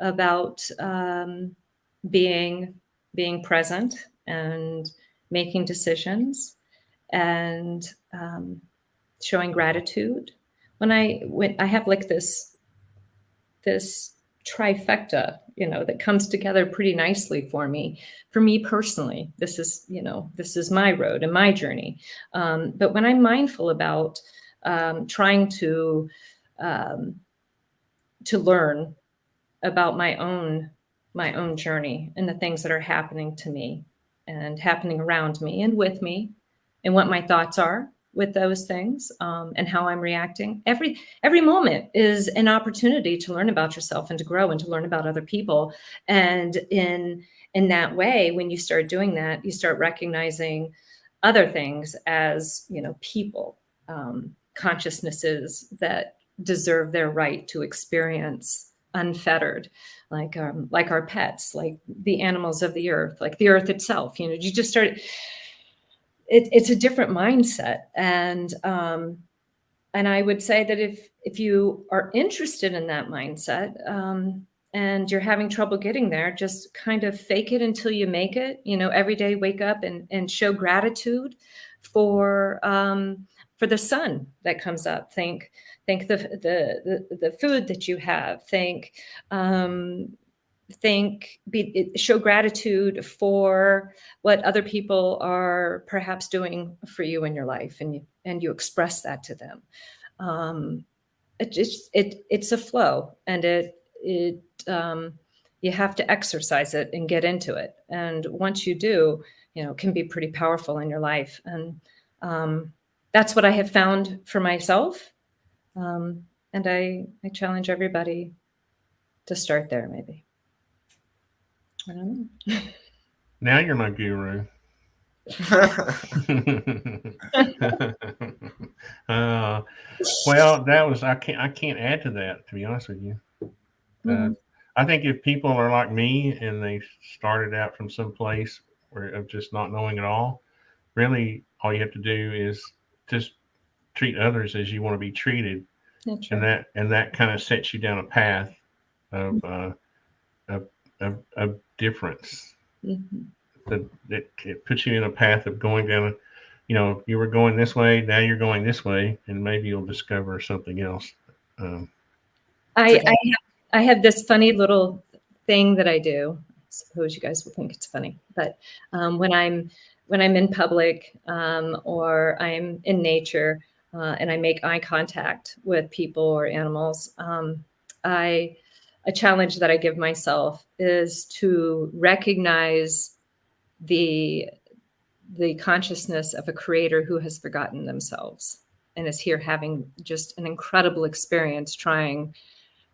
about being present and making decisions and showing gratitude. When I have like this trifecta, that comes together pretty nicely for me personally. This is my road and my journey. But when I'm mindful about trying to learn about my own journey and the things that are happening to me and happening around me and with me, and what my thoughts are with those things, and how I'm reacting. Every moment is an opportunity to learn about yourself and to grow and to learn about other people. And in that way, when you start doing that, you start recognizing other things as, people, consciousnesses that deserve their right to experience unfettered, like our pets, like the animals of the earth, like the earth itself. You just start. It's a different mindset, and I would say that if you are interested in that mindset, and you're having trouble getting there, just kind of fake it until you make it. Every day wake up and show gratitude for the sun that comes up. Thank the food that you have. Show gratitude for what other people are perhaps doing for you in your life, and you express that to them. It's a flow, and you have to exercise it and get into it. And once you do, it can be pretty powerful in your life. And that's what I have found for myself. And I challenge everybody to start there, maybe. I don't know. Now you're my guru. Well, I can't add to that, to be honest with you. I think if people are like me and they started out from some place of just not knowing at all, really all you have to do is just treat others as you want to be treated. And that kind of sets you down a path of difference. It puts you in a path of going down. You were going this way, now you're going this way, and maybe you'll discover something else. I have this funny little thing that I do. I suppose you guys will think it's funny, but when I'm in public, or I'm in nature, and I make eye contact with people or animals, a challenge that I give myself is to recognize the consciousness of a creator who has forgotten themselves and is here having just an incredible experience trying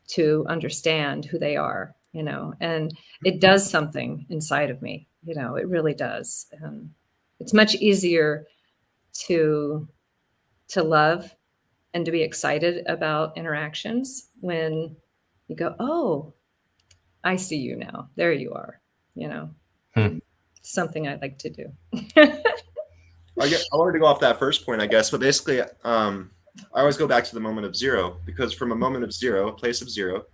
to understand who they are, and it does something inside of me, it really does. It's much easier to love and to be excited about interactions when you go, oh, I see you now. There you are, Something I like to do. I wanted to go off that first point, I guess, but basically, I always go back to the moment of zero, because from a moment of zero, a place of zero,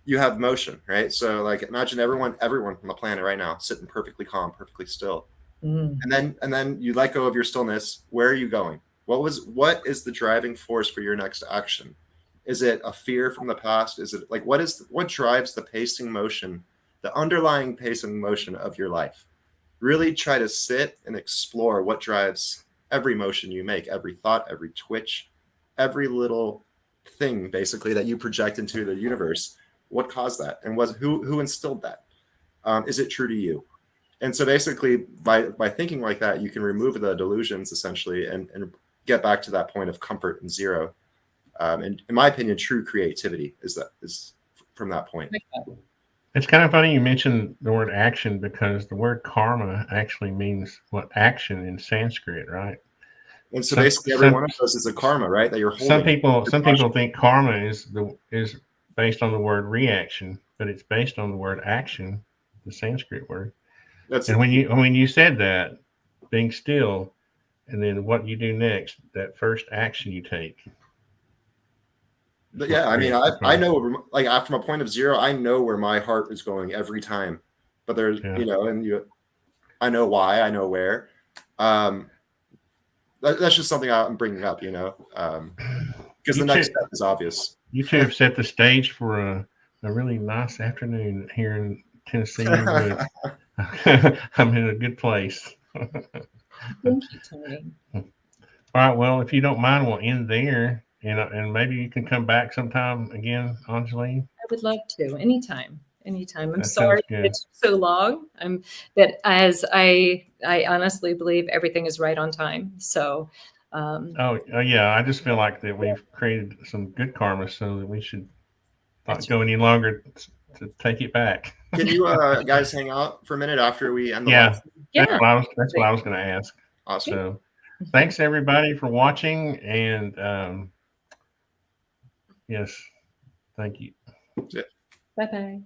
you have motion, right? So, like, imagine everyone on the planet right now sitting perfectly calm, perfectly still, and then you let go of your stillness. Where are you going? What is the driving force for your next action? Is it a fear from the past? Is it like what drives the pacing motion, the underlying pacing motion of your life? Really try to sit and explore what drives every motion you make, every thought, every twitch, every little thing basically that you project into the universe. What caused that, and who instilled that? Is it true to you? And so basically by thinking like that, you can remove the delusions essentially and get back to that point of comfort and zero. And in my opinion, true creativity is from that point. It's kind of funny you mentioned the word action, because the word karma actually means action in Sanskrit, right? And so basically every one of those is a karma, right? That you're holding. Some people think karma is based on the word reaction, but it's based on the word action, the Sanskrit word. When you said that, being still, and then what you do next, that first action you take, But yeah, I mean, I know, like, from a point of zero, I know where my heart is going every time. But there's, Yeah. you know, I know why, I know where. That's just something I'm bringing up, you know, because the next step is obvious. You two have set the stage for a really nice afternoon here in Tennessee. I'm in a good place. Thank you, Tony. All right. Well, if you don't mind, we'll end there, and maybe you can come back sometime again, Anjali. I would love to. Anytime. Anytime. I'm That sorry sounds good. it took so long. But as I honestly believe everything is right on time. So Oh yeah, I just feel like that we've created some good karma, so that we should not go any longer to take it back. Can you guys hang out for a minute after we end the Yeah, live? that's what I was going to ask. Awesome. So, thanks everybody for watching, and yes, thank you. bye-bye.